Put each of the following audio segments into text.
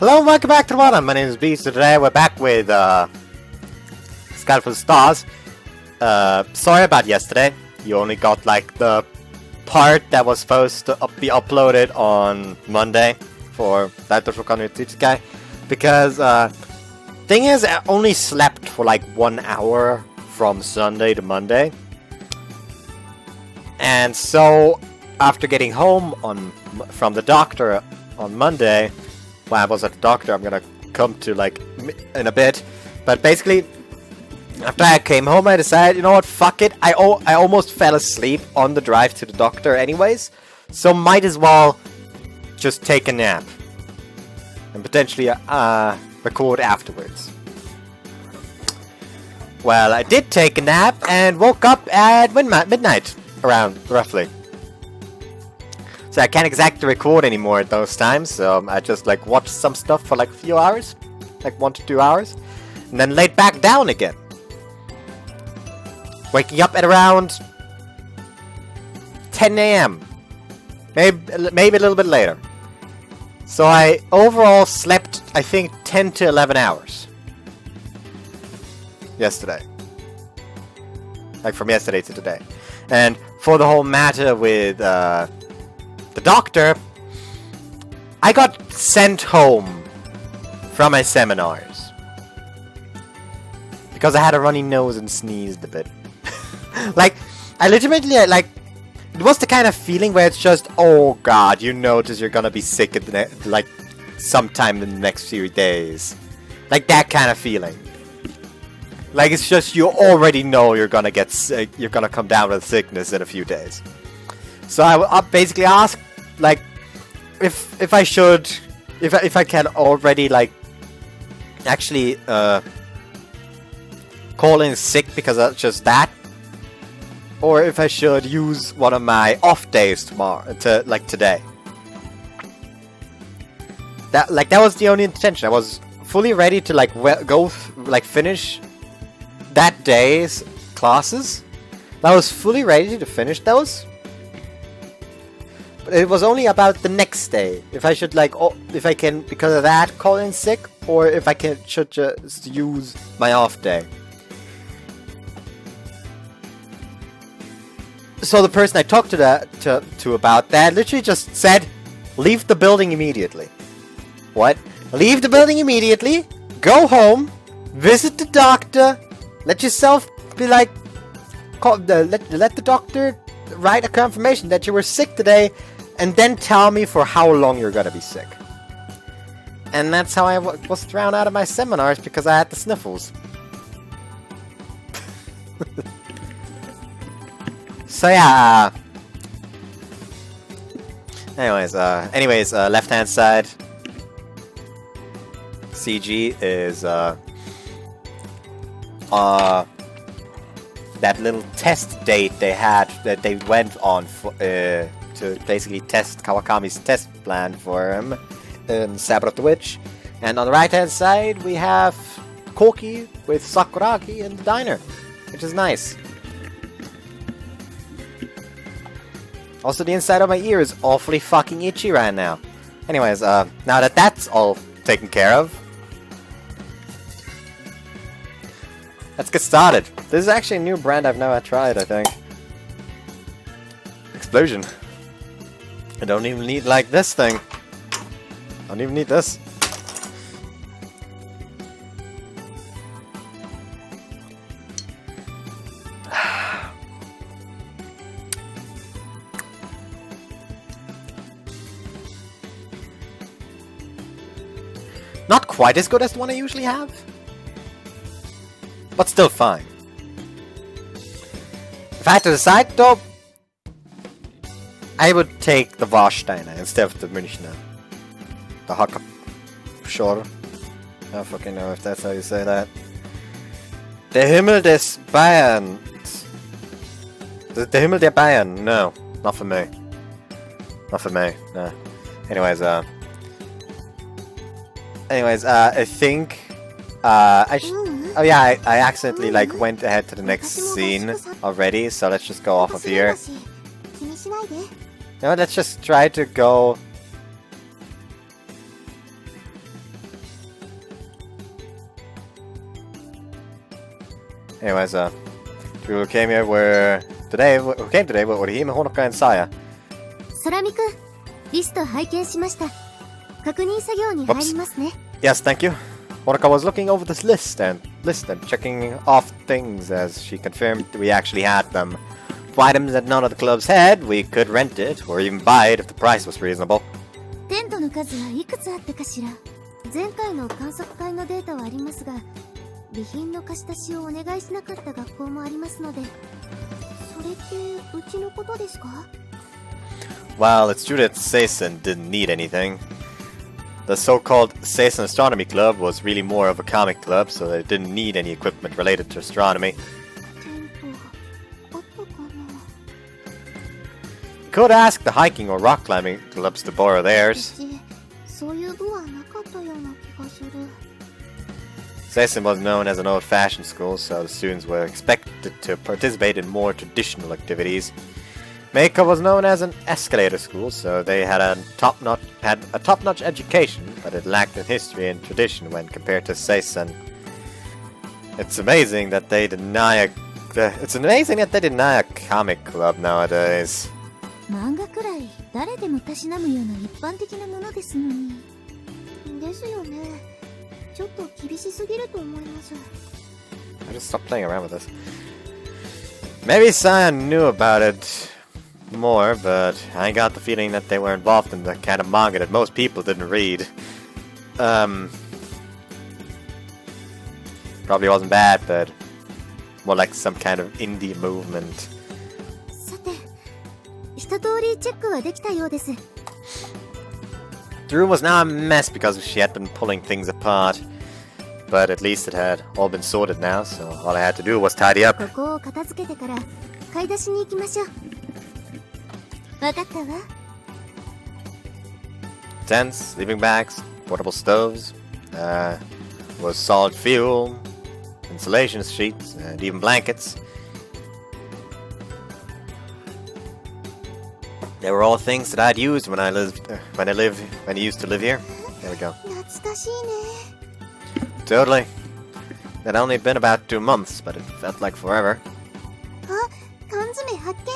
Hello and welcome back to the bottom. My name is Beast, and today we're back with Scout for the Stars. Sorry about yesterday. You only got like the part that was supposed to be uploaded on Monday for that guy, because thing is, I only slept for like 1 hour from Sunday to Monday, and so after getting home from the doctor on Monday. When I was at the doctor, I'm gonna come to like in a bit, but basically after I came home I decided, you know what, fuck it, I almost fell asleep on the drive to the doctor anyways, so might as well just take a nap and potentially record afterwards. Well, I did take a nap and woke up at midnight around, roughly. So I can't exactly record anymore at those times, so I just like watched some stuff for like a few hours, like 1 to 2 hours, and then laid back down again. Waking up at around 10 AM, maybe a little bit later. So I overall slept, I think, 10 to 11 hours yesterday. Like from yesterday to today. And for the whole matter with the doctor, I got sent home from my seminars because I had a runny nose and sneezed a bit. Like, I legitimately, like, it was the kind of feeling where it's just, oh god, you notice you're gonna be sick at like sometime in the next few days. Like that kind of feeling. Like, it's just, you already know you're gonna get sick, you're gonna come down with sickness in a few days. So I basically asked, like, if I should, if I can already, like, actually call in sick because of just that, or if I should use one of my off days tomorrow, today. That was the only intention. I was fully ready to like finish that day's classes. I was fully ready to finish those. But it was only about the next day. If I should if I can, because of that, call in sick, or if I should just use my off day. So the person I talked to about that literally just said, leave the building immediately. What? Leave the building immediately, go home, visit the doctor, let yourself be like, let the doctor write a confirmation that you were sick today, and then tell me for how long you're gonna be sick. And that's how I was thrown out of my seminars, because I had the sniffles. So yeah. Anyways, left hand side CG is that little test date they had that they went on to basically test Kawakami's test plan for him in Sabrina the Witch. And on the right hand side we have Koki with Sakuragi in the diner, which is nice. Also, the inside of my ear is awfully fucking itchy right now. Anyways, now that that's all taken care of, let's get started. This is actually a new brand I've never tried, I think. Explosion. I don't even need, like, this thing. I don't even need this. Not quite as good as the one I usually have, but still fine. If I had to decide, though, I would take the Warsteiner instead of the Münchner. The Hacker. Sure. I don't fucking know if that's how you say that. Der Himmel des Bayern. The Himmel der Bayern. No, not for me. Not for me. No. Anyways, I think oh yeah, I accidentally like went ahead to the next scene already, so let's just go off of here. No, let's just try to go Anyways, we came here today with Orihime, Honoka, and Saya. 空見くん、リスト拝見しました。確認作業に入りますね。Yes, thank you. Honoka was looking over this list and checking off things as she confirmed we actually had them. For items that none of the clubs had, we could rent it or even buy it if the price was reasonable. テントの数はいくつあったかしら。前回の観測会のデータはありますが、備品の貸し出しをお願いしなかった学校もありますので、それってうちのことですか? Well, it's true that Seisen didn't need anything. The so-called Seisen Astronomy Club was really more of a comic club, so they didn't need any equipment related to astronomy. You could ask the hiking or rock climbing clubs to borrow theirs. Seisen was known as an old-fashioned school, so the students were expected to participate in more traditional activities. Meiko was known as an escalator school, so they had a top-notch education, but it lacked in history and tradition when compared to Seisen. It's amazing that they deny a comic club nowadays. 漫画くらい誰でもたしなむような一般的なものですのに。ですよね。ちょっと厳しすぎると思います。I just stopped playing around with this. Maybe Saya knew about it more, but I got the feeling that they were involved in the kind of manga that most people didn't read. Probably wasn't bad, but more like some kind of indie movement. さて、一通りチェックはできたようです。The room was now a mess because she had been pulling things apart. But at least it had all been sorted now, so all I had to do was tidy up. ここを片付けてから買い出しに行きましょう。わかったわ。Tents, sleeping bags, portable stoves, was solid fuel, insulation sheets, and even blankets. They were all things that I'd used when I used to live here. There we go. 懐かしいね。Totally. It had only been about 2 months, but it felt like forever. あ、缶詰発見。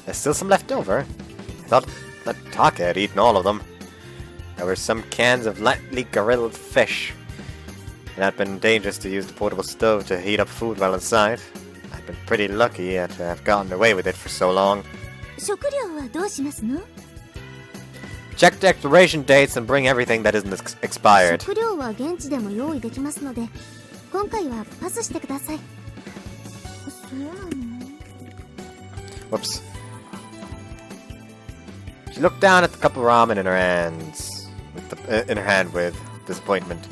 There's still some left over. I thought that Taka had eaten all of them. There were some cans of lightly grilled fish. It had been dangerous to use the portable stove to heat up food while inside. I'd been pretty lucky to have gotten away with it for so long. 食料はどうしますの? Check the expiration dates and bring everything that isn't expired. 食料は現地でも用意できますので、今回はパスしてください。そうなの? Whoops. She looked down at the cup of ramen in her hand with disappointment.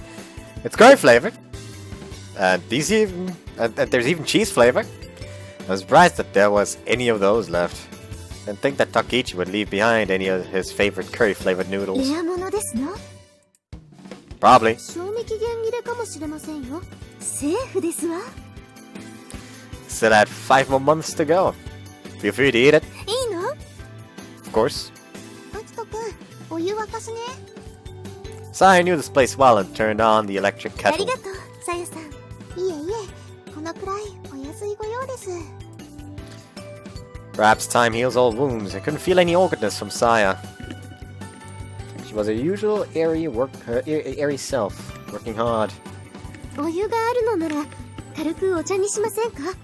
It's curry flavored. There's even cheese flavor. I was surprised that there was any of those left. I didn't think that Takichi would leave behind any of his favorite curry flavored noodles. レアものですの? Probably. 賞味期限切れかもしれませんよ。セーフですわ。Still had 5 more months to go. Feel free to eat it. いいの? Of course. あきとくん、お湯沸かすね。Saya knew this place well and turned on the electric あ kettle. りがとう、さやさん。いえいえ、このくらいお安いご用です。Perhaps time heals all wounds. I couldn't feel any awkwardness from Saya. She was her usual airy self, working hard. お湯があるのなら軽くお茶にしませんか?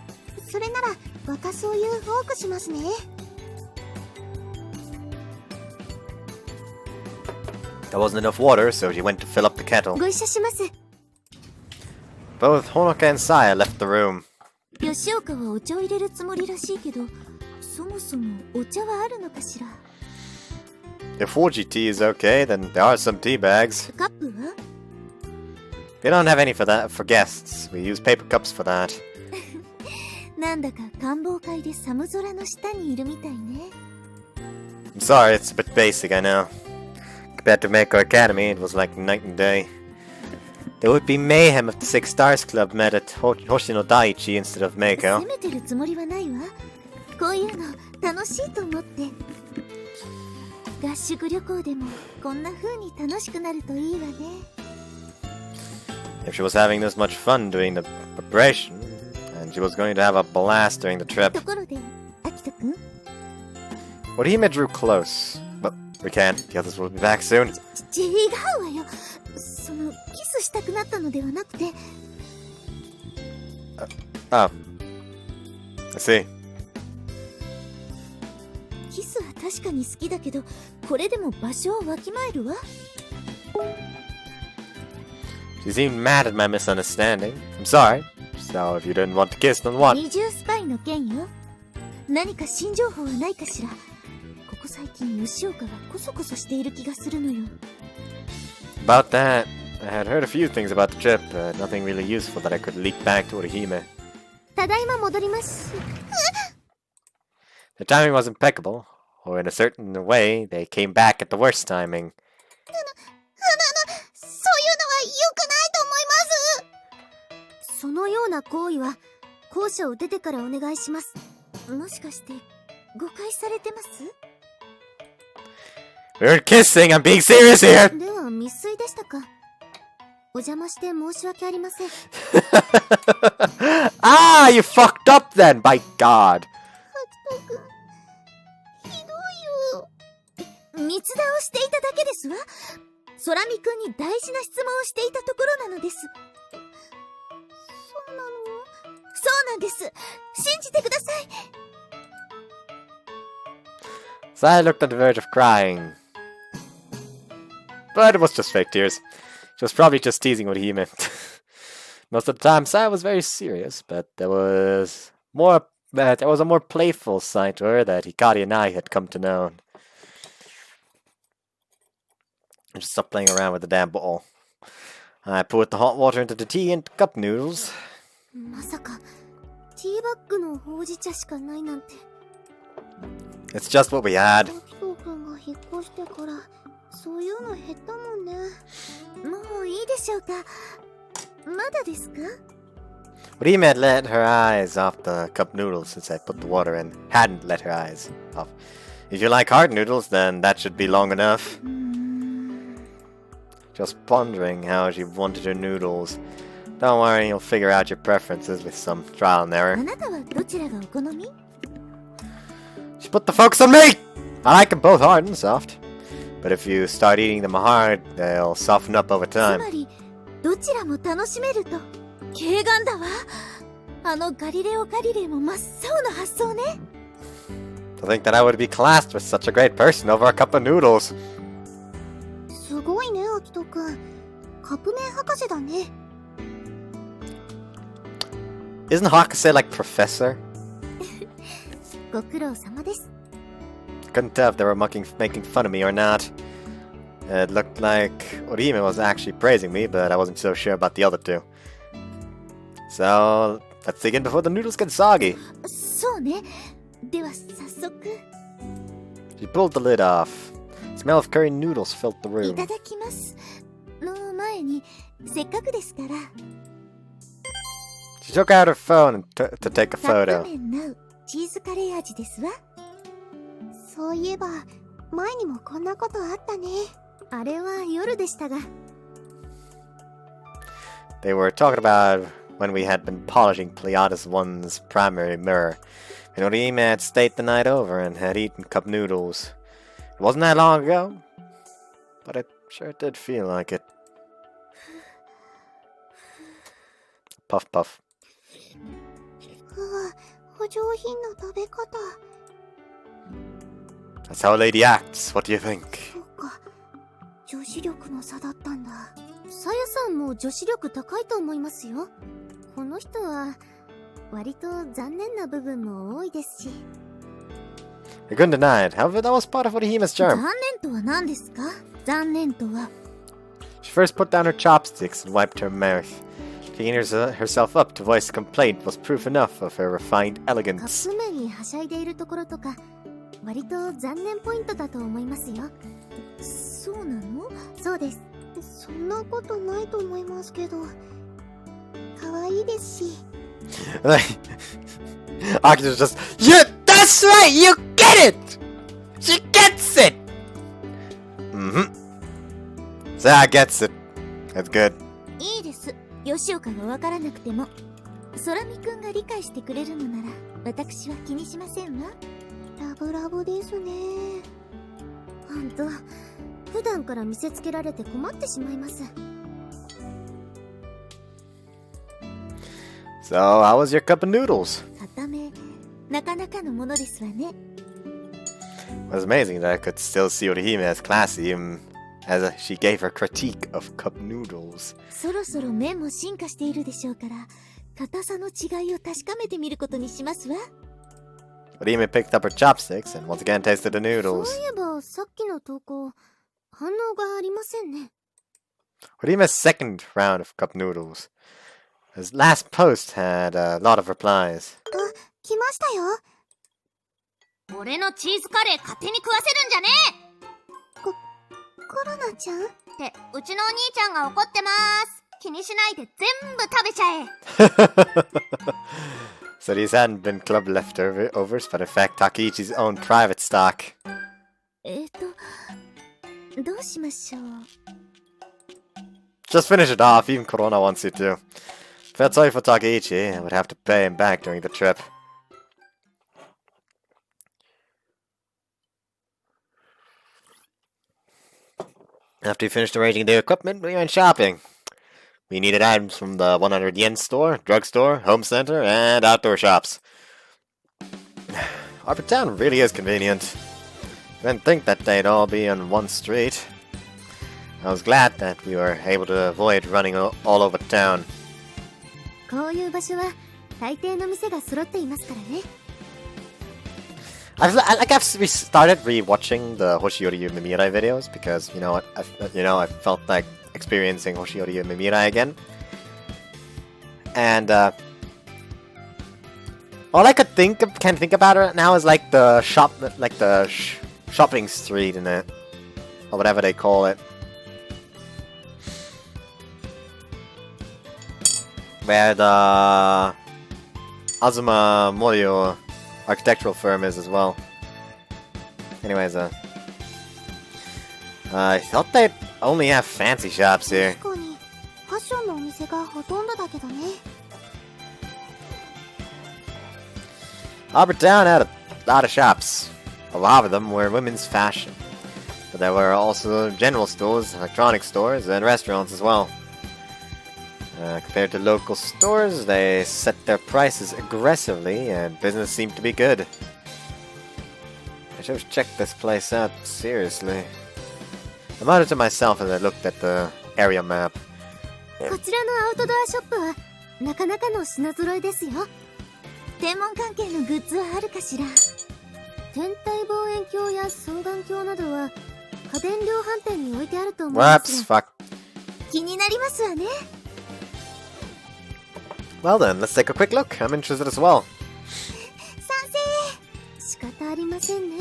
それなら沸かすお湯多くしますね。There wasn't enough water, so she went to fill up the kettle. ご一緒します。 Both Honoka and Saya left the room. 吉岡はお茶を入れるつもりらしいけど、そもそもお茶はあるのかしら? If 4G tea is okay, then there are some tea bags. カップは? We don't have any for guests. We use paper cups for that. なんだか官房会で寒空の下にいるみたいね。I'm sorry, it's a bit basic, I know. Compared to Meiko Academy, it was like night and day. There would be mayhem if the Six Stars Club met at Hoshino Daiichi instead of Meiko. 責めてるつもりはないわ。こういうの楽しいと思って。合宿旅行でもこんな風に楽しくなるといいわね。If she was having this much fun doing the preparation, and she was going to have a blast during the trip. ところで、アキトくん Orihime drew close. But we can't. The others will be back soon. 違うわよ。その、キスしたくなったのではなくて。Oh. I see. キスは確かに好きだけど、これでも場所をわきまえるわ。She seemed mad at my misunderstanding. I'm sorry. So if you didn't want to kiss, then what? 二重スパイの件よ。何か新情報はないかしら。ここ最近吉岡がコソコソしている気がするのよ。About that, I had heard a few things about the trip, but nothing really useful that I could leak back to Orihime. ただいま戻ります。The timing was impeccable, or in a certain way, they came back at the worst timing. そういうのは良くないと思います。そのような行為は校舎を出てからお願いします。もしかして誤解されてます？ We weren't kissing, I'm being serious here! では未遂でしたか。お邪魔して申し訳ありません。Ah, you fucked up then, by God! ひどいよ。密談をしていただけですわ。空見くんに大事な質問をしていたところなのです。そうなの？そうなんです。信じてください。So I looked on the verge of crying. But it was just fake tears. She was probably just teasing Orihime. Most of the time, Sai was very serious, but there was a more playful side to her that Hikari and I had come to know. I just stopped playing around with the damn bowl. I poured the hot water into the tea and cup noodles. まさかティーバッグのほうじ茶しかないなんて。It's just what we had. アキトくんが引っ越してからそういうの減ったもんね。もういいでしょうか。まだですか？ Orihime had let her eyes off the cup noodles since I put the water in. Hadn't let her eyes off. If you like hard noodles, then that should be long enough. Just pondering how she wanted her noodles. Don't worry, you'll figure out your preferences with some trial and あ error. なたはどちらがお好み？ She put the focus on me! I like them both hard and soft. But if you start eating them hard, they'll soften up over つま time. りどちらも楽しめると。軽眼だわ。あのガリレオ・ガリレイも真っ青な発想ね。To think that I would be classed with such a great person over a cup of noodles. すごいね、アキトくん。カップ麺博士だね。Isn't Hakase like professor? ご苦労様です。 Couldn't tell if they were making fun of me or not. It looked like Orihime was actually praising me, but I wasn't so sure about the other two. So, let's dig in before the noodles get soggy. そうね。では早速。She pulled the lid off. The smell of curry noodles filled the い room. ただきます。の前に、せっかくですから。 She took out her phone to take a カップ photo. 麺ナウチーズカレー味ですわ。そういえば、前にもこんなことあったね。あれは夜でしたが。They were talking about when we had been polishing Pleiades 1's primary mirror, and Orihime had stayed the night over and had eaten cup noodles. It wasn't that long ago, but it sure did feel like it. Puff puff. お上品な食べ方。 That's how a lady acts. What do you think? そうか。女子力の差だったんだ。さやさんも女子力高いと思いますよ。この人は割と残念な部分も多いですし。I couldn't deny it. However, that was part of Orihime's 残 charm. 念とは何ですか？残念とは。 She first put down her chopsticks and wiped her mouth. Picking herself up to voice a complaint was proof enough of her refined カ elegance. ップ麺にはしゃいでいるところとか割と残念ポイントだと思いますよ。そうなの？そうです。そんなことないと思いますけど。可愛いですし。Akito's just, yeah, that's right, you get it! She gets it! Mm-hmm. Sarah gets it. That's good. いいです。吉岡がわからなくても空見くんが理解してくれるのなら私は気にしませんわ。ラブラブですね。ほんと普段から見せつけられて困ってしまいます。 So, how was your cup of noodles? 固めなかなかのものですわね。It was amazing that I could still see Orihime as classy, as she gave her critique of cup noodles. そろそろ麺も進化しているでしょうから、硬さの違いを確かめてみることにしますわ。Orihime picked up her chopsticks and once again tasted the noodles. そういえばさっきの投稿、反応がありませんね。Orihime's second round of cup noodles. His last post had a lot of replies. あ、来ましたよ。俺のチーズカレー勝手に食わせるんじゃねコロナちゃん？えってうちのお兄ちゃんが怒ってます。気にしないで全部食べちゃえ。So these hadn't been club leftovers, but in fact Takeichi's own private stock. どうしましょう。 Just finish it off, even Korona wants you to. Felt sorry for Takeichi, I would have to pay him back during the trip. After we finished arranging the equipment, we went shopping. We needed items from the 100 yen store, drugstore, home center, and outdoor shops. Our town really is convenient. Didn't think that they'd all be on one street. I was glad that we were able to avoid running all over town. こういう場所は大抵の店が揃っていますからね。I've started rewatching the Hoshiori Mimirai videos because you know what, I felt like experiencing Hoshiori Mimirai again, and all I can think about it now is like the shopping street in it, or whatever they call it, where the Azuma Morio architectural firm is as well. Anyways, I thought they'd only have fancy shops here. 確かにファッションのお店がほとんどだけどね。Albert Town had a lot of shops. A lot of them were women's fashion, but there were also general stores, electronic stores, and restaurants as well. Compared to local stores, they set their prices aggressively, and business seemed to be good. I should have checked this place out seriously. I muttered to myself as I looked at the area map. こちらのアウトドアショップはなかなかの品揃えですよ。天文関係のグッズはあるかしら。天体望遠鏡や双眼鏡などは家電量販店に置いてあると思います Whoops, が、 fuck. 気になりますわね。Well then, let's take a quick look. I'm interested as well. 賛成。仕方ありませんね。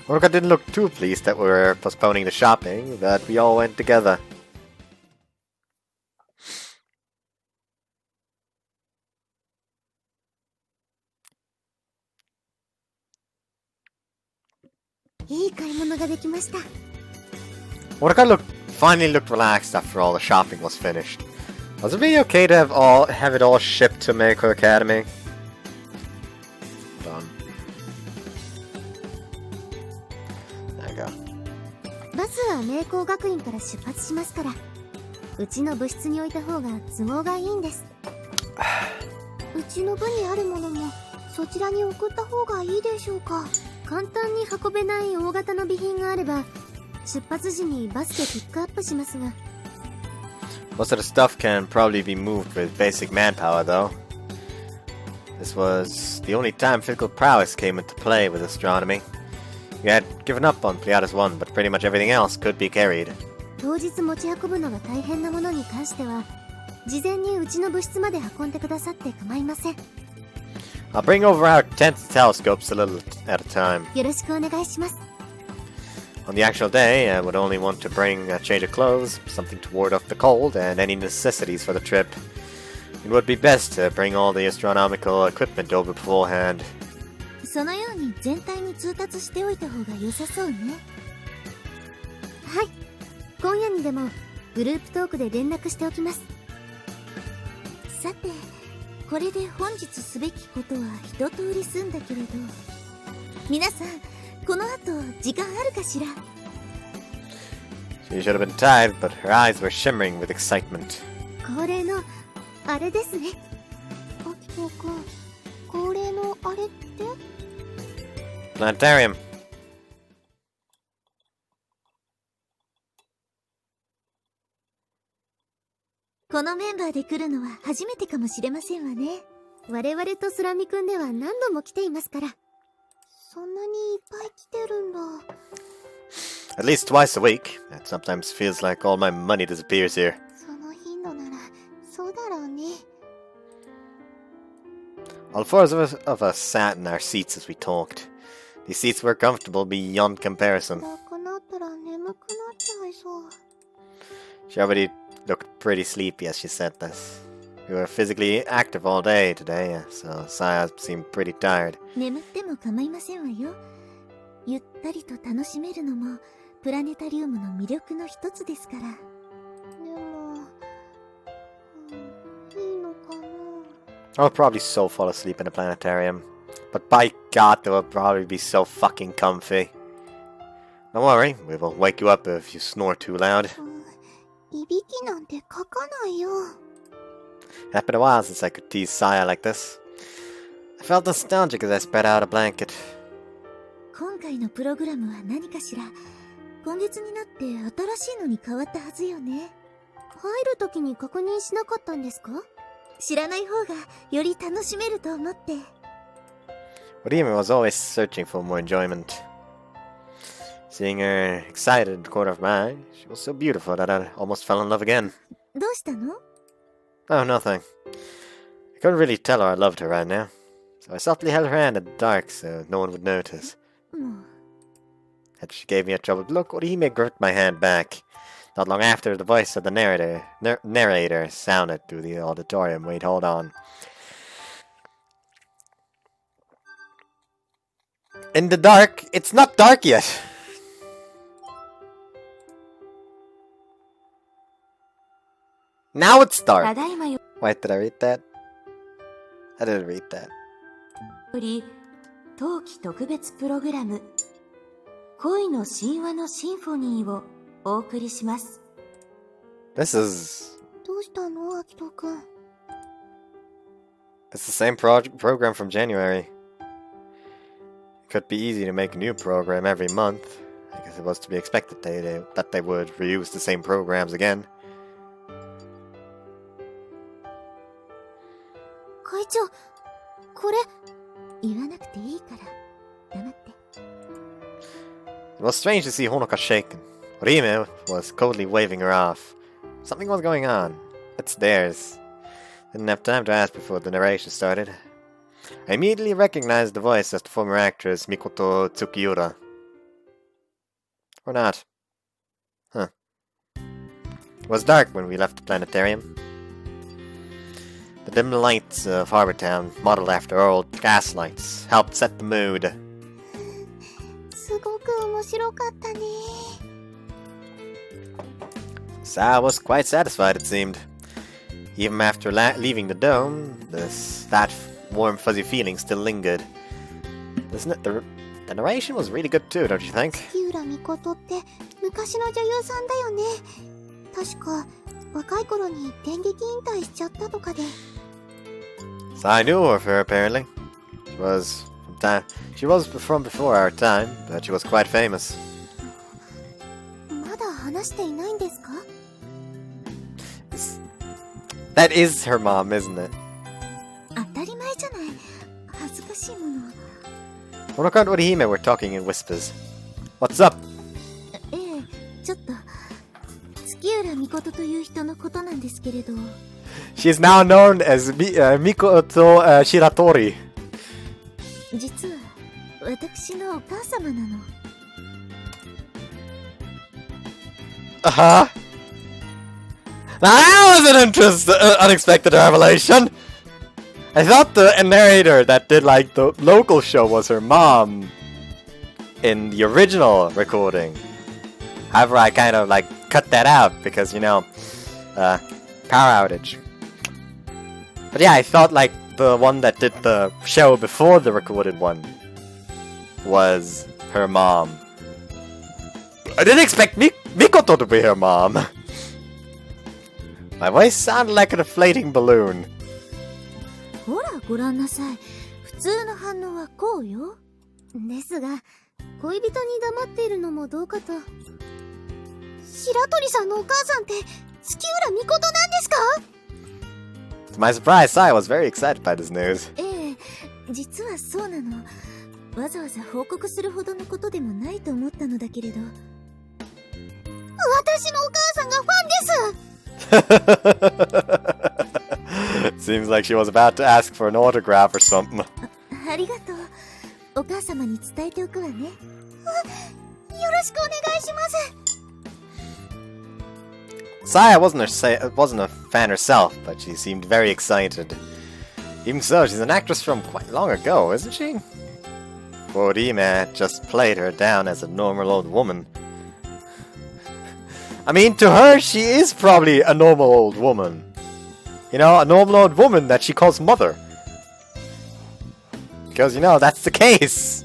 Oruka didn't look too pleased that we were postponing the shopping, but we all went together. いい買い物ができました。 Oruka finally looked relaxed after all the shopping was finished. Was it really okay to have it all shipped to Meiko Academy? Done. There you go. バスは明光学院から出発しますから、うちの部室に置いた方が都合がいいんです。うちの部にあるものもそちらに送った方がいいでしょうか。簡単に運べない大型の備品があれば出発時にバスでピックアップしますが。 Most of the stuff can probably be moved with basic manpower, though. This was the only time physical prowess came into play with astronomy. We had given up on Pleiades 1, but pretty much everything else could be carried. 当日持ち運ぶのが大変なものに関しては、事前にうちの部室まで運んでくださって構いません。 I'll bring over our tent telescopes a little at a time. よろしくお願いします。 On the actual day, I would only want to bring a change of clothes, something to ward off the cold, and any necessities for the trip. It would be best to bring all the astronomical equipment over beforehand. そのように全体に通達しておいた方が良さそうね。はい、今夜にでもグループトークで連絡しておきます。さて、これで本日すべきことは一通り済んだけれど、皆さん、この後時間あるかしら？ She should have been tired, but her eyes were shimmering with excitement. 恒例のあれですね。アキトくん、恒例のあれって？ Planetarium. このメンバーで来るのは初めてかもしれませんわね。我々とスラミくんでは何度も来ていますから。そんなにいっぱい来てるんだ。At least twice a week. It sometimes feels like all my money disappears here. その頻度なら、そうだろうね。All four of us sat in our seats as we talked. These seats were comfortable beyond comparison. なくなったら眠くなっちゃいそう。 She already looked pretty sleepy as she said this. We were physically active all day today, so Saya seemed pretty tired. 眠っても構いませんわよ。ゆったりと楽しめるのもプラネタリウムの魅力の一つですから。でも、いいのかな? I'll probably so fall asleep in a planetarium. But by God, they will probably be so fucking comfy. Don't worry, we will wake you up if you snore too loud. いびきなんてかかないよ。It's been a while since I could tease Saya like this. I felt nostalgic as I spread out a blanket. 今回のプログラムは何かしら？今月になって新しいのに変わったはずよね。入るときに確認しなかったんですか？知らない方がより楽しめると思って。Orihime was always searching for more enjoyment. Seeing her excited in the corner of my eye, she was so beautiful that I almost fell in love again. どうしたの? Oh, nothing. I couldn't really tell her I loved her right now, so I softly held her hand in the dark so no one would notice. もう And she gave me a troubled look. Orihime gripped my hand back. Not long after, the voice of the narrator sounded through the auditorium. Wait, hold on. In the dark? It's not dark yet! Now it's dark! ただいまよ Wait, did I read that? I didn't read that. り冬季特別プログラム恋の神話のシンフォニーをお送りします。 This is... どうしたの、アキトくん。 It's the same program from January. It could be easy to make a new program every month. I guess it was to be expected that they would reuse the same programs again. 会長、これ言わなくていいから黙って。 It was strange to see Honoka shaken. Orihime was coldly waving her off. Something was going on. It's theirs. Didn't have time to ask before the narration started. I immediately recognized the voice as the former actress Mikoto Tsukiura. Or not. Huh. It was dark when we left the planetarium. The dim lights of Harbor Town, modeled after old gas lights, helped set the mood. すごく面白かったね。 Sa was quite satisfied, it seemed. Even after leaving the dome, that warm, fuzzy feeling still lingered. The narration was really good too, don't you think? 月浦美琴って昔の女優さんだよね。確か若い頃に電撃引退しちゃったとかで。 So I knew of her apparently. She was from before our time, but she was quite famous. まだ話していないんですか? That is her mom, isn't it? 当たり前じゃない。恥ずかしいもの。 Honoka and Orihime were talking in whispers. What's up? ええ、ちょっと月浦美琴という人のことなんですけれど。 She is now known as Mikoto Shiratori. 実は私のお母様なの。 Uh-huh. Now that was an unexpected revelation. I thought the narrator that did like the local show was her mom in the original recording. However, I kind of like cut that out because, you know, power outage. But yeah, I thought like the one that did the show before the recorded one was her mom. I didn't expect Mikoto to be her mom. My voice sounded like an inflating balloon. ほらご覧なさい。普通の反応はこうよ。ですが、恋人に黙っているのもどうかと。白鳥さんのお母さんって月浦美琴なんですか？ To my surprise, Saya was very excited by this news. ええ、実はそうなの。わざわざ報告するほどのことでもないと思ったのだけれど。私のお母さんがファンです Seems like she was about to ask for an autograph or something. ありがとう。お母様に伝えておくわね。よろしくお願いします。Saya wasn't a fan herself, but she seemed very excited. Even so, she's an actress from quite long ago, isn't she? Orihime just played her down as a normal old woman. I mean, to her, she is probably a normal old woman. You know, a normal old woman that she calls mother. Because, you know, that's the case.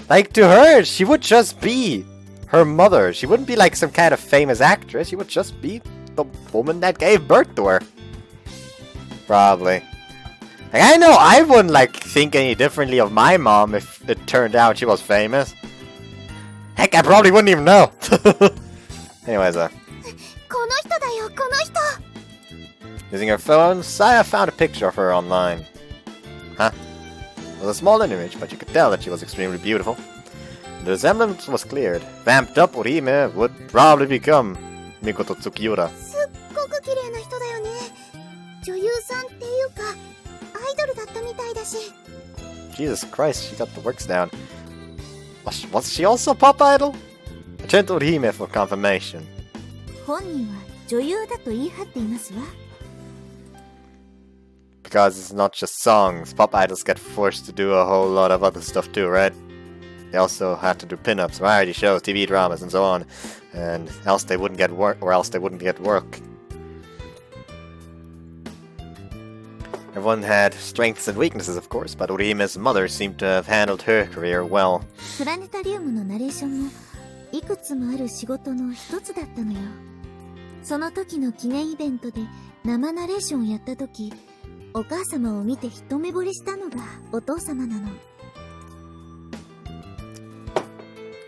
Like, to her, she would just be her mother. She wouldn't be like some kind of famous actress. She would just be the woman that gave birth to her. Probably. Like, I know I wouldn't, like, think any differently of my mom if it turned out she was famous. Heck, I probably wouldn't even know. Anyways, この人だよ、この人。 using her phone, Saya found a picture of her online. Huh? It was a small image, but you could tell that she was extremely beautiful. The resemblance was cleared. Vamped up Orihime would probably become Mikoto Tsukiura. すっごく綺麗な人だよね。女優さんっていうか、アイドルだったみたいだし。Jesus Christ, she got the works down. Was she also a pop idol? I turned to Orihime for confirmation. 本人は女優だと言い張っていますわ。Because it's not just songs. Pop idols get forced to do a whole lot of other stuff too, right? They also had to do pin-ups, variety shows, TV dramas, and so on. And else they wouldn't get work, or else they wouldn't get work. Everyone had strengths and weaknesses, of course, but Orihime's mother seemed to have handled her career well. プラネタリウムのナレーションもいくつもある仕事の一つだったのよ。その時の記念イベントで生ナレーションをやった時、お母様を見て一目惚れしたのがお父様なの。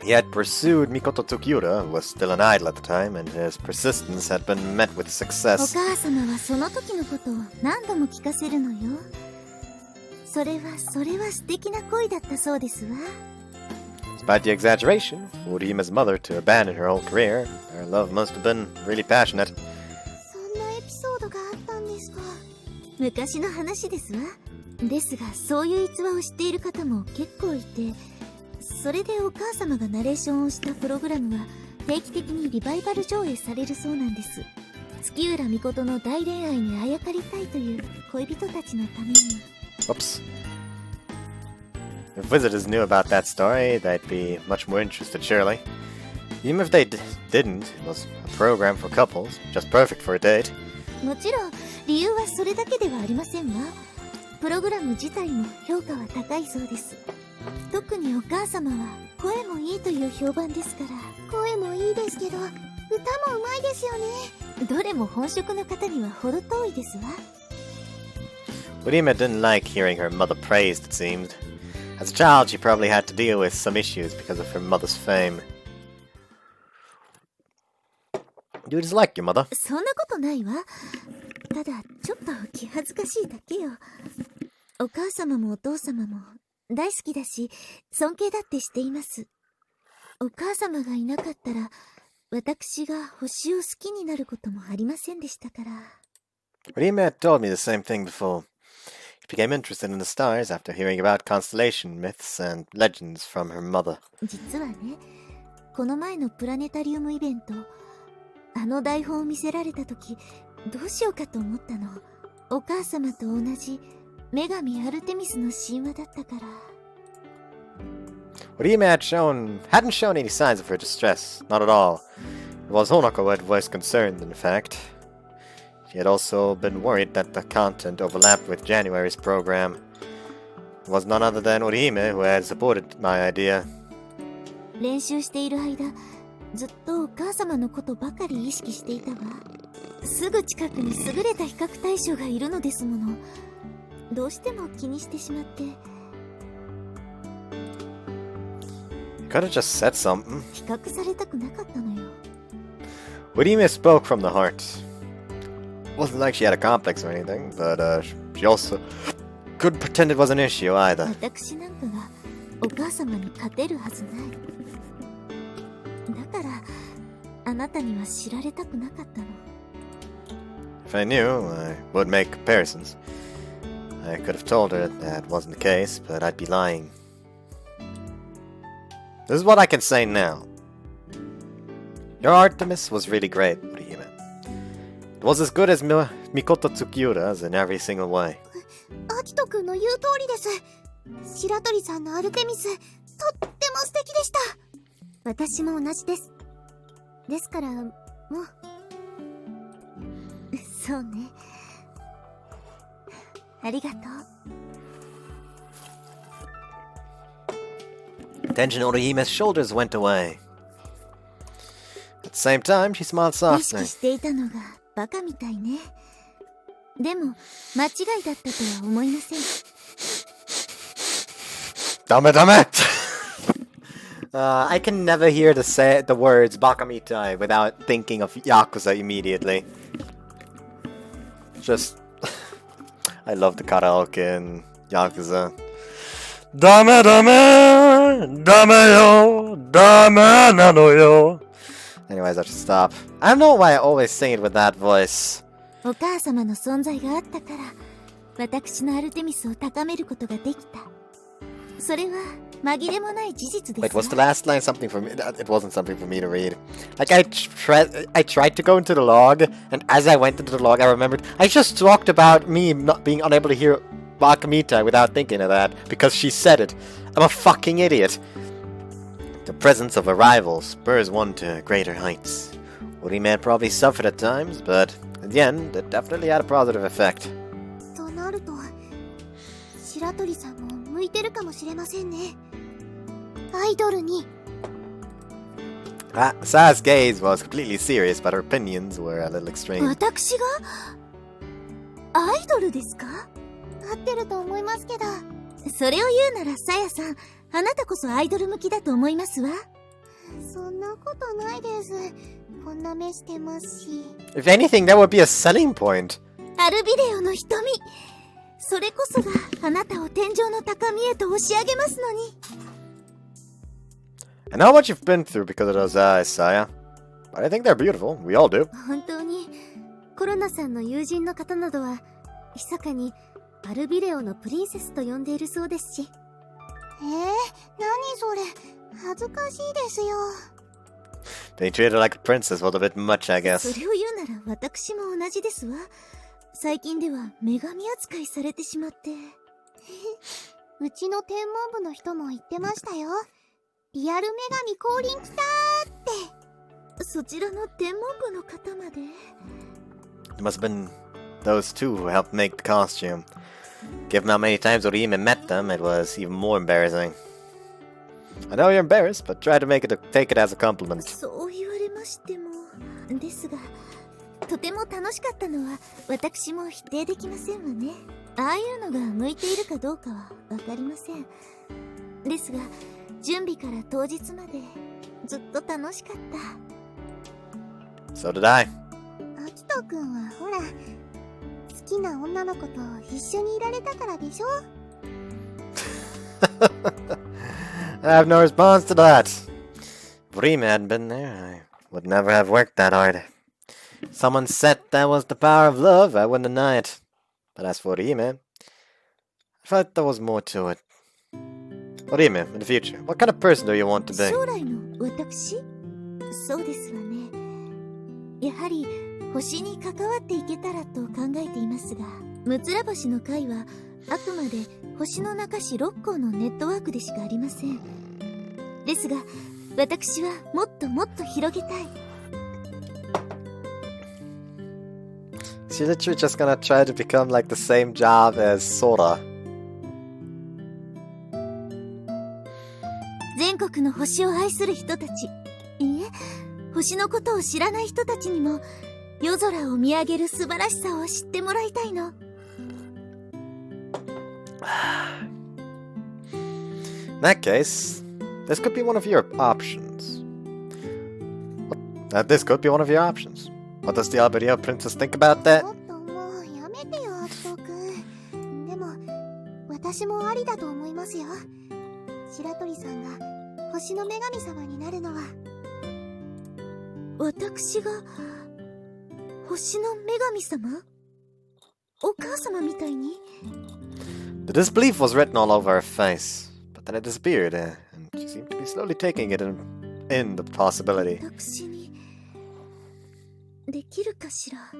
He had pursued Mikoto Tsukiura, who was still an idol at the time, and his persistence had been met with お success. 母様はその時のことを何度も聞かせるのよ。それは素敵な恋だったそうですわ。Despite the exaggeration, for Orihime's mother to abandon her whole career, their love must have been really passionate. そんなエピソードがあったんですか。昔の話ですわ。ですが、そういう逸話を知っている方も結構いて、それでお母様がナレーションをしたプログラムは定期的にリバイバル上映されるそうなんです。月浦美琴の大恋愛にあやかりたいという恋人たちのために。 Whoops. If visitors knew about that story, they'd be much more interested, surely. Even if they didn't, it was a program for couples, just perfect for a date. もちろん理由はそれだけではありませんわ。プログラム自体も評価は高いそうです。特にお母様は声もいいという評判ですから。声もいいですけど、歌もうまいですよね。どれも本職の方には程遠いですわ。Orihime didn't like hearing her mother praised, it seemed. As a child, she probably had to deal with some issues because of her mother's fame. Do you dislike your mother? そんなことないわ。ただちょっと気恥ずかしいだけよ。お母様もお父様も大好きだし、尊敬だってしています。お母様がいなかったら、私が星を好きになることもありませんでしたから。Orihime had told me the same thing before. She became interested in the stars after hearing about constellation myths and legends from her mother. 実はね、この前のプラネタリウムイベント、あの台本を見せられた時、どうしようかと思ったの。お母様と同じ女神アルテミスの神話だったから。Orihime hadn't shown any signs of her distress, not at all. It was Honoko who had voiced concern, in fact. She had also been worried that the content overlapped with January's program. It was none other than Orihime who had supported my idea. 練習している間、ずっとお母様のことばかり意識していたわ。すぐ近くに優れた比較対象がいるのですもの。どうしても気にしてしまって。You could have just said something. 比較されたくなかったのよ。Orihime spoke from the heart. It wasn't like she had a complex or anything, but she also couldn't pretend it was an issue either. 私なんかがお母様に勝てるはずない。だからあなたには知られたくなかったの。If I knew, I would make comparisons. I could have told her that wasn't the case, but I'd be lying. This is what I can say now. Your Artemis was really great, Orihime. It was as good as Mikoto Tsukiura's in every single way. アキト君の言う通りです。白鳥さんのアルテミス、とっても素敵でした。私も同じです。ですから、もう。そうね。ありがとう。Tension Orihime's shoulders went away. At the same time, she smiled 意識 softly. していたのがバカみたいね。でも、間違いだったとは思いません。Dame! I can never hear the words Bakamitai without thinking of Yakuza immediately. Just... I love the karaoke in Yakuza. Dame yo, dame nano yo. Anyways, I should stop. I don't know why I always sing it with that voice. お母様の存在があったから、私のアルテミスを高めることができた。それは紛れもない事実です。 Wait, was the last line something for me? It wasn't something for me to read. Like, I tried to go into the log, and as I went into the log, I remembered I just talked about me not being unable to hear Bakamita without thinking of that, because she said it. I'm a fucking idiot. The presence of a rival spurs one to greater heights. Orihime probably suffered at times, but in the end, it definitely had a positive effect. となると、白鳥さんも向いてるかもしれませんね。アイドルに。Sa's gaze was completely serious, but her opinions were a little extreme. 私がアイドルですか？合ってると思いますけど。それを言うならさやさん、あなたこそアイドル向きだと思いますわ。そんなことないです。こんな目してますし。If anything, that would be a selling point. アルビレオの瞳。それこそがあなたを天井の高みへと押し上げますのに。I know what you've been through because of those eyes, Saya. But I think they're beautiful. We all do. 本当に、コロナさんの友人の方などは、密かにアルビレオのプリンセスと呼んでいるそうですし。何それ。恥ずかしいですよ。They treat her like a princess was a bit much, I guess. それを言うなら私も同じですわ。最近では女神扱いされてしまって。うちの天文部の人も言ってましたよ。リアル女神降臨来たーって。そちらの天文部の方まで。It must have been those two who helped make the costume. Given how many times Orihime met them, it was even more embarrassing. I know you're embarrassed, but try to take it as a compliment. そう言われましても。ですが、とても楽しかったのは私も否定できませんわね。ああいうのが向いているかどうかはわかりません。ですが、準備から当日までずっと楽しかった。So did I. アキト君はほら、好きな女の子と一緒にいられたからでしょ。I have no response to that. If Orihime hadn't been there, I would never have worked that hard. Someone said that was the power of love, I wouldn't deny it. But as for Orihime, I felt there was more to it. Orihime, in the future, what kind of person do you want to be? 将来の私？そうですわね。やはり星に関わっていけたらと考えていますが、六つら星の会はあくまで星の中市6校のネットワークでしかありません。ですが、私はもっともっと広げたい。She's literally just gonna try to become like the same job as Sora. 全国の星を愛する人たち、いいえ、星のことを知らない人たちにも夜空を見上げる素晴らしさを知ってもらいたいの。In that case, this could be one of your options. This could be one of your options. What does the Alberio Princess think about that? ちょっともうやめてよ、アキトくん。でも、私もありだと思いますよ。白鳥さんが星の女神様になるのは。私が星の女神様？お母様みたいに？ The disbelief was written all over her face, but then it disappeared, and she seemed to be slowly taking it in the possibility. 私にできるかしら？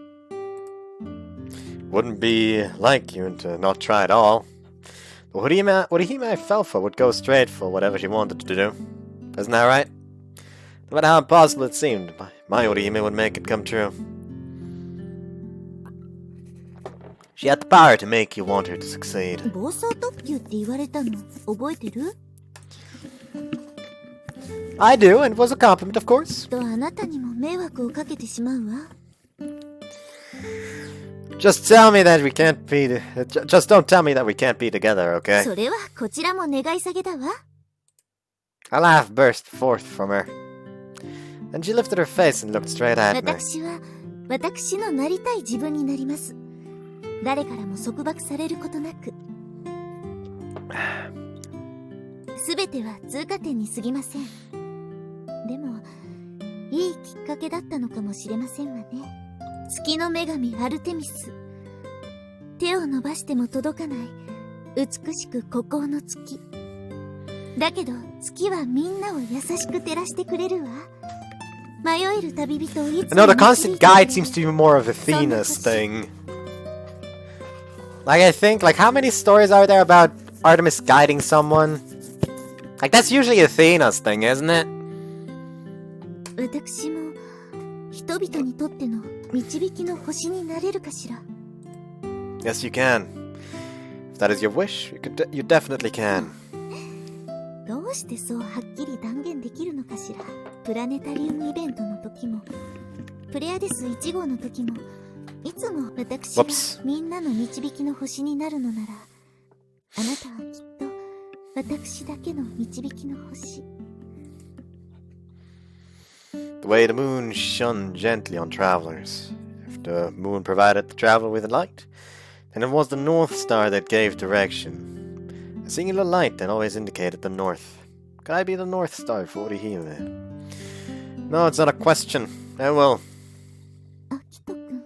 Wouldn't be like you to not try at all. But Orihime fell for would go straight for whatever she wanted to do. Isn't that right? No matter how impossible it seemed, my Orihime would make it come true. She had the power to make you want her to succeed. 暴走特急って言われたの覚えてる？ I do, and it was a compliment, of course. とあなたにも迷惑をかけてしまうわ。Just tell me that we can't be. Just don't tell me that we can't be together, okay? それはこちらも願い下げだわ。 A laugh burst forth from her. Then she lifted her face and looked straight at me. 私は私のなりたい自分になります。誰からも束縛されることなく。すべては通過点に過ぎません。でも、いいきっかけだったのかもしれませんわね。月の女神アルテミス。手を伸ばしても届かない美しく孤高の月。だけど月はみんなを優しく照らしてくれるわ。迷える旅人をいつも No, the constant guide seems to be more of Athena's thing. Like, I think, like, how many stories are there about Artemis guiding someone? Like, that's usually Athena's thing, isn't it? 私も人々にとっての導きの星になれるかしら。 Yes, you can. If that is your wish, you definitely can. どうしてそうはっきり断言できるのかしら。プラネタリウムイベントの時もプレアデス1号の時もいつも私がみんなの導きの星になるのなら、あなたはきっと私だけの導きの星。 The way the moon shone gently on travelers. If the moon provided the traveler with a light, then it was the North Star that gave direction. A singular light that always indicated the north. Could I be the North Star for Orihime? No, it's not a question. I will. アキト君。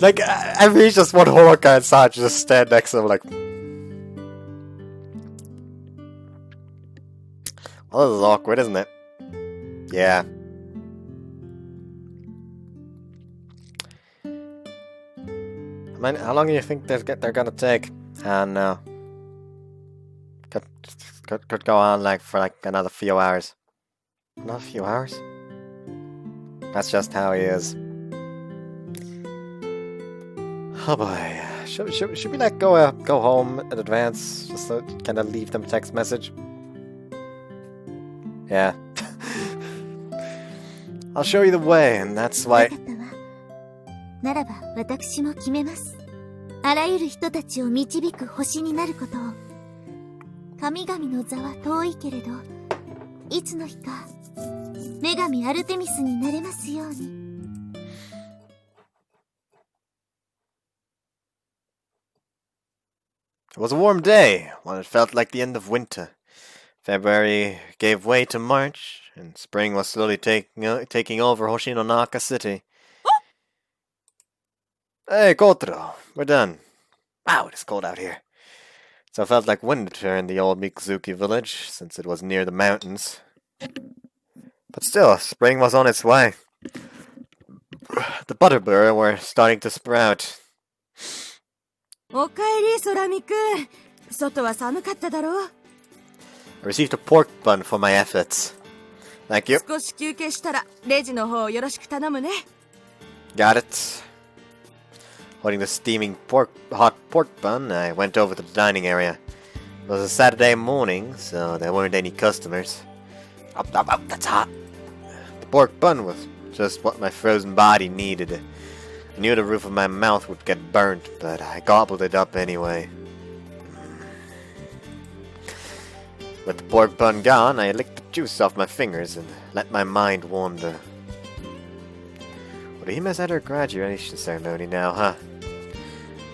like, I really just want Horoka and Saj just stand next to him like... Well, this is awkward, isn't it? Yeah. I mean, how long do you think they're gonna take? And could go on like for like another few hours. Not a few hours. That's just how he is. Oh boy, should we like go home in advance just so kind of leave them a text message? Yeah. I'll show you the way, and that's why. わかったわ。ならば私も決めます。あらゆる人たちを導く星になることを。神々の座は遠いけれど、いつの日か女神アルテミスになれますように。It was a warm day, when it felt like the end of winter. February gave way to March, and spring was slowly taking over Hoshinonaka City. Hey, Kotaro, we're done. Wow, it is cold out here. So it felt like winter in the old Mikuzuki village, since it was near the mountains. But still, spring was on its way. The butterbur were starting to sprout. おかえり、ソラミくん。外は寒かっただろう。I received a pork bun for my efforts. Thank you. 少し休憩したらレジの方よろしく頼むね。Got it. Holding the steaming hot pork bun, I went over to the dining area. It was a Saturday morning, so there weren't any customers. That's hot. The pork bun was just what my frozen body needed. I knew the roof of my mouth would get burnt, but I gobbled it up anyway. With the pork bun gone, I licked the juice off my fingers and let my mind wander. Orihime's at her graduation ceremony now, huh?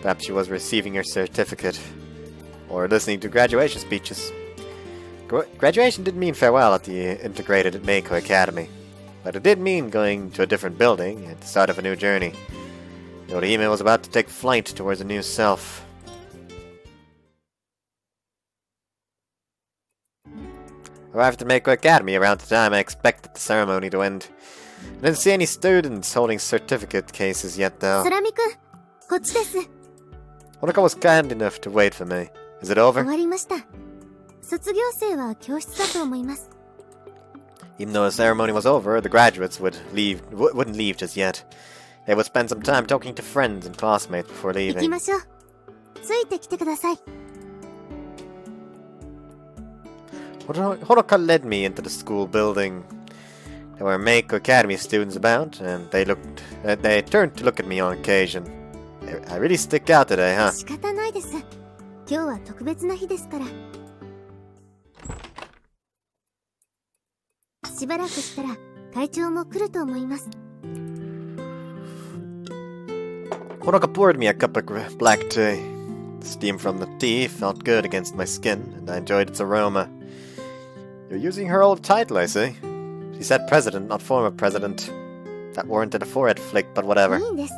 Perhaps she was receiving her certificate. Or listening to graduation speeches. Graduation didn't mean farewell at the integrated Meiko Academy. But it did mean going to a different building at the start of a new journey. Orihime was about to take flight towards a new self. Arrived at Meiko Academy around the time I expected the ceremony to end. I didn't see any students holding certificate cases yet, though. Surami-kun, こっちです。 Honoka was kind enough to wait for me. Is it over? 終わりました。卒業生は教室だと思います。 Even though the ceremony was over, the graduates wouldn't leave just yet. They would spend some time talking to friends and classmates before 行き leaving. ましょう。ついてきてください。 Honoka led me into the school building. There were Meiko Academy students about, and they turned to look at me on occasion. I really stick out today, huh? 仕方ないです。今日は特別な日ですから。しばらくしたら会長も来ると思います。 Honoka poured me a cup of black tea. The steam from the tea felt good against my skin, and I enjoyed its aroma. You're using her old title, I see. She said president, not former president. That warranted a forehead flick, but whatever. いいんです。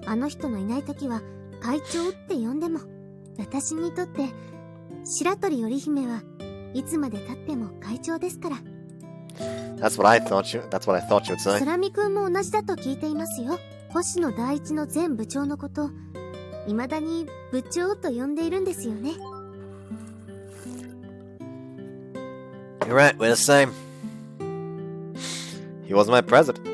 あの人のいないときは会長って呼んでも、私にとって白鳥織姫はいつまで経っても会長ですから。 That's what I thought you would say. 空見くんも同じだと聞いていますよ。星野第一の前部長のこと、未だに部長と呼んでいるんですよね。 You're right, we're the same. He was my president.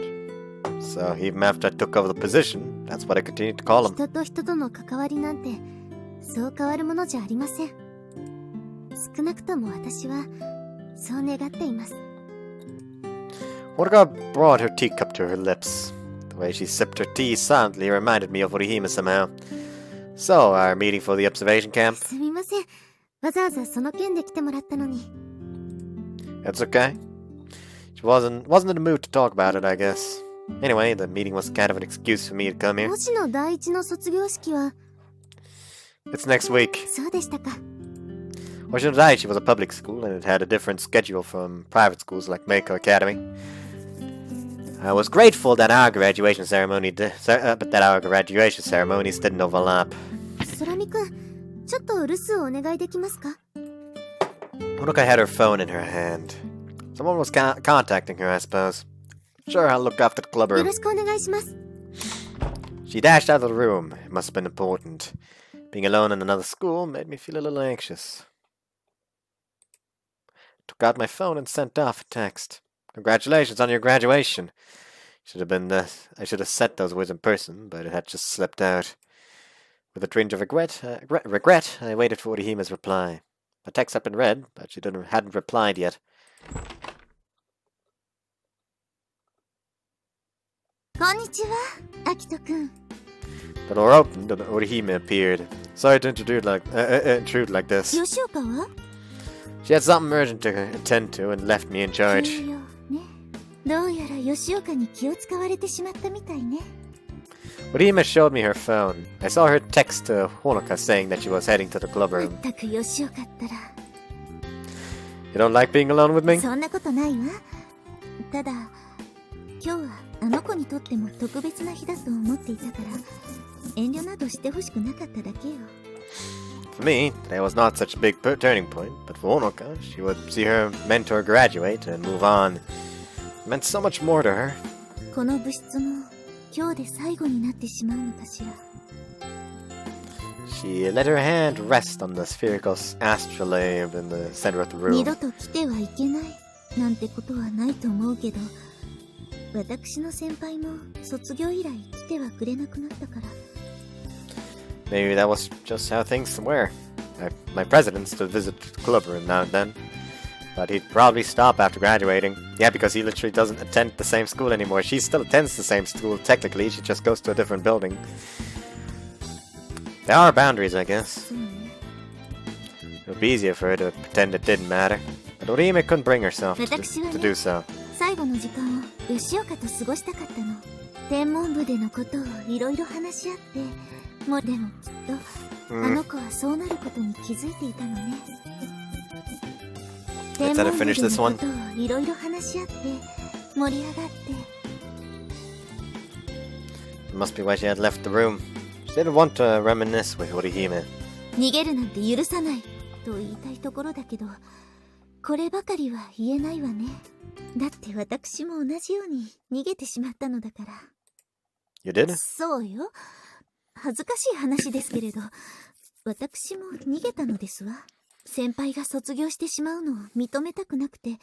So even after I took over the position, that's what I continued to call him. 人と人との関わりなんてそう変わるものじゃありません。少なくとも私はそう願っています。 Honoka brought her teacup to her lips. The way she sipped her tea silently reminded me of Orihime somehow. So, our meeting for the observation camp? すみません。わざわざその件で来てもらったのに。 That's okay. She wasn't in the mood to talk about it, I guess. Anyway, the meeting was kind of an excuse for me to come here. 星野第一の卒業式は It's next week. そうでしたか。 Hoshino Daiichi was a public school and it had a different schedule from private schools like Meiko Academy. I was grateful that our graduation ceremonies didn't overlap. 空見くん、ちょっと留守をお願いできますか？ Honoka had her phone in her hand. Someone was contacting her, I suppose. Sure, I'll look after the club よ room. ろしくお願いします。 She dashed out of the room. It must have been important. Being alone in another school made me feel a little anxious. Took out my phone and sent off a text. Congratulations on your graduation. I should have said those words in person, but it had just slipped out. With a twinge of regret, I waited for Orihime's reply. The text had been read, but she hadn't replied yet. こんにちは、アキトくん。 The door opened and Orihime appeared. Sorry to intrude like this. 吉岡は？ She had something urgent to attend to and left me in charge. 重要ね。どうやら吉岡に気を使われてしまったみたいね。 Orihime showed me her phone. I saw her text to Honoka saying that she was heading to the club ま room. ったく吉岡ったら。 You don't like being alone with me? そんなことないわ。ただ、今日はあの子にとっても特別な日だと思っていたから、遠慮などしてほしくなかっただけよ。 For me, today was not such a big turning point, but for Honoka, she would see her mentor graduate and move on. It meant so much more to her. この部室も今日で最後になってしまうのかしら。 She let her hand rest on the spherical astrolabe in the center of the 二 room. 度と来てはいけないなんてことはないと思うけど、私の先輩も卒業以来来てはくれなくなったから。 Maybe that was just how things were. My president still visits the club room now and then, but he'd probably stop after graduating. Yeah, because he literally doesn't attend the same school anymore. She still attends the same school technically, she just goes to a different building. There are boundaries, I guess. そうね。 It would be easier for her to pretend it didn't matter, but Orihime couldn't bring herself to do so. 最後の時間を吉岡と過ごしたかったの。天文部でのことをいろいろ話し合って、もうでもきっと、あの子はそうなることに気づいていたのね。天文部でのことをいろいろ話し合って盛り上がって。 It must be why she had left the room. She didn't want to reminisce with Orihime. 逃げるなんて許さないと言いたいところだけど、こればかりは言えないわね。だって私も同じように逃げてしまったのだから。 You did? そうよ。恥ずかしい話ですけれど、私も逃げたのですわ。先輩が卒業してしまうのを認めたくなくて、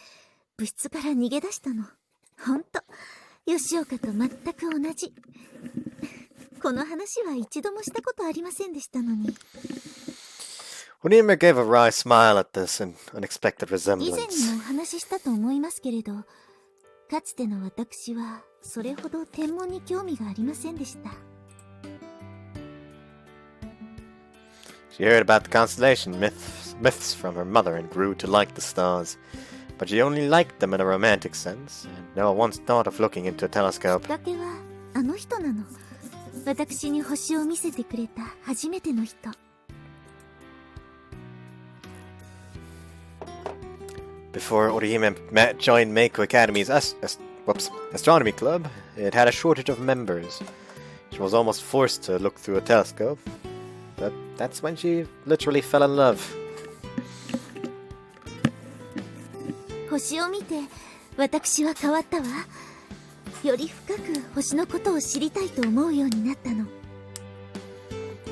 部室から逃げ出したの。ほんと、吉岡と全く同じ。この話は一度もしたことありませんでしたのに。 Orihime gave a wry smile at this unexpected 以前に resemblance. もお話ししたと思いますけれど、かつての私はそれほど天文に興味がありませんでした。 She heard about the constellation myths from her mother and grew to like the stars. But she only liked them in a romantic sense, and never once thought of looking into a き telescope. っかけはあの人なの。私に星を見せてくれた初めての人。 Before Orihime joined Meiko Academy's astronomy club, it had a shortage of members. She was almost forced to look through a telescope. But that's when she literally fell in love. 星を見て私は変わったわ。より深く星のことを知りたいと思うようになったの。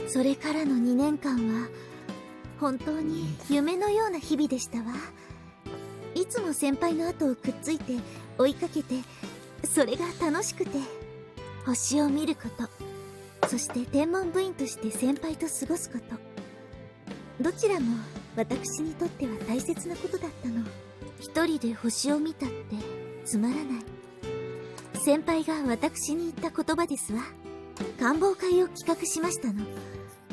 それからの2年間は本当に夢のような日々でしたわ。いつも先輩の後をくっついて追いかけて、それが楽しくて、星を見ること、そして天文部員として先輩と過ごすこと、どちらも私にとっては大切なことだったの。一人で星を見たってつまらない。先輩が私に言った言葉ですわ。観望会を企画しましたの。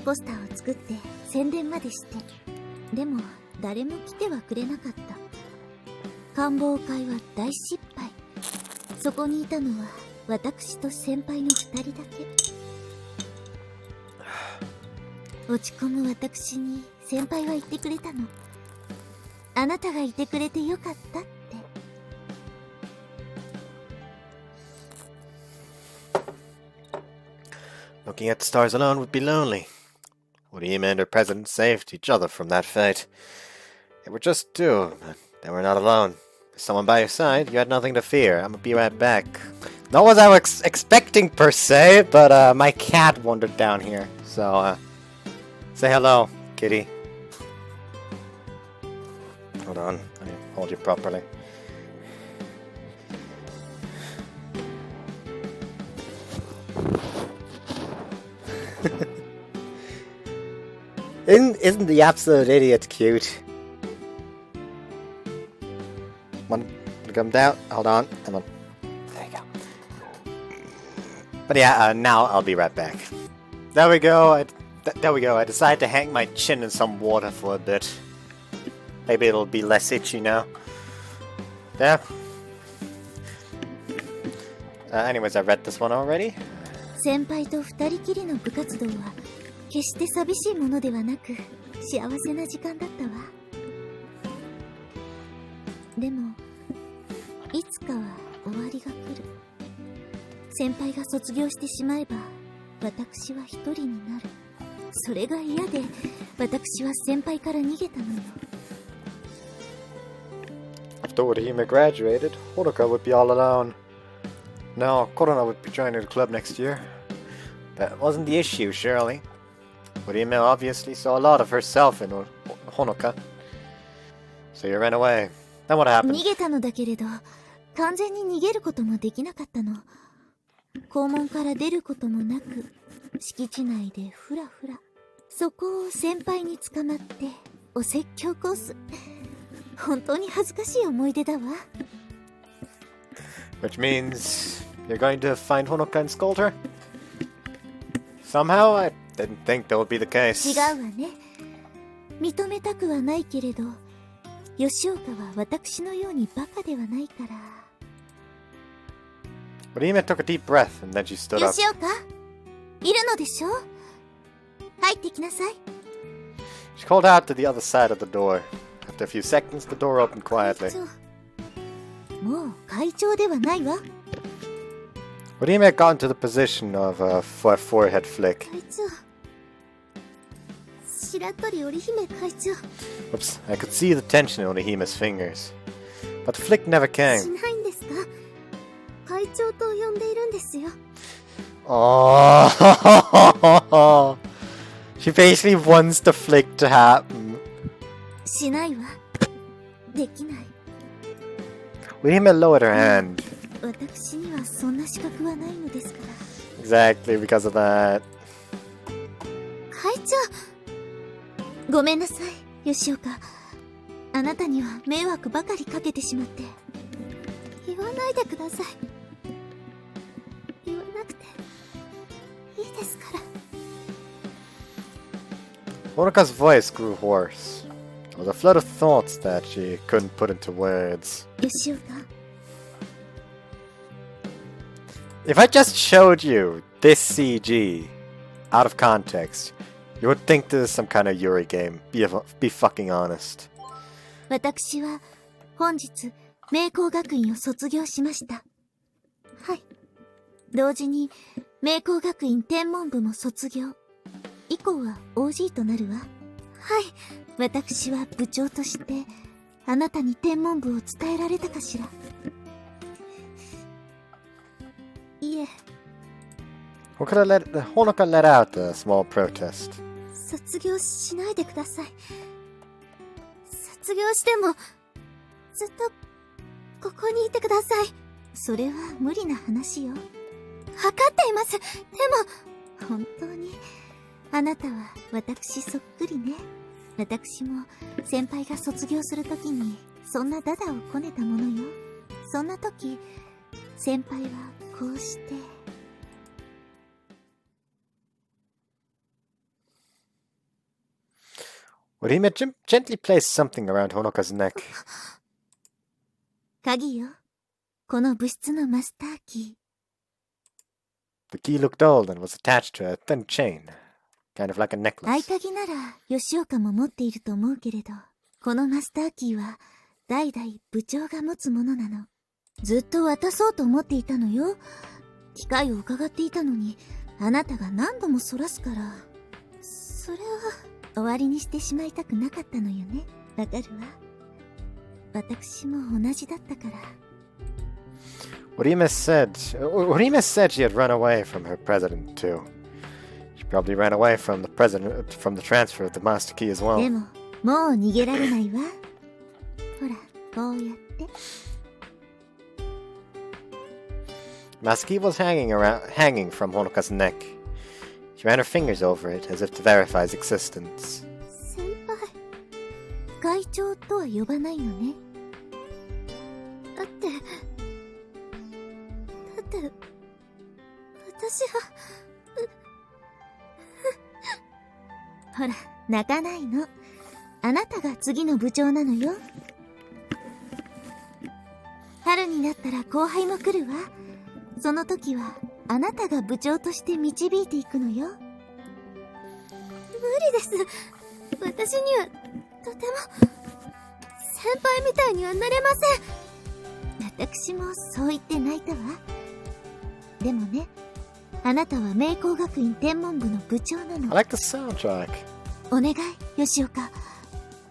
ポスターを作って宣伝までして。でも誰も来てはくれなかった。観望会は大失敗。そこにいたのは私と先輩の2人だけ。落ち込む私に先輩は言ってくれたの。あなたがいてくれてよかったって。 Looking at the stars alone would be lonely. Orihime and her president saved each other from that fate. They were just two, but they were not alone. With someone by your side, you had nothing to fear. I'm gonna be right back. Not what I was expecting per se, but my cat wandered down here. So, say hello, kitty. Hold on, let me hold you properly. Isn't the absolute idiot cute? Want to come down? Hold on. Come on. There you go. But yeah, now I'll be right back. There we go. There we go. I decided to hang my chin in some water for a bit. Maybe it'll be less itchy now. Yeah. Anyways, I read this one already. 先輩と二人きりの部活動は決して寂しいものではなく幸せな時間だったわ。でもいつかは終わりが来る。先輩が卒業してしまえば私は一人になる。それが嫌で私は先輩から逃げたのよ。 After Orihime graduated, Honoka would be all alone. No, Korona would be joining the club next year. That wasn't the issue, surely. Orihime obviously saw a lot of herself in Honoka. So you ran away. Then what happened? 逃げたのだけれど、完全に逃げることもできなかったの。校門から出ることもなく、敷地内でふらふら。そこを先輩に捕まってお説教コース。本当に恥ずかしい思い出だわ。Which means you're going to find Honoka and scold her? Somehow I didn't think that would be the case. 違うわね。認めたくはないけれど、吉岡は私のようにバカではないから。Orihime took a deep breath and then she stood up. 吉岡、いるのでしょ？入ってきなさい。She called out to the other side of the door. After a few seconds, the door opened quietly. もう会長ではないわ。Orihime got into the position of a forehead flick. 会長。白鳥織姫会長。 Oops, I could see the tension in Orihime's fingers. But the flick never し came. ないんですか？会長と呼んでいるんですよ。 Oh, she basically wants the flick to happen. しないわ。できない。Orihime lowered her hand. 私にはそんな資格はないのですから。 Exactly because of that. 会長、ごめんなさい、吉岡。あなたには迷惑ばかりかけてしまって。言わないでください。言わなくていいですから。 Honoka's voice grew hoarse. There was a flood of thoughts that she couldn't put into words. 吉岡、 If I just showed you this CG out of context, you would think this is some kind of Yuri game. Be fucking honest. 私は本日明光学院を卒業しました。はい。同時に明光学院天文部も卒業。以降は OG となるわ。はい。私は部長としてあなたに天文部を伝えられたかしら。いえ。 Honoka let out a small protest. 卒業しないでください。卒業してもずっとここにいてください。それは無理な話よ。わかっています。でも本当にあなたは私そっくりね。私も先輩が卒業するときにそんなダダをこねたものよ。そんな時先輩はこうして。 Orihime gently placed something around Honoka's neck. 鍵よ。この物質のマスターキー。 The key looked old and was attached to a thin chain, kind of like a 合 necklace. 鍵なら吉岡も持っていると思うけれど、このマスターキーは代々部長が持つものなの。ずっと渡そうと思っていたのよ。機会を伺っていたのに、あなたが何度もそらすから。それは終わりにしてしまいたくなかったのよね。わかるわ。私も同じだったから。 Orihime said she had run away from her president too. She probably ran away from the transfer of the master key as で well. も、もう逃げられないわ。ほら、こうやって。 Master key was hanging from Honoka's neck. She ran her fingers over it as if to verify its existence. 先輩、会長とは呼ばないのね。だって私はほら、泣かないの。あなたが次の部長なのよ。春になったら後輩も来るわ。その時はあなたが部長として導いていくのよ。無理です。私にはとても先輩みたいにはなれません。私もそう言って泣いたわ。でもね、あなたは明光学院天文部の部長なの。 I like the soundtrack. お願い、吉岡。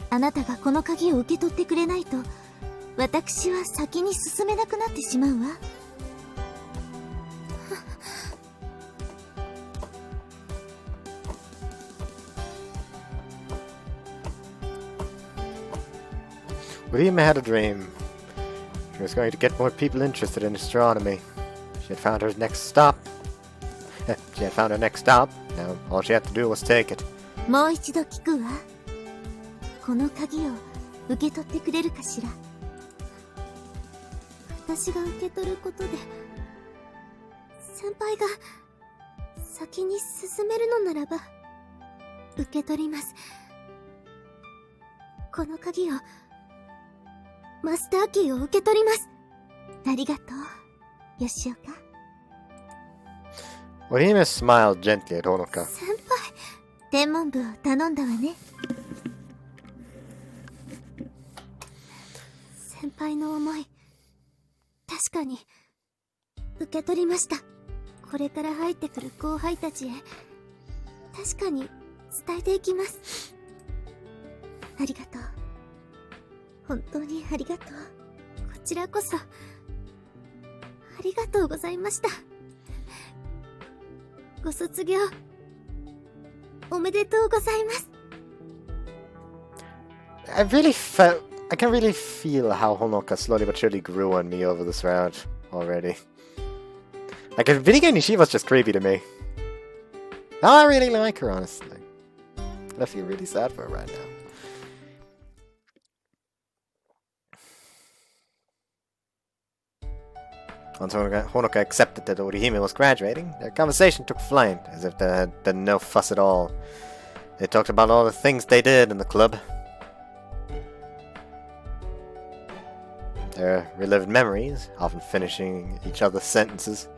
あなたがこの鍵を受け取ってくれないと、私は先に進めなくなってしまうわ。Orihime had a dream. She She was going to get more people interested in astronomy. She had found her next stop. She had found her next stop. Now all she had to do was take it. もう一度聞くわ。この鍵を受け取ってくれるかしら。私が受け取ることで、先輩が先に進めるのならば、受け取ります。この鍵を、マスターキーを受け取ります。ありがとう、吉岡。Orihime smiled gently at Honoka. 先輩、天文部を頼んだわね。先輩の思い、確かに受け取りました。これから入ってくる後輩たちへ確かに伝えていきます。ありがとう。本当にありがとう。こちらこそありがとうございました。ご卒業おめでとうございます。I can really feel how Honoka slowly but surely grew on me over this round already. Like, at the beginning, she was just creepy to me. Now I really like her, honestly. I feel really sad for her right now. Once Honoka accepted that Orihime was graduating, their conversation took flight, as if there had been no fuss at all. They talked about all the things they did in the club. Their relived memories, often finishing each other's sentences.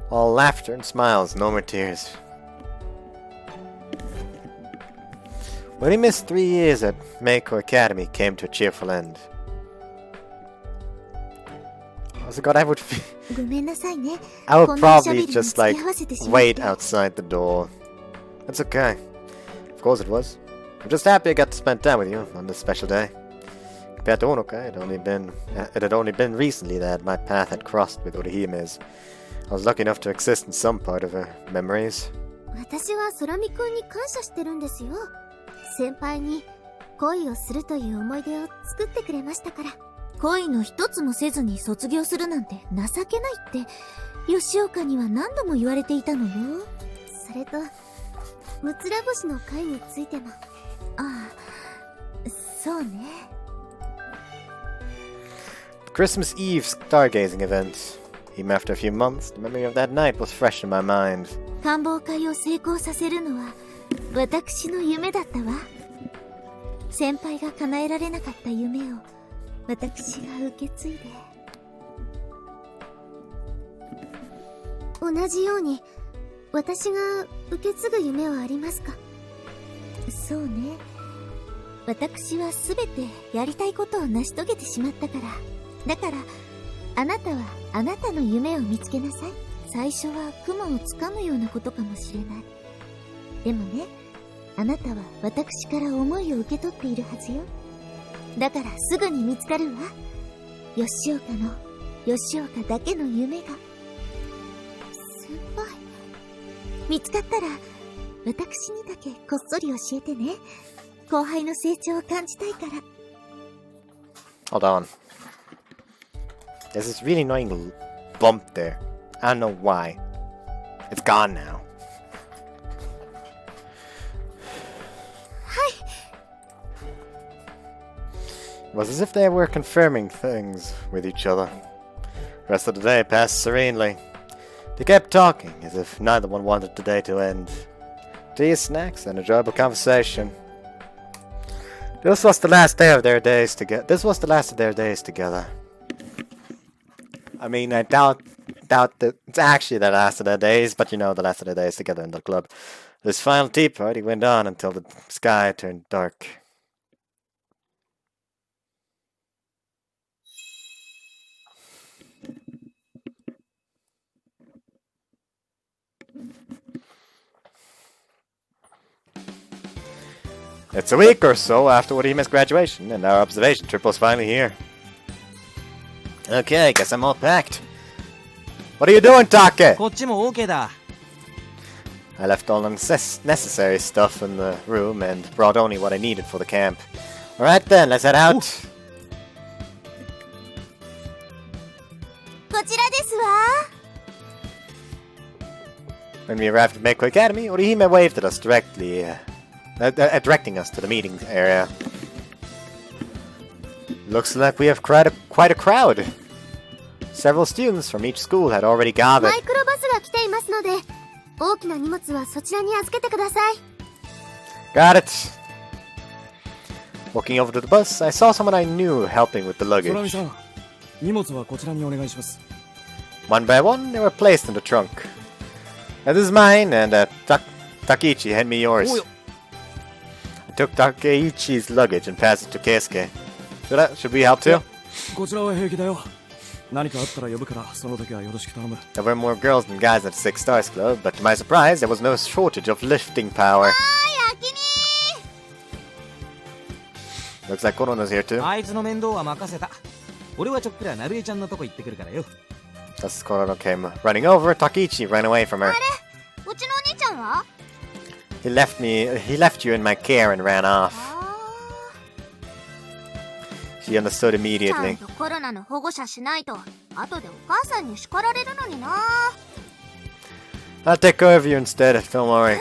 All laughter and smiles, no more tears. Orihime's 3 years at Meiko Academy came to a cheerful end. Oh god, I would probably just like wait outside the door. That's okay. Of course it was. I'm just happy I got to spend time with you on this special day. Compared to Honoka, it had only been recently that my path had crossed with Orihime's. I was lucky enough to exist in some part of her memories. 私は空見くんに感謝してるんですよ。先輩に恋をするという思い出を作ってくれましたから。恋の一つもせずに卒業するなんて情けないって吉岡には何度も言われていたのよ。それとむつら星の会についても。ああ、そうね。Christmas Eve stargazing event. Even after a few months, the memory of that night was fresh in my mind. 観望会を成功させるのは私の夢だったわ。先輩が叶えられなかった夢を私が受け継いで。同じように私が受け継ぐ夢はありますか？そうね。私はすべてやりたいことを成し遂げてしまったから。だからあなたはあなたの夢を見つけなさい。最初は雲をつかむようなことかもしれない。でもね、あなたは私から思いを受け取っているはずよ。だからすぐに見つかるわ。吉岡の吉岡だけの夢が。先輩、見つかったら私にだけこっそり教えてね。後輩の成長を感じたいから。Hold on. There's this really annoying bump there. I don't know why. It's gone now. It was as if they were confirming things with each other. The rest of the day passed serenely. They kept talking, as if neither one wanted the day to end. Tea, snacks, and enjoyable conversation. This was the last day of their days together. I mean, I doubt that it's actually the last of their days, but you know, the last of their days together in the club. This final tea party went on until the sky turned dark. It's a week or so after Orihime's graduation, and our observation trip was finally here. Okay, guess I'm all packed. What are you doing, Take? こっちも OK だ。 I left all unnecessary stuff in the room and brought only what I needed for the camp. Alright then, let's head out. こちらですわ。 When we arrived at Meiko Academy, Orihime waved at us directly, directing us to the meeting area. Looks like we have quite a crowd. Several students from each school had already gathered. マイクロバスが来ていますので、大きな荷物はそちらに預けてください。 Got it. Walking over to the bus, I saw someone I knew helping with the 空見 luggage. さん、荷物はこちらにお願いします。 One by one, they were placed in the trunk. Now, this is mine, and Takeichi, hand me yours. Oh, I took Takeichi's luggage and passed it to Keisuke. Should we help too? こちらは平気だよ。何かあったら呼ぶから、その時はよろしく頼む。 There were more girls than guys at the Six Stars Club, but to my surprise, there was no shortage of lifting power. はい、秋に Looks like Korona's here too. あいつの面倒は任せた。俺はちょっくらなるえちゃんのとこ行ってくるからよ。 As Korona came running over, Takeichi ran away from her. うちのお兄ちゃんは He left you in my care and ran off. あ She understood ーちゃ immediately. んとコロナの保護者しないと、後でお母さんに叱られるのにな。 I'll take care of you instead, don't worry.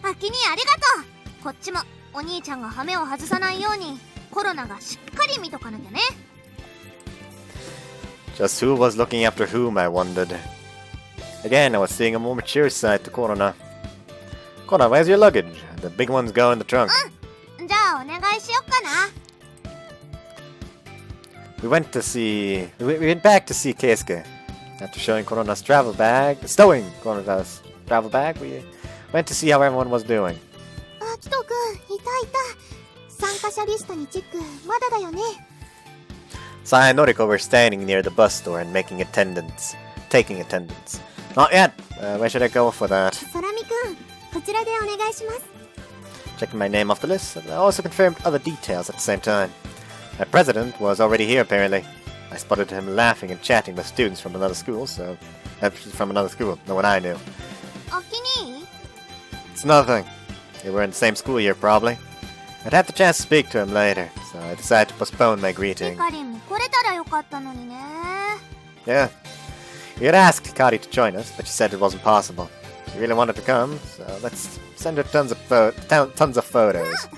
秋にありがとう。こっちもお兄ちゃんがハメを外さないように、コロナがしっかり見とかなきゃね。 Just who was looking after whom, I wondered. Again, I was seeing a more mature side to Korona. Korona, where's your luggage? The big ones go in the trunk. じゃあお願いしよっかな。 We went back to see Keisuke. After showing Korona's travel bag, stowing Korona's travel bag, we went to see how everyone was doing. あ、キトくん、いたいた。参加者リストにチェック、まだだよね。 Sai and Noriko were standing near the bus store and taking attendance. Not yet. Where should I go for that? 空見くん、こちらでお願いします。 Checking my name off the list, I also confirmed other details at the same time. My president was already here, apparently. I spotted him laughing and chatting with students from another school, no one I knew. 秋に It's nothing. They were in the same school year, probably. I'd have the chance to speak to him later, so I decided to postpone my ピ greeting. カリンも来れたらよかったのにね。 Yeah. We had asked Kari to join us, but she said it wasn't possible. She really wanted to come, so let's send her tons of photos.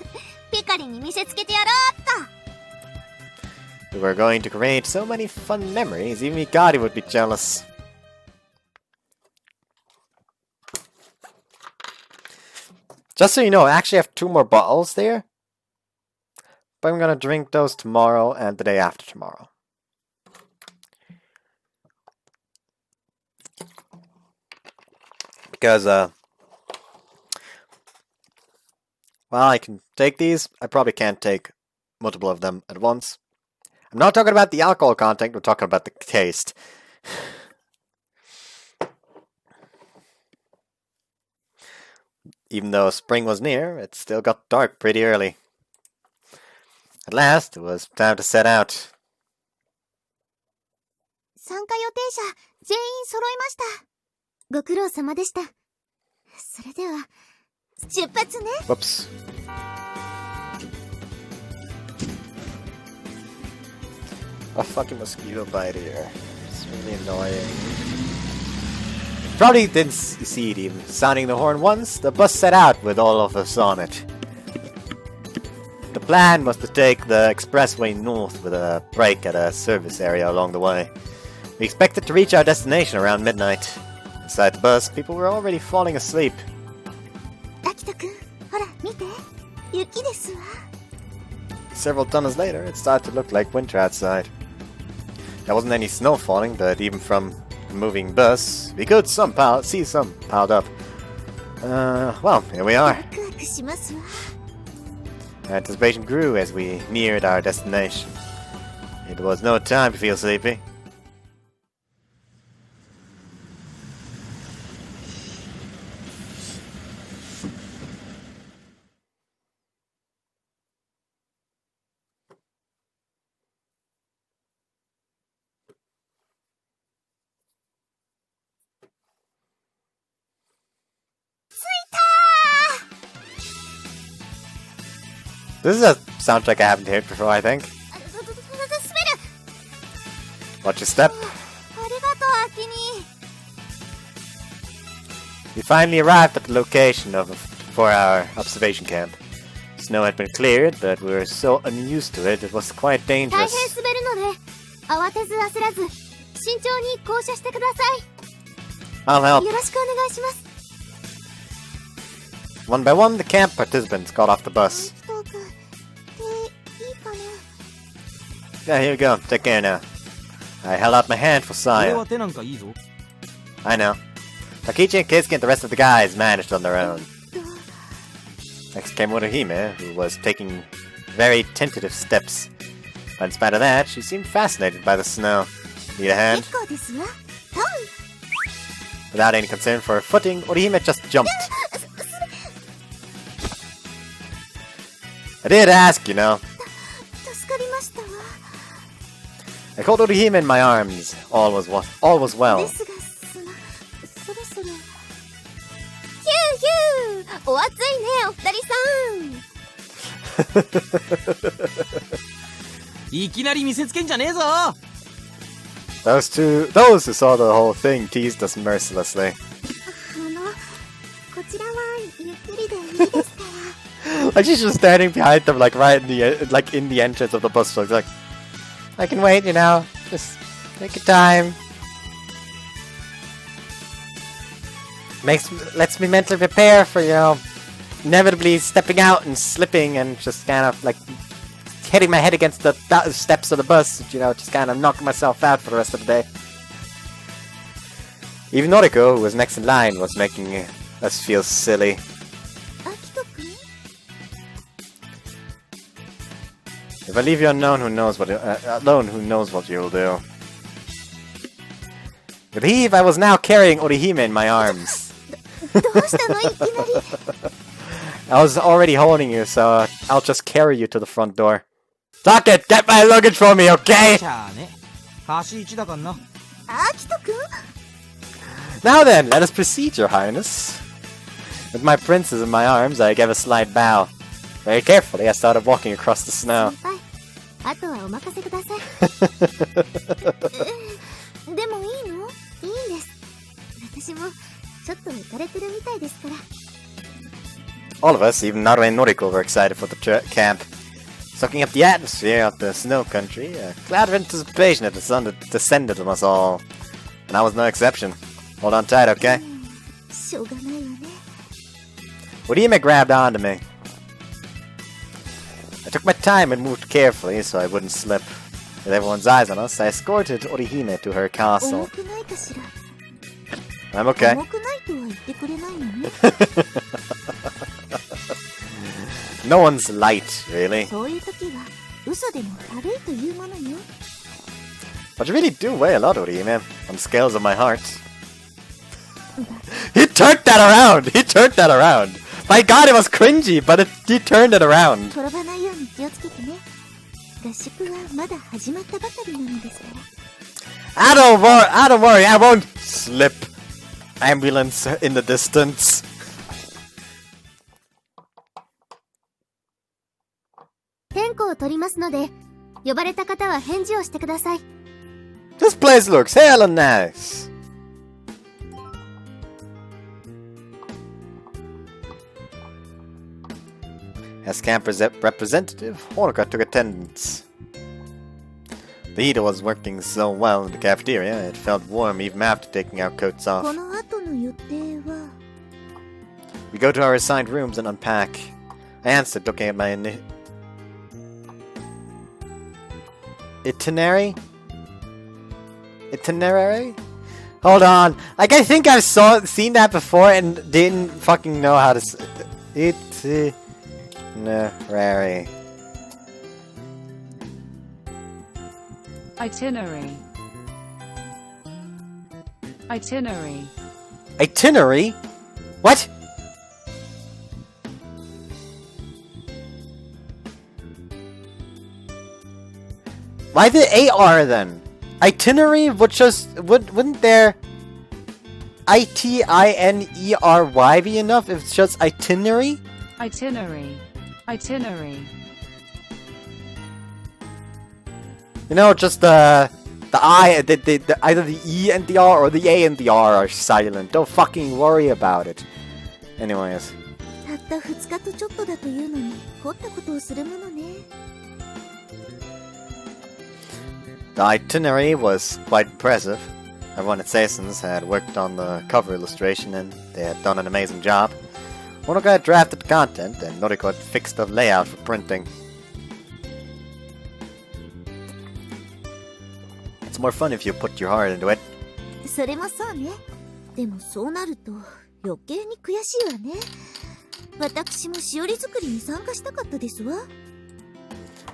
ピカリンに見せつけてやろうっと。 We were going to create so many fun memories, even Kari would be jealous. Just so you know, I actually have 2 more bottles there. But I'm gonna drink those tomorrow and the day after tomorrow. Because, well, I can take these. I probably can't take multiple of them at once. I'm not talking about the alcohol content, we're talking about the taste. Even though spring was near, it still got dark pretty early. At last, it was time to set out. 参加予定者、全員揃いました。ご苦労様でした。それでは、出発ね。 Whoops. A fucking mosquito bite here. It's really annoying. Probably didn't see it even. Sounding the horn once, the bus set out with all of us on it. The plan was to take the expressway north with a break at a service area along the way. We expected to reach our destination around midnight. Inside the bus, people were already falling asleep. アキトくん、ほら、見て。雪ですわ。 Several tunnels later, it started to look like winter outside. There wasn't any snow falling, but even from the moving bus, we could see some piled up. Well, here we are. ワクワクしますわ。 Our anticipation grew as we neared our destination. It was no time to feel sleepy. This is a soundtrack I haven't heard before, I think. 滑る。 Watch your step. ありがに。 We finally arrived at the location of for our observation camp. Snow had been cleared, but we were so unused to it, it was quite 大変 dangerous. 滑るので、慌てず焦らず、慎重に降車してくださ I'll い。 help. よろしくお願いします。 One by one, the camp participants got off the bus. トーク、で、いいかな。 Yeah, here we go. Take care now. I held out my hand for 俺 Saya. は手なんかいいぞ。 I know. Takichi and Keisuke and the rest of the guys managed on their own. Next came Orihime, who was taking very tentative steps. But in spite of that, she seemed fascinated by the snow. Need a hand? 結構ですわ。トン。 Without any concern for her footing, Orihime just jumped. I did ask, you know. 助かりましたわ。 I called Orihime in my arms. All was well. ですが、そろそろ。ヒューヒュー、お熱いね、お二人さん。いきなり見せつけんじゃねえぞ。 Those who saw the whole thing teased us mercilessly. こちらはゆっくりでいいですから。 Like she's just standing behind them, like right in the entrance of the bus. So it's like, I can wait, you know. Just take your time. Lets me mentally prepare for, you know, inevitably stepping out and slipping and just kind of like hitting my head against the steps of the bus, you know, just kind of knocking myself out for the rest of the day. Even Noriko, who was next in line, was making us feel silly. アキト君？ If I leave you alone, who knows what you'll do. With Heave, I was now carrying Orihime in my arms. どうしたのいきなり。 I was already holding you, so I'll just carry you to the front door. Socket, get my luggage for me, okay? しゃあね。橋一だかんな。アキト君？ Now then, let us proceed, your highness. With my princess in my arms, I gave a slight bow. Very carefully, I started walking across the snow. 先輩、あとはお任せください。でもいいの？いいんです。私もちょっと浮かれてるみたいですから。 All of us, even Naru and Noriko, were excited for the camp. Soaking up the atmosphere of the snow country, a cloud of anticipation had descended on us all. And I was no exception. Hold on tight, okay? しょうがないわね。 Orihime grabbed onto me. I took my time and moved carefully so I wouldn't slip. With everyone's eyes on us, I escorted Orihime to her 重 castle. くないかしら。 I'm okay. 重くないとは言ってくれないのね。 No one's light, really. そういう時は嘘でも軽いというものよ。 But you really do weigh a lot, Orihime, on the scales of my heart. He turned that around! He turned that around! My god, it was cringy, but he turned it around. 転ばないように気をつけてね。合宿はまだ始まったばかりなのですから。 I don't worry, I won't slip. Ambulance in the distance. 点呼を取りますので、呼ばれた方は返事をしてください。 This place looks hella nice. As camp representative, Honoka took attendance. The heater was working so well in the cafeteria, it felt warm even after taking our coats こ off. の後の予定は、 We go to our assigned rooms and unpack. I answered, looking at my itinerary? Itinerary? Hold on. Like, I think I've seen that before and didn't fucking know how to itinerary. Itinerary. Itinerary. Itinerary? What? Why the AR then? Itinerary would wouldn't there ITINERY be enough if it's just itinerary? Itinerary. Itinerary. You know, just either the E and the R or the A and the R are silent. Don't fucking worry about it. Anyways. たった2日とちょっとだというのに凝ったことをするものね。 The itinerary was quite impressive. Everyone at Sason's had worked on the cover illustration and they had done an amazing job. Honoka had drafted the content and Noriko had fixed the layout for printing. It's more fun if you put your heart into it. それもそうね。でもそうなると余計に悔しいわね。私もしおり作りに参加したかったですわ。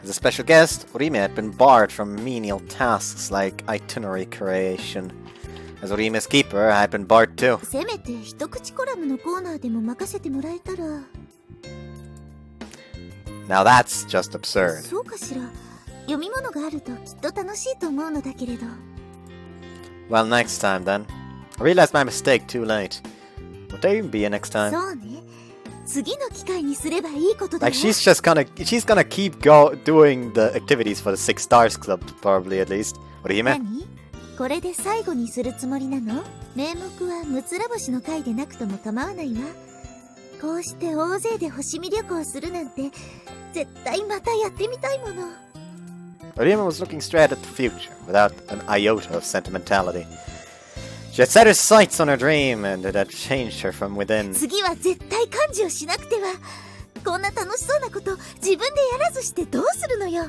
As a special guest, Orihime had been barred from menial tasks like itinerary creation. As Orihime's keeper, I had been barred too. せめて一口コラムのコーナーでも任せてもらえたら。 Now that's just absurd. そうかしら。読み物があるときっと楽しいと思うのだけれど。 Well, next time then. I realized my mistake too late. Would there even be a next time? そうね。次の機会にすればいいことだ Like よ。 she's gonna keep doing the activities for the Six Stars Club, probably at least. Orihime? 何？これで最後にするつもりなの？名目は六つら星の会でなくとも構わないわ。こうして大勢で星見旅行するなんて絶対またやってみたいもの。 Orihime was looking straight at the future, without an iota of sentimentality. She had set her sights on her dream, and it had changed her from within. 次は絶対幹事をしなくては。こんな楽しそうなこと自分でやらずしてどうするのよ。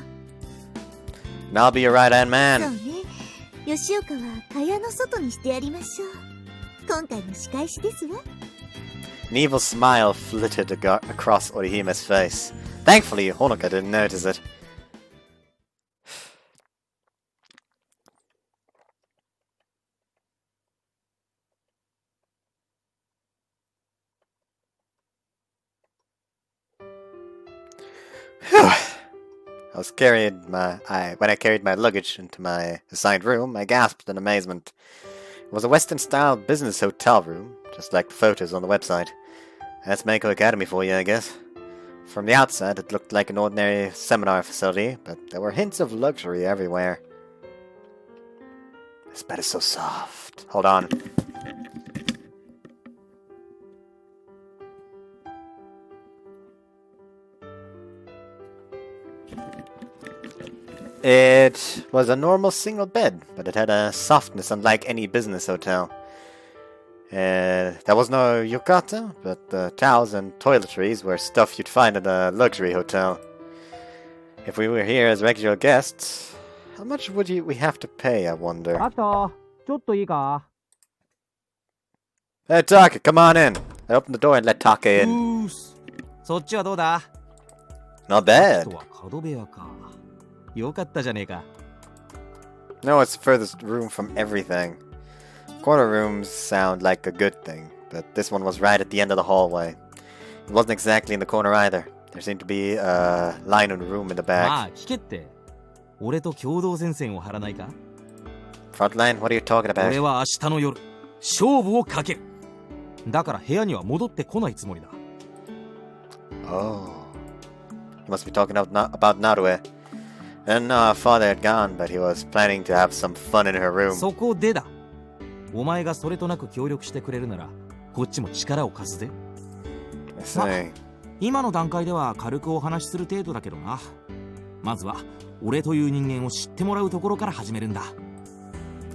And I'll be your right-hand そう man. ね。吉岡は蚊帳の外にしてやりましょう。今回の仕返しですわ。 An evil smile flitted across Orihime's face. Thankfully, Honoka didn't notice it. When I carried my luggage into my assigned room, I gasped in amazement. It was a Western-style business hotel room, just like the photos on the website. That's Mako Academy for you, I guess. From the outside, it looked like an ordinary seminar facility, but there were hints of luxury everywhere. This bed is so soft. Hold on. It was a normal single bed, but it had a softness unlike any business hotel. There was no yukata, but the towels and toiletries were stuff you'd find in a luxury hotel. If we were here as regular guests, how much would we have to pay, I wonder? あとちょっといいか Hey, Taka, come on in. I opened the door and let Taka in. そっちはどうだ Not あ bad. とは角部屋かよかったじゃねえか No, it's the furthest room from everything. Corner rooms sound like a good thing, but this one was right at the end of the hallway. It wasn't exactly in the corner either. There seemed to be a line of room in the まあ back. 聞けって俺と共同戦線を張らないか Frontline, what are you talking 俺 about? は明日の夜勝負をかけるだから部屋には戻ってこないつもりだ Oh. You must be talking about Narue. I didn't know how far they had gone, but he was planning to have some fun in her room. そこでだお前がそれとなく協力してくれるならこっちも力を貸すぜ I see. 今の段階では軽くお話しする程度だけどなまずは俺という人間を知ってもらうところから始めるんだ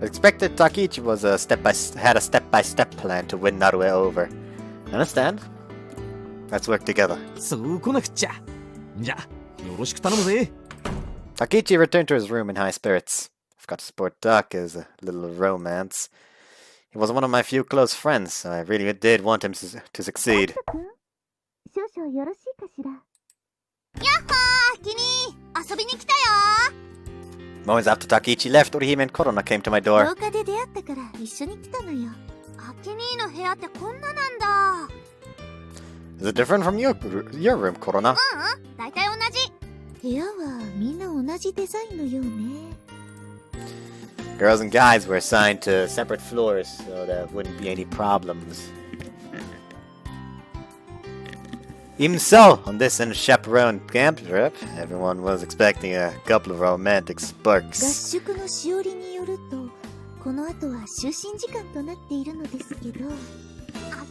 I expected Takichi had a step-by-step plan to win Narue over. Understand? Let's work together. そうこなくっちゃじゃよろしく頼むぜ Takichi returned to his room in high spirits. I've got to support Taka's little romance. He was one of my few close friends, so I really did want him to succeed. 少々よろしいかしら。キニー遊びに来たよ Moments after Takichi left, Orihime and Korona came to my door. 廊下で出会ったから一緒に来たのよ。アキニーの部屋ってこんななんだ Is it different from your room, Korona? 大体同じ部屋はみんな同じデザインのようね。Girls and guys were assigned to separate floors, so there wouldn't be any problems. Even so, on this unchaperoned camp trip, everyone was expecting a couple of romantic 合 sparks. 宿のしおりによると、この後は就寝時間となっているのですけど、あ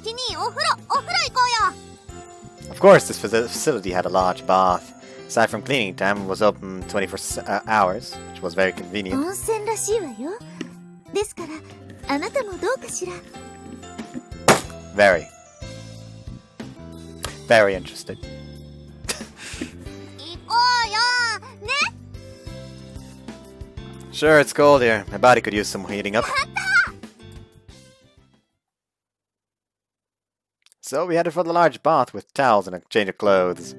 きにお風呂行こうよ。 Of course, this facility had a large bath. Aside from cleaning time, it was open 24 hours, which was very convenient. 温泉らしいわよ。ですから、あなたもどうかしら。Very. Very interested. 行こうよ。ね。 Sure, it's cold here. My body could use some heating up. So we headed for the large bath with towels and a change of clothes.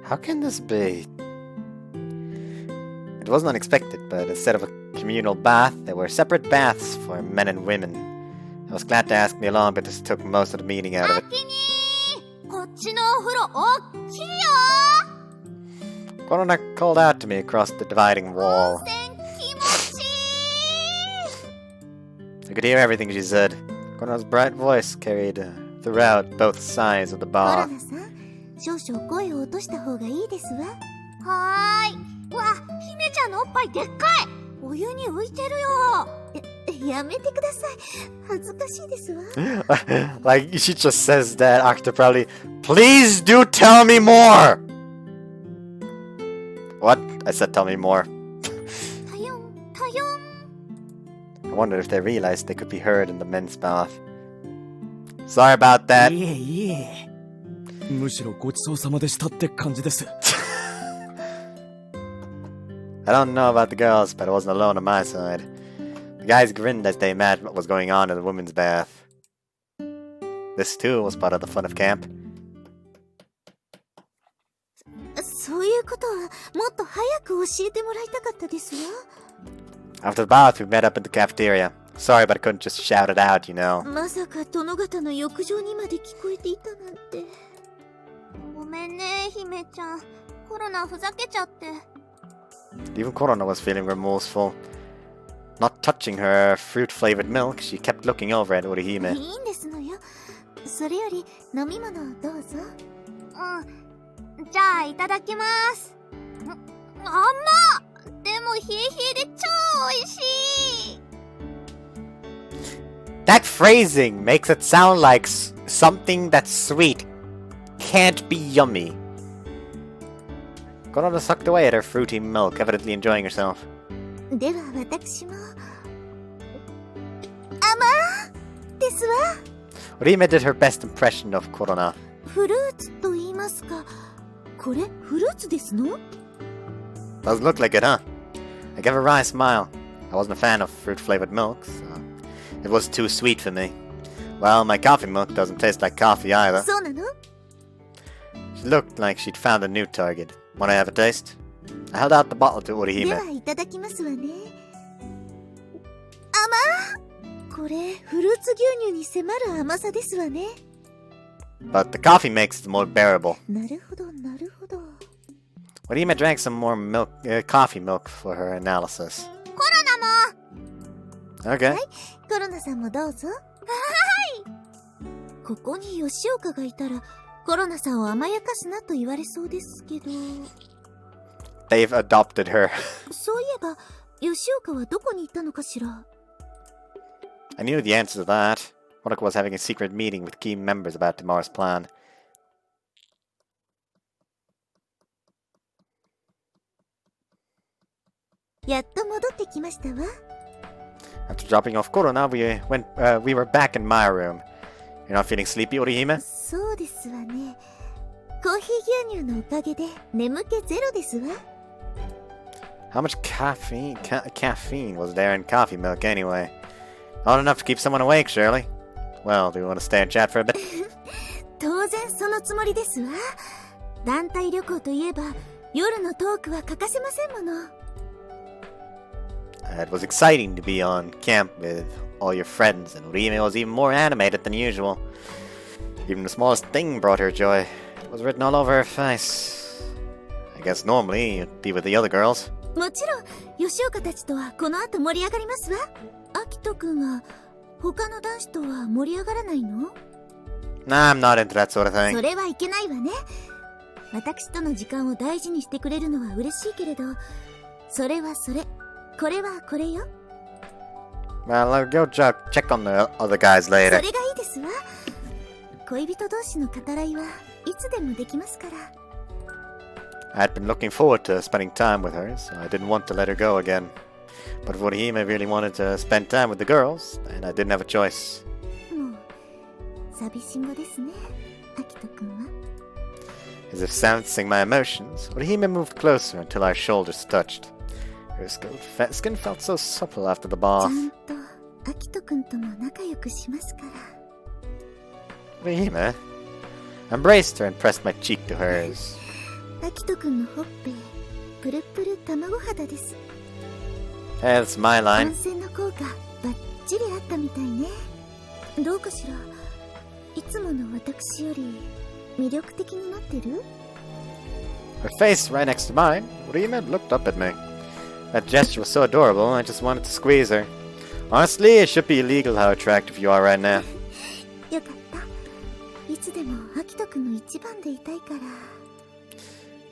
How can this be? It wasn't unexpected, but instead of a communal bath, there were separate baths for men and women. I was glad to ask me along, but this took most of the meaning out of あ it. きにこっちのお風呂おっきいよ。 Korona called out to me across the dividing 温 wall. 泉気持ちいい。 I could hear everything she said. Korona's bright voice carried throughout both sides of the コロ bath. ナさん、少々声を落とした方がいいですわ。はーい。わ、姫ちゃんのおっぱいでっかい。お湯に浮いてるよ。やめてください。恥ずかしいですわ。Like, she just says that after probably, please do tell me more! What? I said tell me more. たよんたよん。 I wondered if they realized they could be heard in the men's bath. Sorry about that. いえいえ。むしろごちそうさまでしたって感じです。I don't know about the girls, but I wasn't alone on my side. The guys grinned as they imagined what was going on in the women's bath. This too was part of the fun of camp. そういうことはもっと早く教えてもらいたかったですわ。 After the bath, we met up in the cafeteria. Sorry, but I couldn't just shout it out, you know. まさか殿方の浴場にまで聞こえていたなんて。ごめんね、姫ちゃん。コロナふざけちゃって。 Even Korona was feeling remorseful. Not touching her fruit-flavored milk, she kept looking over at い Orihime. いんですのよ。それより飲み物をどうぞ。うん。じゃあ、いただきます。あんまでも、冷え冷えで超美味しい。 That phrasing makes it sound like something that's sweet can't be yummy. Korona sucked away at her fruity milk, evidently enjoying herself. では私も。ですわ。 Orihime did her best impression of Korona. フルーツと言いますか。これフルーツですの？ Doesn't look like it, huh? I gave a wry smile. I wasn't a fan of fruit-flavored milk, so it was too sweet for me. Well, my coffee milk doesn't taste like coffee either. そうなの？ She looked like she'd found a new target. Wanna have a taste? I held out the bottle to で Orihime. はいただきますわね。これフルーツ牛乳に迫る甘さですわね。 But the coffee makes it more bearable. なるほどなるほど。 Orihime drank some more milk, coffee milk for her analysis. コロナも。 Okay. コロナさんもどうぞ。ここに吉岡がいたらコロナさんを甘やかすなと言われそうですけど。 They've adopted her. そういえば吉岡はどこに行ったのかしら。 I knew the answer to that. Monoko was having a secret meeting with key members about tomorrow's plan.やっと戻ってきましたわ。 After dropping off Korona, we were back in my room. You're not feeling sleepy, Orihime? そうですわね。コーヒー牛乳のおかげで眠気ゼロですわ。 How much caffeine was there in coffee milk anyway? Not enough to keep someone awake, surely. Well, do you want to stay and chat for a bit? 当然そのつもりですわ。団体旅行といえば夜のトークは欠かせませんもの。 It was exciting to be on camp with all your friends, and Orihime was even more animated than usual. Even the smallest thing brought her joy. It was written all over her face. I guess normally you'd be with the other girls. もちろん吉岡たちとはこの後盛り上がりますわ。アキト君は他の男子とは盛り上がらないの？ Nah, I'm not into that sort of そ thing. れはいけないわね。私との時間を大事にしてくれるのは嬉しいけれど、それはそれ、これはこれよ。Well, I'll go check on the other guys それ later. がいいですわ。恋人同士の語らいはいつでもできますから。I'd been looking forward to spending time with her, so I didn't want to let her go again. But Orihime really wanted to spend time with the girls, and I didn't have a choice. もう寂しんぼですね、アキト君は。As if sensing my emotions, Orihime moved closer until our shoulders touched. Her skin felt so supple after the ちゃ bath. んとアキト君とも仲良くしますから。Orihime embraced her and pressed my cheek to hers. アキト君のほっぺ、プルプル卵肌です。 Hey, that's my 温 line. 泉の効果バッチリあったみたいね。どうかしら、いつもの私より魅力的になってる？ Her face right next to mine, Orihime looked up at me. That gesture was so adorable, I just wanted to squeeze her. Honestly, it should be illegal how attractive you are right now. よかった。いつでもアキト君の一番でいたいから。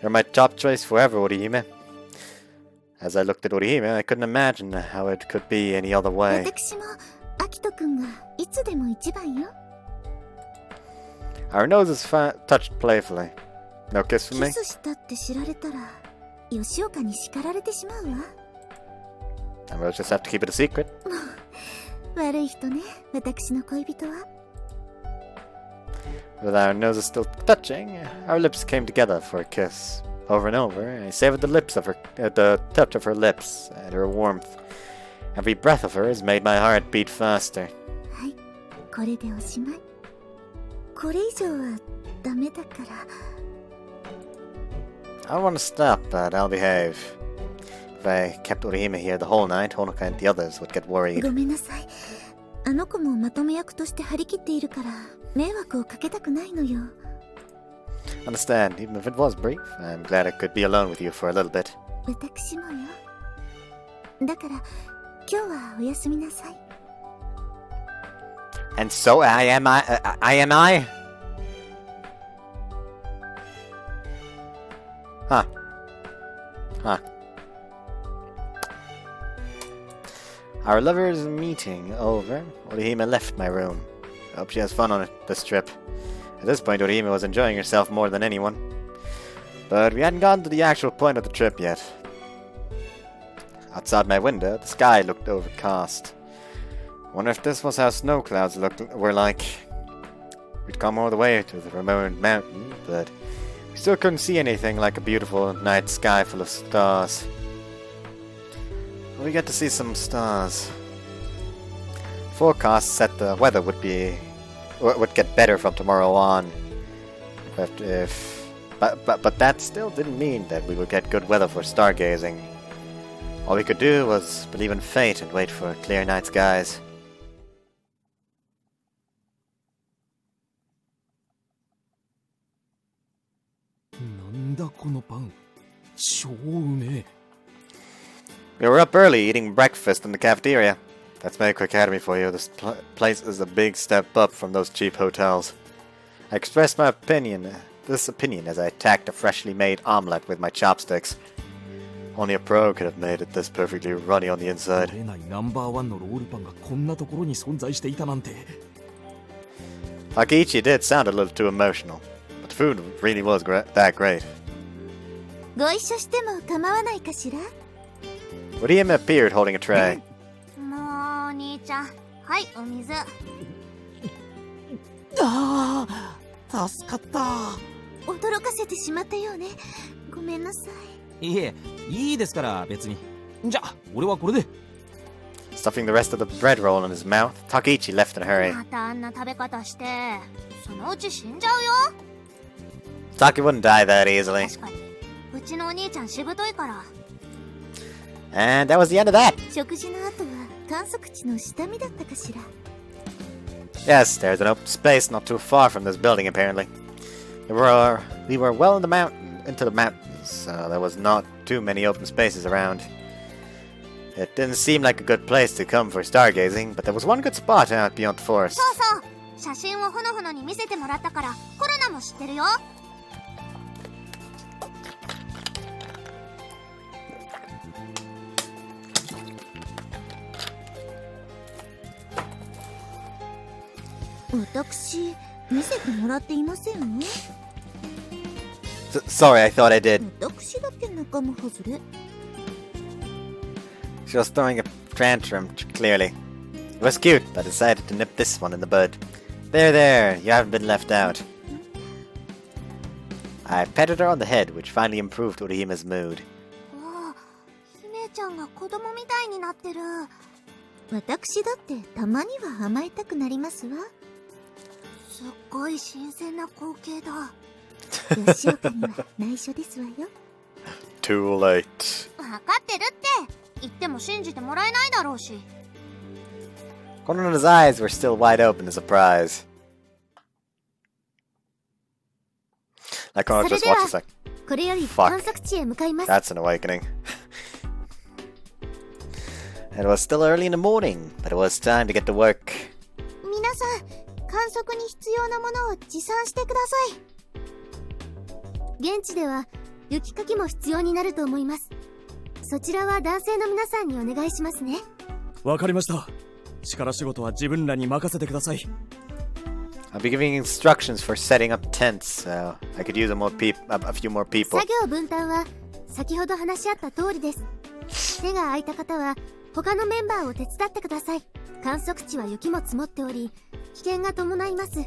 You're my top choice forever, Orihime. As I looked at Orihime, I couldn't imagine how it could be any other way. 私もアキト君がいつでも一番よ。 Our noses touched playfully. No kiss for キ me? スしたって知られたら吉岡に叱られてしまうわ。 And we'll just have to keep it a secret. 悪い人ね、私の恋人は。 With our noses still touching, our lips came together for a kiss. Over and over, I savored the touch of her lips and her warmth. Every breath of hers made my heart beat faster. はい、これでおしまい。これ以上はダメだから。 I don't want to stop, but I'll behave. If I kept Orihime here the whole night, Honoka and the others would get worried. ごめんなさい。あの子もまとめ役として張り切っているから迷惑をかけたくないのよ。 Understand, even if it was brief, I'm glad I could be alone with you for a little bit. 私もよ。だから今日はおやすみなさい。 And so I am I? Huh. Our lovers' meeting over, Orihime left my room. I hope she has fun on this trip. At this point, Orihime was enjoying herself more than anyone. But we hadn't gotten to the actual point of the trip yet. Outside my window, the sky looked overcast. Wonder if this was how snow clouds were like. We'd come all the way to the remote mountain, but we still couldn't see anything like a beautiful night sky full of stars. We get to see some stars. Forecast said the weather would get better from tomorrow on. But that still didn't mean that we would get good weather for stargazing. All we could do was believe in fate and wait for clear night skies. なんだこのパン、超うめえ。 We were up early eating breakfast in the cafeteria. That's Meiko Academy for you. This place is a big step up from those cheap hotels. I expressed this opinion as I attacked a freshly made omelette with my chopsticks. Only a pro could have made it this perfectly runny on the inside. 取れないナンバーワンのロールパンがこんなところに存在していたなんて。 Takiichi did sound a little too emotional, but the food really was that great. ご一緒しても構わないかしら。 Orihime appeared holding a tray. もう兄ちゃん、はいお水。ああ、助かった。驚かせてしまったようね。ごめんなさい。いえ、いいですから別に。じゃあ俺はこれで。 Stuffing the rest of the bread roll in his mouth, Takiichi left in a hurry. またあんな食べ方して、そのうち死んじゃうよ。 Taki wouldn't die that easily. 確かに、うちのお兄ちゃんしぶといから。 And that was the end of that. 食事の後は観測地の下見だったかしら。 Yes, there's an open space not too far from this building, apparently. We were well into the mountains, so there was not too many open spaces around. It didn't seem like a good place to come for stargazing, but there was one good spot out beyond the forest. そうそう、写真をほのほのに見せてもらったからコロナも知ってるよ。私、見せてもらっていませんね。Sorry, I thought I did. 私だけ仲間外れ。 She was throwing a tantrum, clearly. It was cute, but I decided to nip this one in the bud. There, you haven't been left out. I patted her on the head, which finally improved Orihime's mood. わあ、姫ちゃんが子供みたいになってる。私だってたまには甘えたくなりますわ。すっごい新鮮な光景だ。吉岡には内緒ですわよ。Too late. わかってるって。言っても信じてもらえないだろうし。Korona's eyes were still wide open in surprise. Like Korona just watches like, これより Fuck. 観測地へ向かいます。 that's an awakening. It was still early in the morning, but it was time to get to work. 皆さん、観測に必要なものを持参してください。現地では雪かきも必要になると思います。そちらは男性の皆さんにお願いしますね。わかりました。力仕事は自分らに任せてください。I'll be giving instructions for setting up tents, so I could use a few more people. 作業分担は先ほど話し合った通りです。手が空いた方は他のメンバーを手伝ってください。観測地は雪も積もっており、危険が伴います。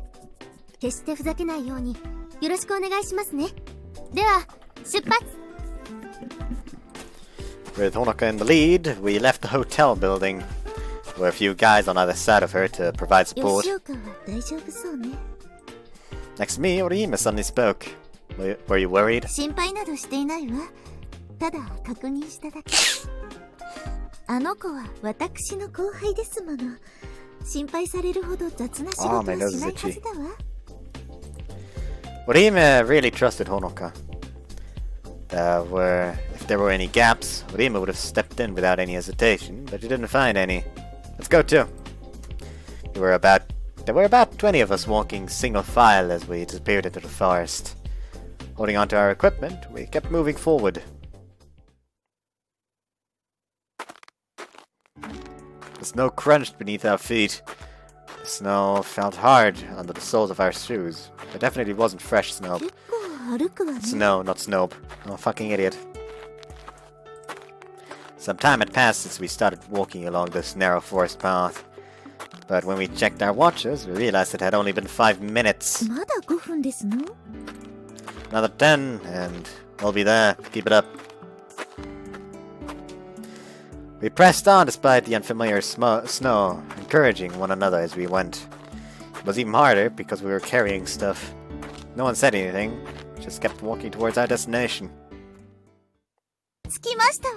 決してふざけないようによろしくお願いしますね。では、出発。With Honoka in the lead, we left the hotel building. There were a few guys on either side of her to provide support. 吉岡は大丈夫そうね。 Next to me, Orihime suddenly spoke. Were you worried? 心配などしていないわ。ただ確認しただけ。あの子は私の後輩ですもの。心配されるほど雑な仕事はしないはずだわ。Orihime really trusted Honoka. If there were any gaps, Orihime would have stepped in without any hesitation, but she didn't find any. Let's go too. There were about 20 of us walking single file as we disappeared into the forest. Holding onto our equipment, we kept moving forward. The snow crunched beneath our feet. The snow felt hard under the soles of our shoes. It definitely wasn't fresh snow. 結構歩くわね。 Snow, not Snope. I'm a fucking idiot. Some time had passed since we started walking along this narrow forest path. But when we checked our watches, we realized it had only been 5 minutes. まだ5分ですの？ Another 10, and we'll be there. Keep it up. We pressed on despite the unfamiliar snow, encouraging one another as we went. It was even harder because we were carrying stuff. No one said anything, just kept walking towards our destination. 着きましたわ。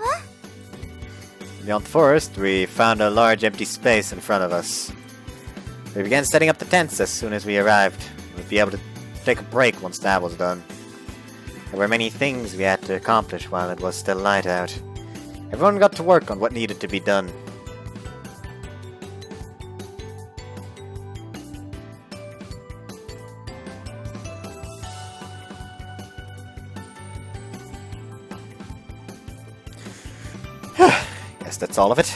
Beyond the forest, we found a large empty space in front of us. We began setting up the tents as soon as we arrived. We'd be able to take a break once that was done. There were many things we had to accomplish while it was still light out. Everyone got to work on what needed to be done. Guess that's all of it.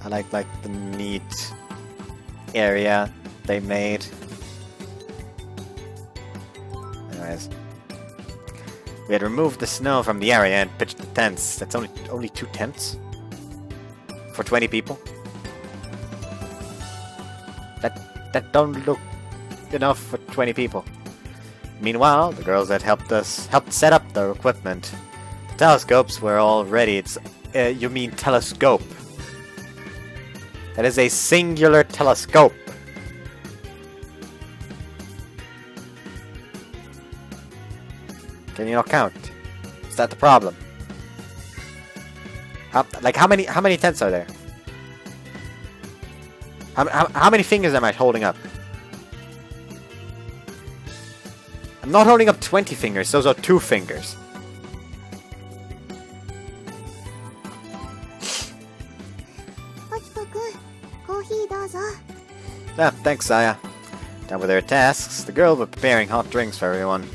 I like the neat area they made. Anyways, we had removed the snow from the area and pitched the tents. That's only 2 tents for 20 people. That don't look enough for 20 people. Meanwhile, the girls that helped set up the equipment. The telescopes were all ready. You mean telescope? That is a singular telescope. Can you not count? Is that the problem? How many tents are there? How many fingers am I holding up? I'm not holding up 20 fingers, those are 2 fingers. Akito-kun, coffee どうぞ。 Ah, thanks, Saya. Done with their tasks, the girls were preparing hot drinks for everyone.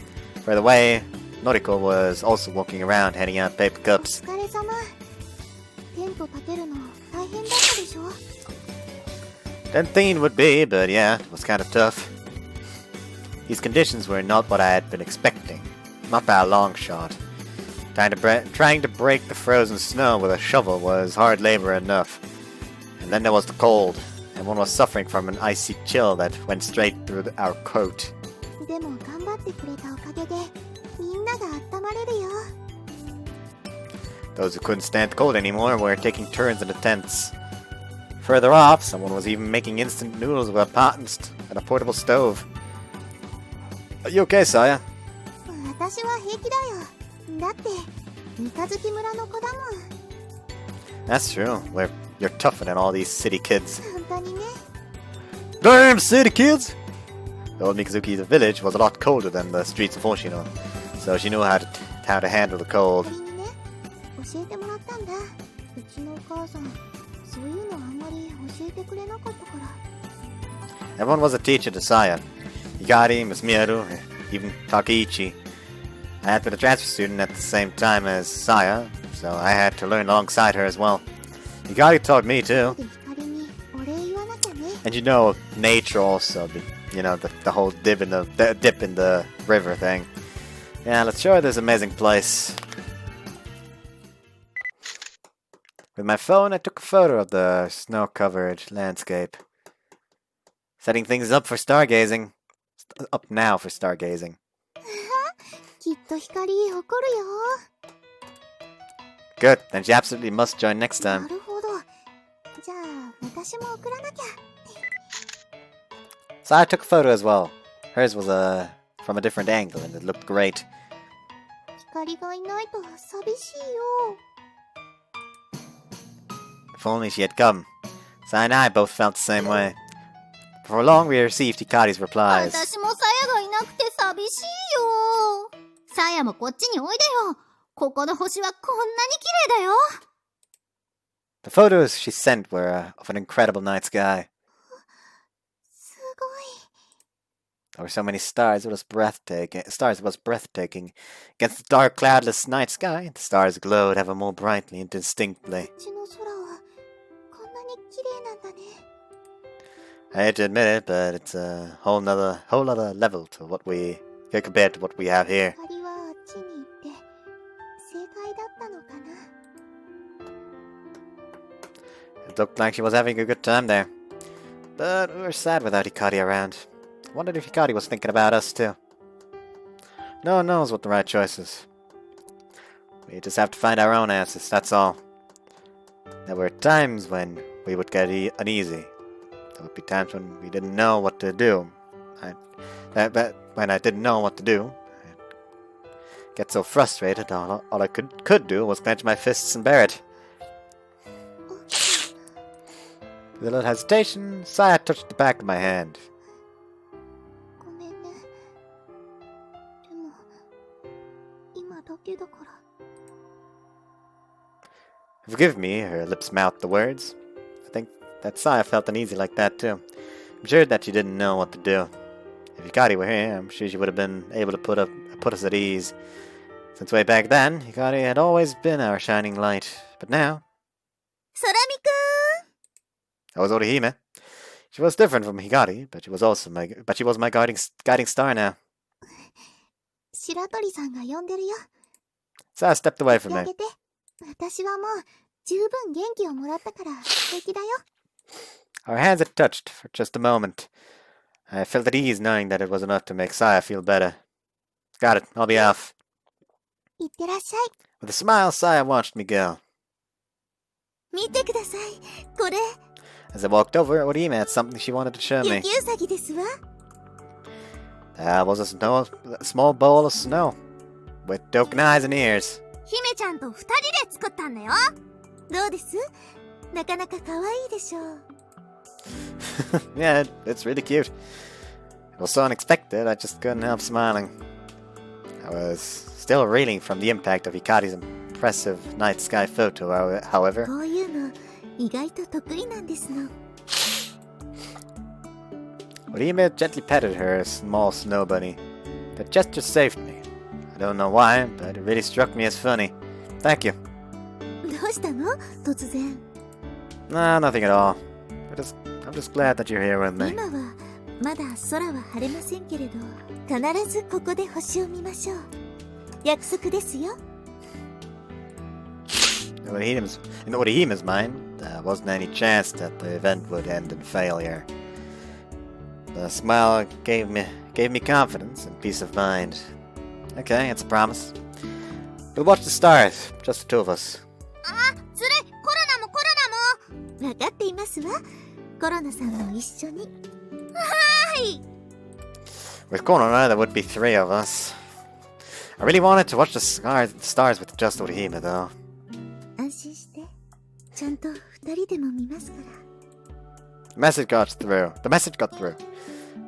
Further away, Noriko was also walking around, handing out paper お cups. 疲れ様。テント立てるの大変だったでしょ？ Didn't think it would be, but yeah, it was kind of tough. These conditions were not what I had been expecting. Not by a long shot. Trying to break the frozen snow with a shovel was hard labor enough. And then there was the cold. Everyone was suffering from an icy chill that went straight through our coat. でも頑張ってくれたおかげでみんなが温まれるよ。 Those who couldn't stand the cold anymore were taking turns in the tents. Further off, someone was even making instant noodles with a pot and a portable stove. Are you okay, Saya? 私は平気だよ。だって三日月村の子だもん。 That's true. You're tougher than all these city kids. 本当にね。 Damn city kids! The old Mikazuki's village was a lot colder than the streets of Hoshino, so she knew how to handle the cold. 仮にね、教えてもらったんだ。うちのお母さん、そういうのあんまり教えてくれなかったから。 Everyone was a teacher to Saya. Hikari, Miss Miyaru, even Takeichi. I had been a transfer student at the same time as Saya, so I had to learn alongside her as well. Hikari taught me too. で光にお礼言わなきゃね。 And you know, nature also, the whole dip in the river thing. Yeah, let's show her this amazing place. With my phone, I took a photo of the snow-covered landscape. Setting things up for stargazing. Up now for stargazing. きっと光怒るよ。 Good, then she absolutely must join next な time. るほど。じゃあ私も送らなきゃ。 So I took a photo as well. Hers was from a different angle and it looked great. 光がいないと寂しいよ。 If only she had come. Sai and I both felt the same way. For long we received Hikari's replies. 私もサヤがいなくて寂しいよ。サヤもこっちにおいでよ。ここの星はこんなに綺麗だよ。 The photos she sent were of an incredible night sky. すごい。 There were so many stars, it was breathtaking. Against the dark, cloudless night sky, the stars glowed ever more brightly and distinctly. うちの空はこんなに綺麗なんだね。 I hate to admit it, but it's a whole other level to compared to what we have here. 光はあっちに行って正解だったのかな。 It looked like she was having a good time there. But we were sad without Hikari around. I wondered if Hikari was thinking about us too. No one knows what the right choice is. We just have to find our own answers, that's all. There were times when we would get uneasy. There would be times when we didn't know what to do. When I didn't know what to do, I'd get so frustrated, all I could do was clench my fists and bear it. With a little hesitation, Saya touched the back of my hand. ごめんね。でも今だけだから。 Forgive me, her lips mouthed the words. I think that Saya felt uneasy like that too. I'm sure that she didn't know what to do. If Hikari were here, I'm sure she would have been able to put us at ease. Since way back then, Hikari had always been our shining light. But now... 空見くん。 That was Orihime. She was different from Hikari, but she was my guiding star now. 白鳥さんが呼んでるよ。 Saya stepped away from や me. げて。私はもう十分元気をもらったから平気だよ。 Our hands had touched for just a moment. I felt at ease knowing that it was enough to make Saya feel better. Got it, I'll be off. いってらっしゃい。 With a smile, Saya watched me go. 見てください。これ。 As I walked over, Orihime had something she wanted to show me. 雪うさぎですわ。 That was a small bowl of snow, with token eyes and ears. 姫ちゃんと二人で作ったんだよ。どうです？なかなか可愛いでしょう。 Yeah, it's really cute. It was so unexpected, I just couldn't help smiling. I was still reeling from the impact of Hikari's impressive night sky photo, however. こういうの意外と得意なんですの。Orihime gently petted her small snow bunny. That gesture saved me. I don't know why, but it really struck me as funny. Thank you. どうしたの突然。 Nah, nothing at all. I'm just glad that you're here with me. 今はまだ空は晴れませんけれど、必ずここで星を見ましょう。約束ですよ。In Orihime's mind, there wasn't any chance that the event would end in failure. The smile gave me confidence and peace of mind. Okay, it's a promise. We'll watch the stars, just the two of us. あ、ずるい。コロナもコロナも。わかっていますわ。コロナさんも一緒に。はい。 With Korona, there would be 3 of us. I really wanted to watch the stars with just Orihime, though. 安心して。ちゃんと二人でも見ますから。The message got through.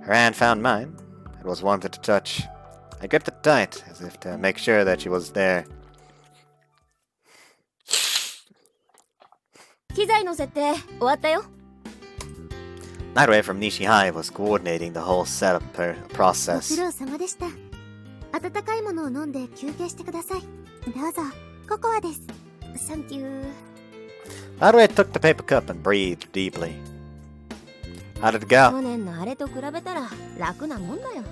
Her hand found mine. It was warm to the touch. I gripped it tight, as if to make sure that she was there. 機材の設定終わったよ。Nightwave from Nishihai was coordinating the whole setup ご process. 苦労様でした。温かいものを飲んで休憩してください。どうぞ、ココアです。サンキュー。Nightwave took the paper cup and breathed deeply. How did it go? 去年のあれと比べたら楽なもんだよ。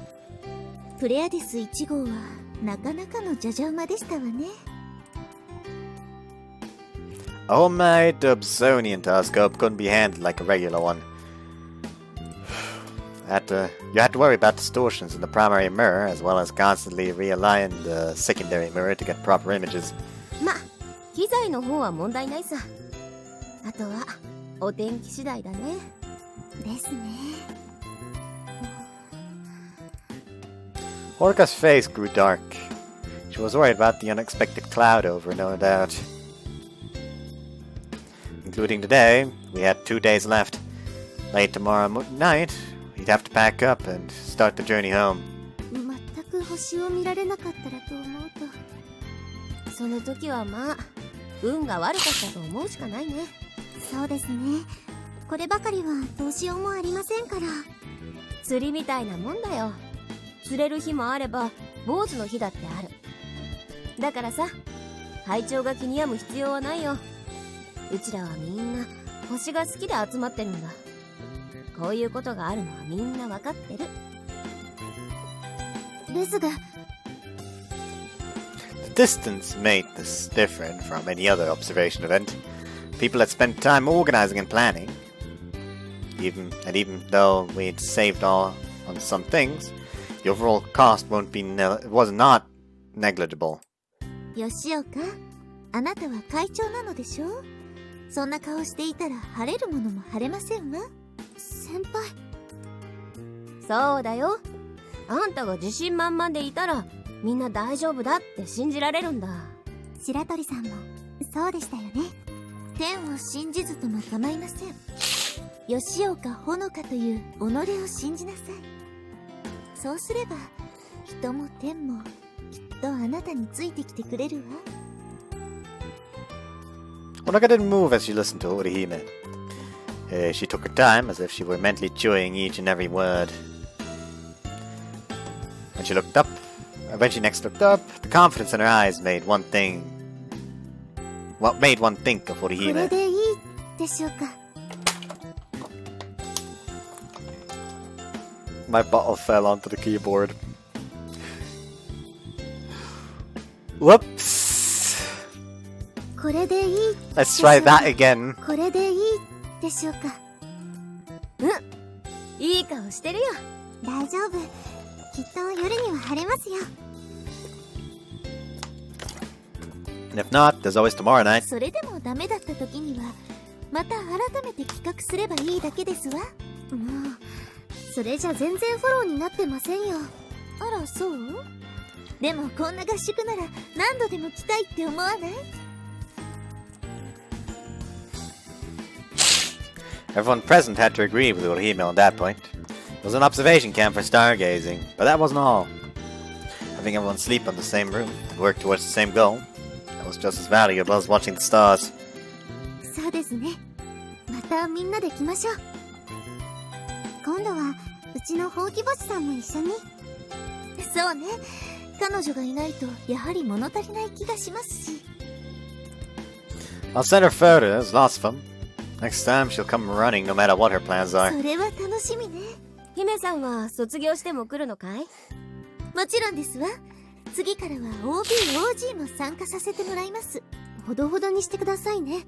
プレアディス1号はなかなかのじゃじゃ馬でしたわね。A homemade Dobsonian telescope couldn't be handled like a regular one. You had to worry about distortions in the primary mirror, as well as constantly realign the secondary mirror to get proper images. ま、機材の方は問題ないさ。あとはお天気次第だね。ですね。Orca's face grew dark. She was worried about the unexpected cloud over, no doubt. Including today, we had 2 days left. Late tomorrow night, we'd have to pack up and start the journey home. 全く星を見られなかったらと思うと。その時はまあ運が悪かったと思うしかないね。そうですね。こればかりはどうしようもありませんから。釣りみたいなもんだよ。釣れる日もあれば坊主の日だってある。だからさ、体調が気に病む必要はないよ。うちらはみんな星が好きで集まってるんだ。こういうことがあるのはみんなわかってる。ですが、 The distance made this different from any other observation event. People had spent time organizing and planning. Even though we'd saved all on some things, the overall cost was not negligible. 吉岡、あなたは会長なのでしょ？そんな顔していたら晴れるものも晴れませんわ。先輩。そうだよ。あんたが自信満々でいたらみんな大丈夫だって信じられるんだ。白鳥さんもそうでしたよね。天を信じずとも構いません。吉岡ほのかという己を信じなさい。そうすれば人も天もきっとあなたについてきてくれるわ。 Honoka didn't move as she listened to Orihime. She took her time, as if she were mentally chewing each and every word. When she next looked up, the confidence in her eyes made one think of これ Orihime. でいいでしょうか。 My bottle fell onto the keyboard. Whoops. これでいい。 Let's try that again. これでいいでしょうか。いい顔してるよ。大丈夫。きっと夜には晴れますよ。 And if not, there's always tomorrow night. それでもダメだった時にはまた改めて企画すればいいだけですわ。もうそれじゃ全然フォローになってませんよ。あら、そう？でもこんな合宿なら何度でも来たいって思わない？ Everyone present had to agree with Orihime on that point. It was an observation camp for stargazing, but that wasn't all. Having everyone sleep in the same room and work towards the same goal, that was just as valuable as watching the stars. そうですね。またみんなで来ましょう。今度はうちのほうき星さんも一緒に。そうね。彼女がいないとやはり物足りない気がしますし。I'll send her photos, lots of them. Next time she'll come running no matter what her plans are. それは楽しみね。姫さんは卒業しても来るのかい？もちろんですわ。次からは OB、OG も参加させてもらいます。ほどほどにしてくださいね。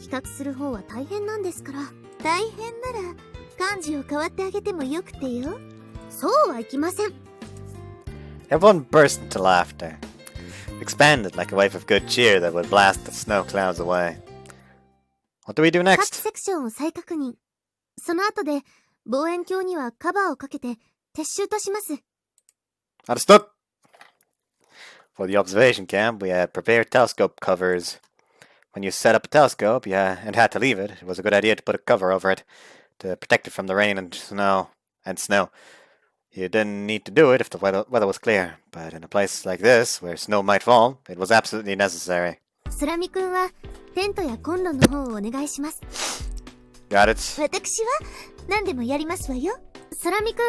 企画する方は大変なんですから。大変なら幹事を代わってあげてもよくてよ。そうはいきません。Everyone burst into laughter, expanded like a wave of good cheer that would blast the snow clouds away. What do we do 各 next? セクションを再確認。その後で望遠鏡にはカバーをかけて撤収とします。Understood. For the observation camp, we had prepared telescope covers. When you set up a telescope, and had to leave it, it was a good idea to put a cover over it to protect it from the rain and snow. You didn't need to do it if the weather was clear, but in a place like this, where snow might fall, it was absolutely necessary. スラミ君はテントやコンロの方をお願いします。Got it. 私は何でもやりますわよ。スラミ君、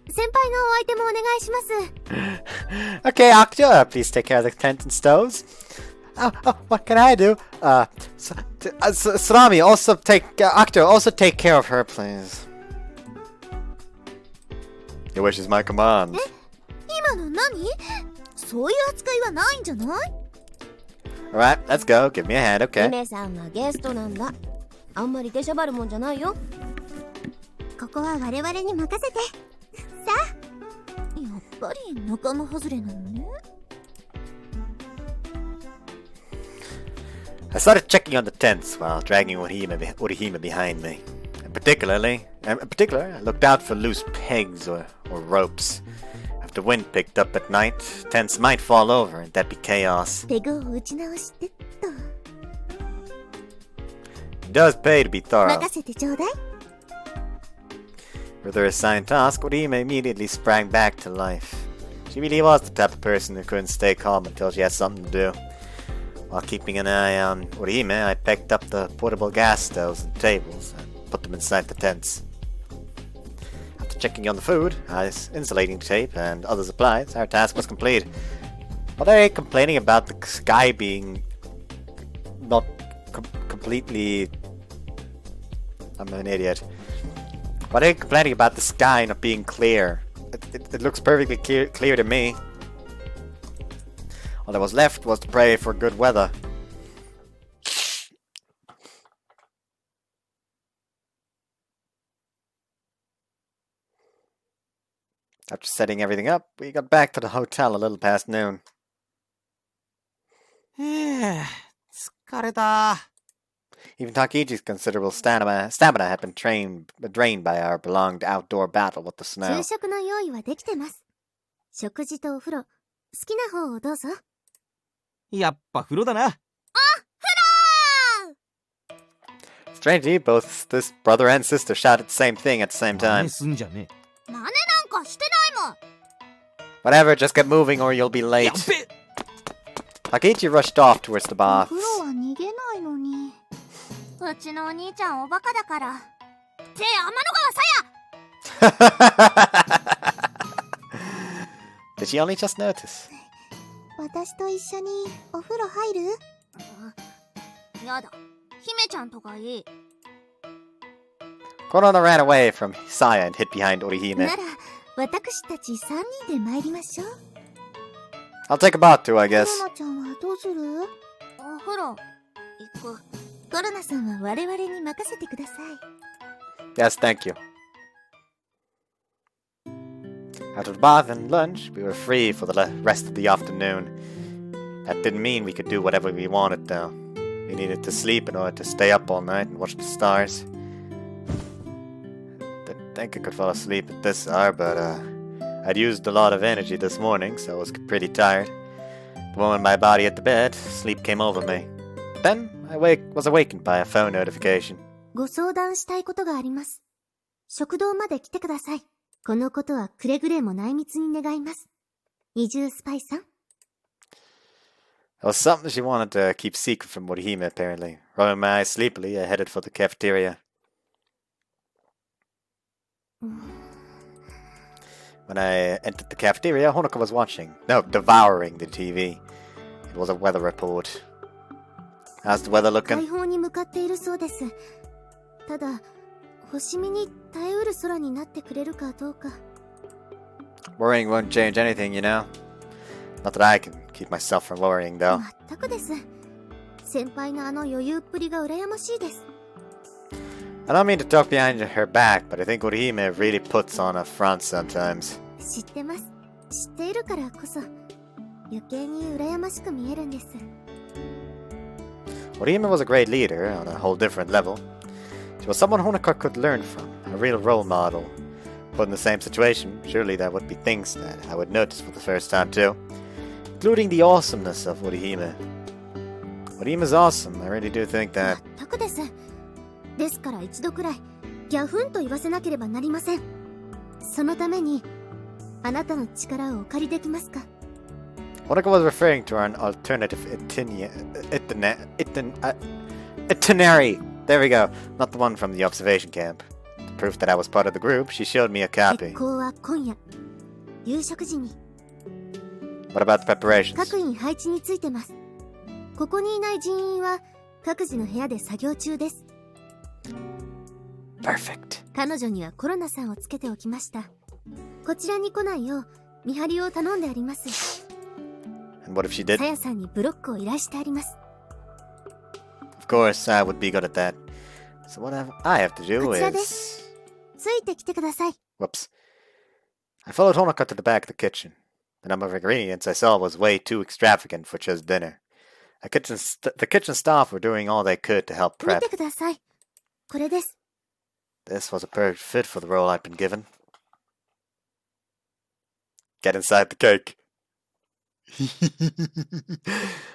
先輩のお相手もお願いします。Okay, Octo, please take care of the tent and stoves. What can I do? Salami, also Octo, also take care of her, please. Your wish is my command. 今の何？そういう扱いはないんじゃない？ Alright, let's go. Give me a hand, okay? 姫さんはゲストなんだ。あんまり出しゃばるもんじゃないよ。ここは我々に任せて。さあ。やっぱり仲間外れなのね。I started checking on the tents while dragging Orihime behind me. In particular, I looked out for loose pegs or ropes. If the wind picked up at night, tents might fall over and that'd be chaos. ペグを打ち直してっと。It does pay to be thorough. 任せてちょうだい。With her assigned task, Orihime immediately sprang back to life. She really was the type of person who couldn't stay calm until she had something to do. While keeping an eye on Orihime, I picked up the portable gas stoves and tables and put them inside the tents. After checking on the food, ice, insulating tape, and other supplies, our task was complete. While they complaining about the sky being not completely... I'm an idiot. While they complaining about the sky not being clear, it looks perfectly clear to me. All that was left was to pray for good weather. After setting everything up, we got back to the hotel a little past noon. 疲れた。 Even Takichi's considerable stamina had been drained by our prolonged outdoor battle with the 昼 snow. 食の用意はできてます。食事とお風呂、好きな方をどうぞ。やっぱ風呂だな。 Strangely, both this brother and sister shouted the same thing at the same 真 time. 似すんじゃね真似なんかしてないもん。 Whatever, just get moving or you'll be え。や late. っべ。 Takichi rushed off towards the お baths. 風呂は逃げないのに。うちのお兄ちゃんおバカだから。って天の川さや。 Did she only just notice? 私と一緒にお風呂入る？やだ。姫ちゃんとかいい。 Korona ran away from Saya and hid behind Orihime. なら、私たち3人で参りましょう。 I'll take a bath too, I コ guess. ロナちゃんはどうする？お風呂、行く。コロナさんは我々に任せてください。 Yes, thank you. After the bath and lunch, we were free for the rest of the afternoon. That didn't mean we could do whatever we wanted, though. We needed to sleep in order to stay up all night and watch the stars. Didn't think I could fall asleep at this hour, but I'd used a lot of energy this morning, so I was pretty tired. The moment my body hit the bed, sleep came over me. Then I was awakened by a phone notification. ご相談したいことがあります。食堂まで来てください。このことはくれぐれも内密に願います。二重スパイさん。It was something she wanted to keep secret from Orihime, apparently. Rubbing my eyes sleepily, I headed for the cafeteria. When I entered the cafeteria, Honoka was watching. No, devouring the TV. It was a weather report. How's the weather 解 looking? 放に向かっているそうです。ただ、星見に耐えうる空になってくれるかどうか。Worrying won't change anything, you know. Not that I can keep myself from worrying, though. 全くです。先輩のあの余裕っぷりが羨ましいです。I don't mean to talk behind her back, but I think Orihime really puts on a front sometimes. 知ってます。知っているからこそ、余計に羨ましく見えるんです。Orihime was a great leader on a whole different level. She was someone Honoka could learn from, a real role model. Put in the same situation, surely there would be things that I would notice for the first time too, including the awesomeness of Orihime. Orihime's awesome, I really do think that. 全くです。ですから一度くらい、ギャフンと言わせなければなりません。そのために、あなたの力をお借りできますか？ Honoka was referring to an alternative itinerary. There we go, not the one from the observation camp. To prove that I was part of the group, she showed me a 決 copy. 行は今夜、夕食時に。 What about the preparations? 各員配置についてます。ここにいない人員は各自の部屋で作業中です。 Perfect. 彼女にはコロナさんをつけておきました。こちらに来ないよう見張りを頼んであります。 And what if she did? さやさんにブロックを依頼してあります。 Of course, I would be good at that. So what I have to do こちらで is... す。ついてきてください。 Whoops. I followed Honoka to the back of the kitchen. The number of ingredients I saw was way too extravagant for just dinner. The kitchen staff were doing all they could to help 見 prep. てください。これです。 This was a perfect fit for the role I'd been given. Get inside the cake.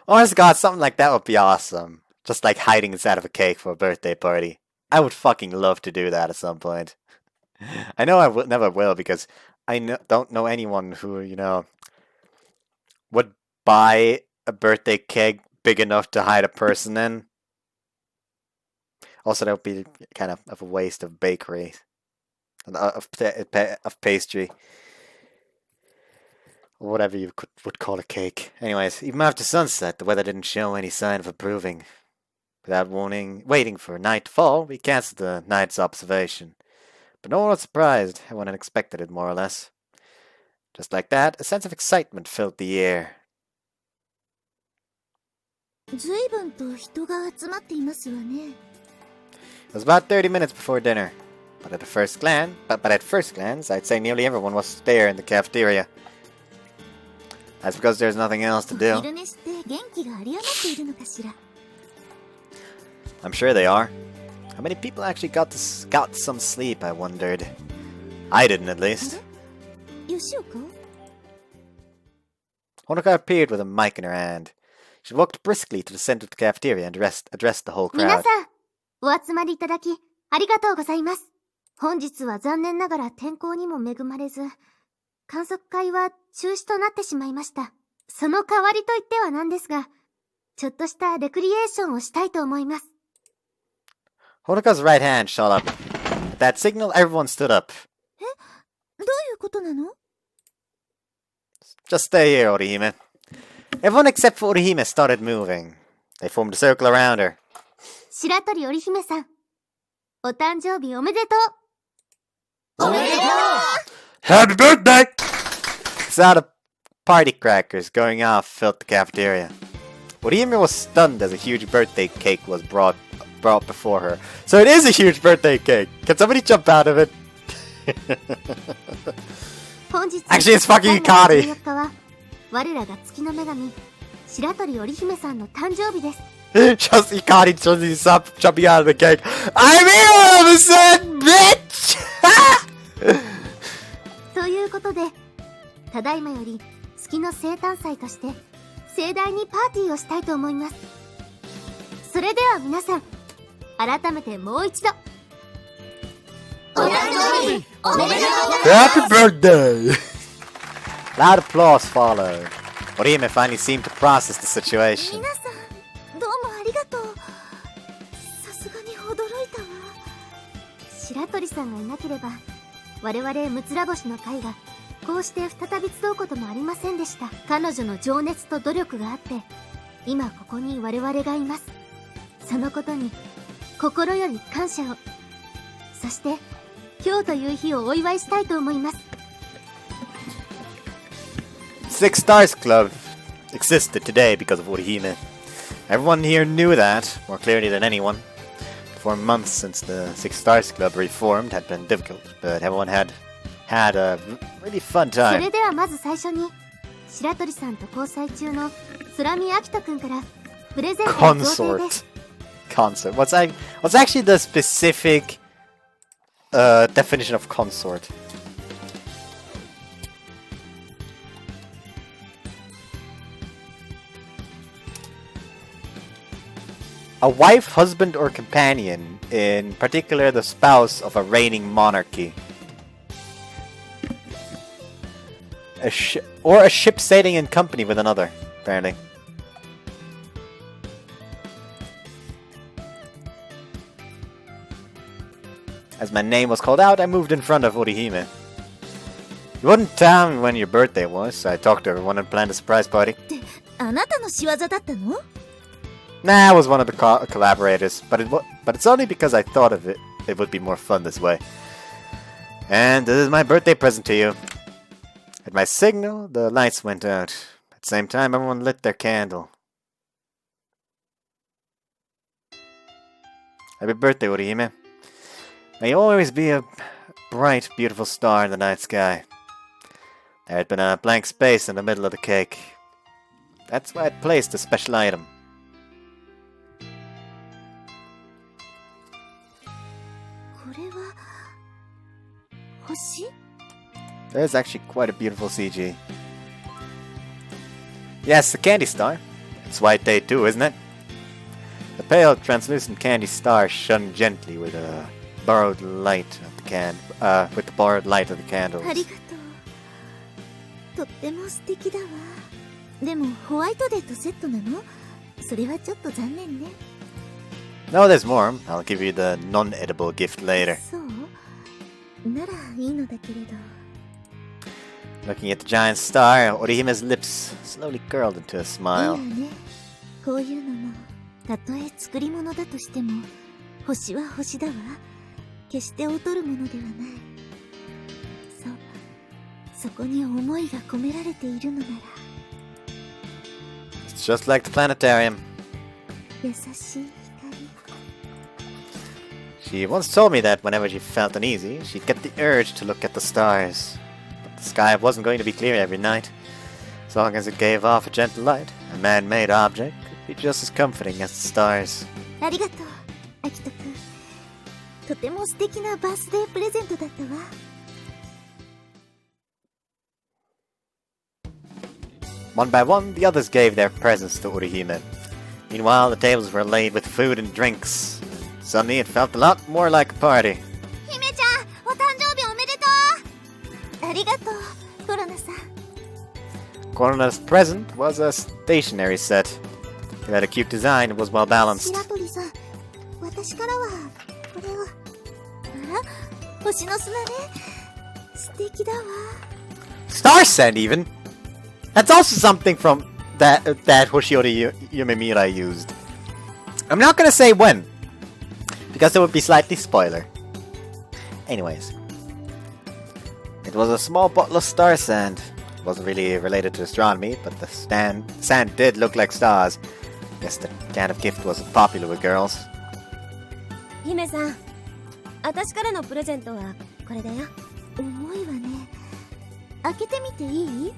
Honest to God, something like that would be awesome. Just like hiding inside of a cake for a birthday party. I would fucking love to do that at some point. I know I never will because I don't know anyone who, you know, would buy a birthday cake big enough to hide a person in. Also, that would be kind of a waste of bakery, of pastry, or whatever you would call a cake. Anyways, even after sunset, the weather didn't show any sign of improving. Without waiting for night to fall, we cancelled the night's observation. But no one was surprised. Everyone had expected it, more or less. Just like that, a sense of excitement filled the air. ずいぶんと人が集まっていますわね。 It was about 30 minutes before dinner, but at first glance, I'd say nearly everyone was there in the cafeteria. That's because there's nothing else to お do. 昼寝して元気が有り余っているのかしら。 I'm sure they are. How many people actually got some sleep, I wondered. I didn't, at least. 吉岡？ Honoka appeared with a mic in her hand. She walked briskly to the center of the cafeteria and addressed the whole 皆 crowd. さん、お集まりいただきありがとうございます。本日は残念ながら天候にも恵まれず、観測会は中止となってしまいました。その代わりと言ってはなんですが、ちょっとしたレクリエーションをしたいと思います。 Honoka's right hand shot up. At that signal, everyone stood up. どういうことなの？ Just stay here, Orihime. Everyone except for Orihime started moving. They formed a circle around her. 白鳥織姫さん、お誕生日おめでとう。おめでとう Happy birthday! The sound of party crackers going off filled the cafeteria. Orihime was stunned as a huge birthday cake was brought before her. So it is a huge birthday cake! Can somebody jump out of it? 本日 Actually, it's fucking Ikari! 3月14日は我らが月の女神白鳥織姫さんの誕生日です。 Just Ikari jumping out of the cake. I'm here all of a sudden, bitch! ということで、ただいまより月の生誕祭として盛大にパーティーをしたいと思います。それでは皆さん、改めてもう一度お誕生日おめでとう Happy birthday! Loud applause followed. Orihime finally seemed to process the situation. 皆さん、どうもありがとう。さすがに驚いたわ。白鳥さんがいなければ、我々ムツラボシの会がこうして再び集うこともありませんでした。彼女の情熱と努力があって、今ここに我々がいます。そのことに心より感謝を。そして今日という日をお祝いしたいと思います。Six Stars Club existed today because of Orihime. Everyone here knew that, more clearly than anyone. 4 months since the Six Stars Club reformed had been difficult, but everyone had a really fun そ time. れではまず最初に白鳥さんと交際中の空見明人くんからプレゼントの贈呈です。 Consort. What's actually the specific definition of consort? A wife, husband, or companion, in particular the spouse of a reigning monarchy. Or a ship sailing in company with another, apparently. As my name was called out, I moved in front of Orihime. You wouldn't tell me when your birthday was, so I talked to everyone and planned a surprise party. あなたの仕業だったの？ Nah, I was one of the collaborators, but it's only because I thought of it would be more fun this way. And this is my birthday present to you. At my signal, the lights went out. At the same time, everyone lit their candle. Happy birthday, Orihime. May you always be a bright, beautiful star in the night sky. There had been a blank space in the middle of the cake. That's why I'd placed a special item. これは星？ There's actually quite a beautiful CG. Yes, the candy star. It's white day too, isn't it? The pale, translucent candy star shone gently with a borrowed light of the borrowed light of the candles. ありがとう。とっても素敵だわ。でもホワイトデーとセットなの？それはちょっと残念ね。No, there's more. I'll give you the non-edible gift later. そうならいいのだけれど。 Looking at the giant star, Orihime's lips slowly curled into a いい smile. わね。こういうのもたとえ作り物だとしても星は星だわ。決して劣るものではない。そこに思いが込められているのなら。 It's just like the planetarium. 優しい光。 She once told me that whenever she felt uneasy, she'd get the urge to look at the stars. But the sky wasn't going to be clear every night. As long as it gave off a gentle light, a man-made object could be just as comforting as the stars. ありがとう、アキトくん。とても素敵なバースデープレゼントだったわ。 One by one, the others gave their presents to Orihime. Meanwhile, the tables were laid with food and drinks. Suddenly, it felt a lot more like a party. 姫ちゃん、お誕生日おめでとう。ありがとう、コロナさん。 Korona's present was a stationery set. It had a cute design and was well balanced. 白鳥さん、私からはこれを。あら、星の砂ね。素敵だわ。 Star Sand, even? That's also something from that Hoshiori Yumemira used. I'm not gonna say when, because it would be slightly spoiler. Anyways. It was a small bottle of star sand. It wasn't really related to astronomy, but the sand did look like stars. Guess the kind of gift was popular with girls. 姫さん、私からのプレゼントはこれだよ。重いわね。開けてみていい？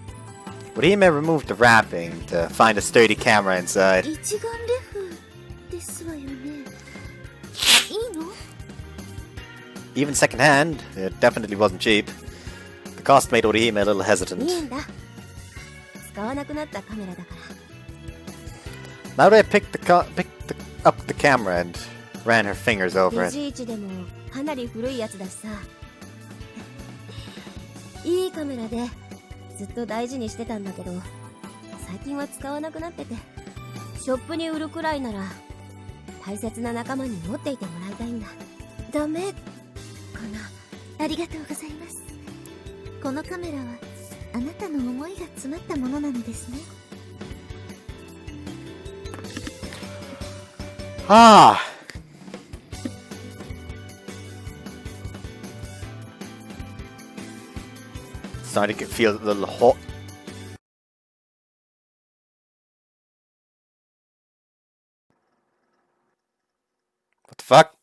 Orihime removed the wrapping to find a sturdy camera inside. 一眼レフですわよね。いいの？ Even secondhand, it definitely wasn't cheap. The cost made Orihime a little いい hesitant. んだ。使わなくなったカメラだから。 Naruto picked up the camera and ran her fingers over it. 11でもかなり古いやつだしさ。いいカメラでずっと大事にしてたんだけど、最近は使わなくなってて、ショップに売るくらいなら大切な仲間に持っていてもらいたいんだ。ダメかな。ありがとうございます。このカメラはあなたの思いが詰まったものなのですね。Ah. Starting to feel a little hot. What the fuck?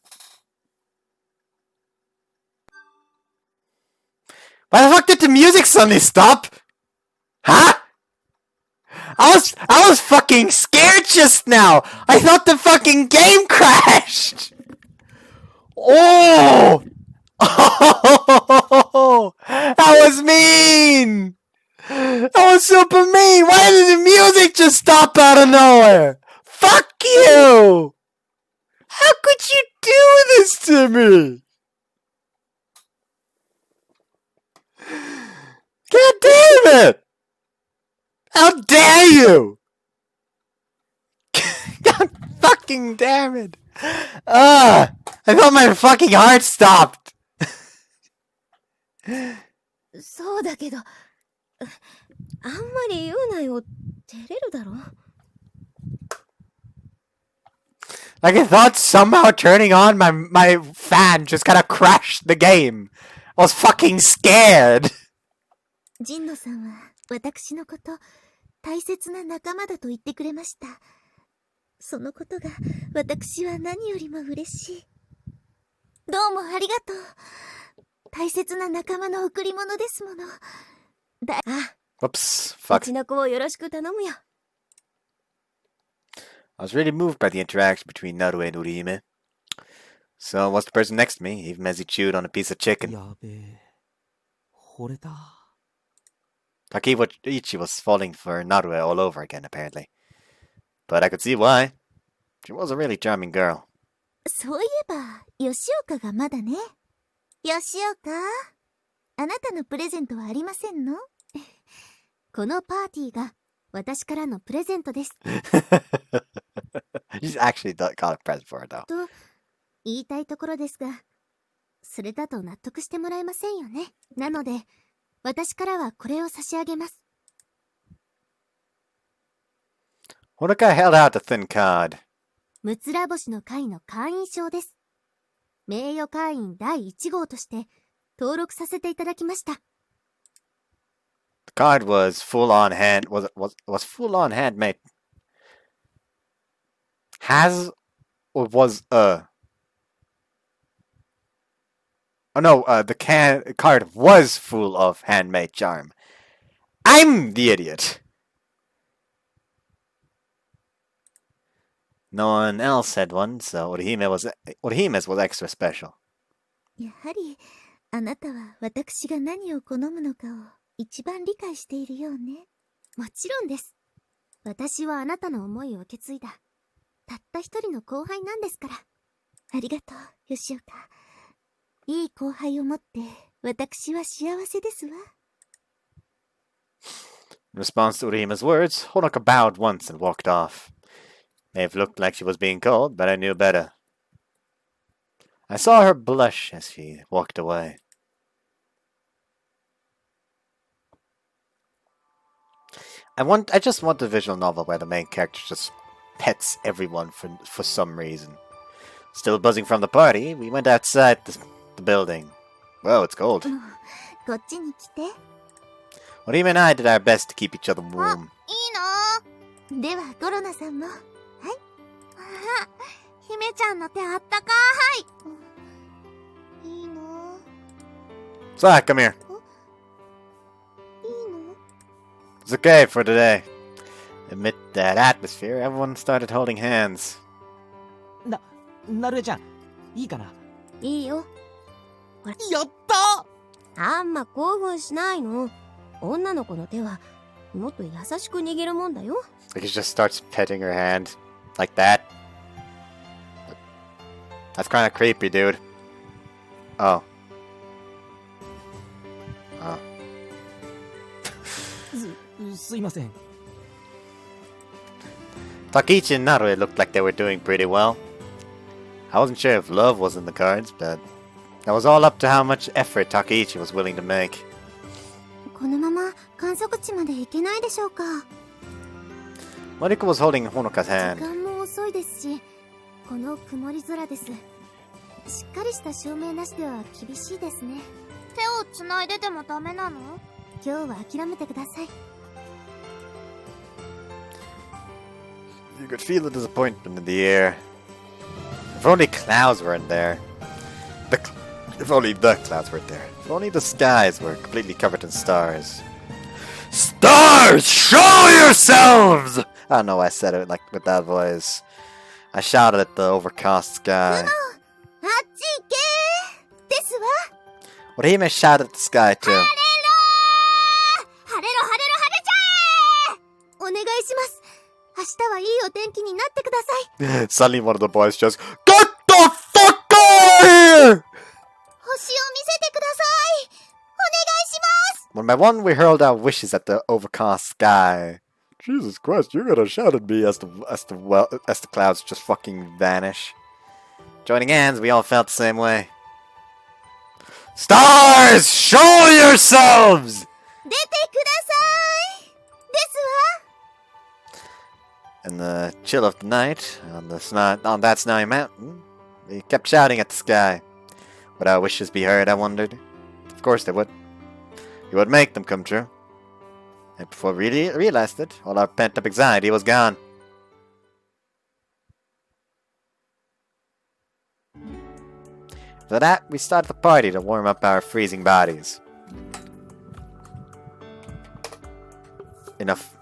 Why the fuck did the music suddenly stop? Huh? I was fucking scared just now. I thought the fucking game crashed. Oh! Oh! That was mean. That was super mean. Why did the music just stop out of nowhere? Fuck you! How could you do this to me? God damn it! How dare you! God fucking damn it! I thought my fucking heart stopped! そうだけど、あんまり言うなよ。照れるだろ。Like I thought somehow turning on my fan just kind of crashed the game. I was fucking scared. 神野さんは私のこと大切な仲間だと言ってくれました。そのことが私は何よりも嬉しい。どうもありがとう。大切な仲間の贈り物ですもの。Whoops. う Fuck. ちの子をよろしく頼むよ。I was really moved by the interaction between Narue and Orihime. So was the person next to me, even as he chewed on a piece of chicken. やべえ。惚れた。Takiichi was falling for Narue all over again, apparently. But I could see why. She was a really charming girl. そういえば吉岡がまだね。吉岡、あなたのプレゼントはありませんの？このパーティーが私からのプレゼントです。She's actually got a present for her, though. と言いたいところですが、それだと納得してもらえませんよね。なので、私からはこれを差し上げます。Honoka held out a thin card. むつら星の会の会員証です。名誉会員第1号として登録させていただきました。The card was full on handmade. Has or was a. Oh no, the card was full of handmade charm. I'm the idiot. No one else had one, so Orihime's was extra special. やはりあなたは私が何を好むのかを一番理解しているようね。もちろんです。私はあなたの思いを受け継いだたった一人の後輩なんですから。ありがとう、吉岡。いい後輩を持って私は幸せですわ。In response to Orihime's words, Honoka bowed once and walked off. May have looked like she was being cold, but I knew better. I saw her blush as she walked away. I just want a visual novel where the main character just pets everyone for some reason. Still buzzing from the party, we went outside the building. Whoa, it's cold. こっちに来て。 Orihime and I did our best to keep each other あ、いい warm. の？ではコロナさんも。はい。あ、姫ちゃんの手あったかい。いいの？ So, come here. いいの？ It's okay for today. Amid that atmosphere, everyone started holding hands. なるえちゃん、いいかな？いいよ。やったあんま興奮しないの。女の子の手はもっと優しく握るもんだよ。Like he just starts petting her hand. Like that. That's kind of creepy, dude. Oh. Oh. すいません。Takichi and Narue looked like they were doing pretty well. I wasn't sure if love was in the cards, but that was all up to how much effort Takichi was willing to make. このまま観測地まで行けないでしょうか。 Mariko was holding Honoka's 時 hand. 間も遅いですし、この曇り空です。しっかりした照明なしでは厳しいですね。手をつないでてもダメなの？今日は諦めてください。 You could feel the disappointment in the air. If only clouds weren't there. If only the clouds weren't there. If only the skies were completely covered in stars. Stars, show yourselves! I don't know why I said it like with that voice. I shouted at the overcast sky. あっち行けーですわ。 Orihime shouted at the sky too. 晴れろ晴れちゃえ。お願いします。明日はいいお天気になってください。 Suddenly one of the boys just, Get the fuck out of here! 星を見せてください。お願いします。 One by one, we hurled our wishes at the overcast sky. Jesus Christ, you're gonna shout at me as the clouds just fucking vanish. Joining hands, we all felt the same way. Stars, show yourselves! 出てください。ですわ。 In the chill of the night, on that snowy mountain, we kept shouting at the sky. Would our wishes be heard, I wondered? Of course they would. We would make them come true. And before we realized it, all our pent-up anxiety was gone. After that, we started the party to warm up our freezing bodies. Enough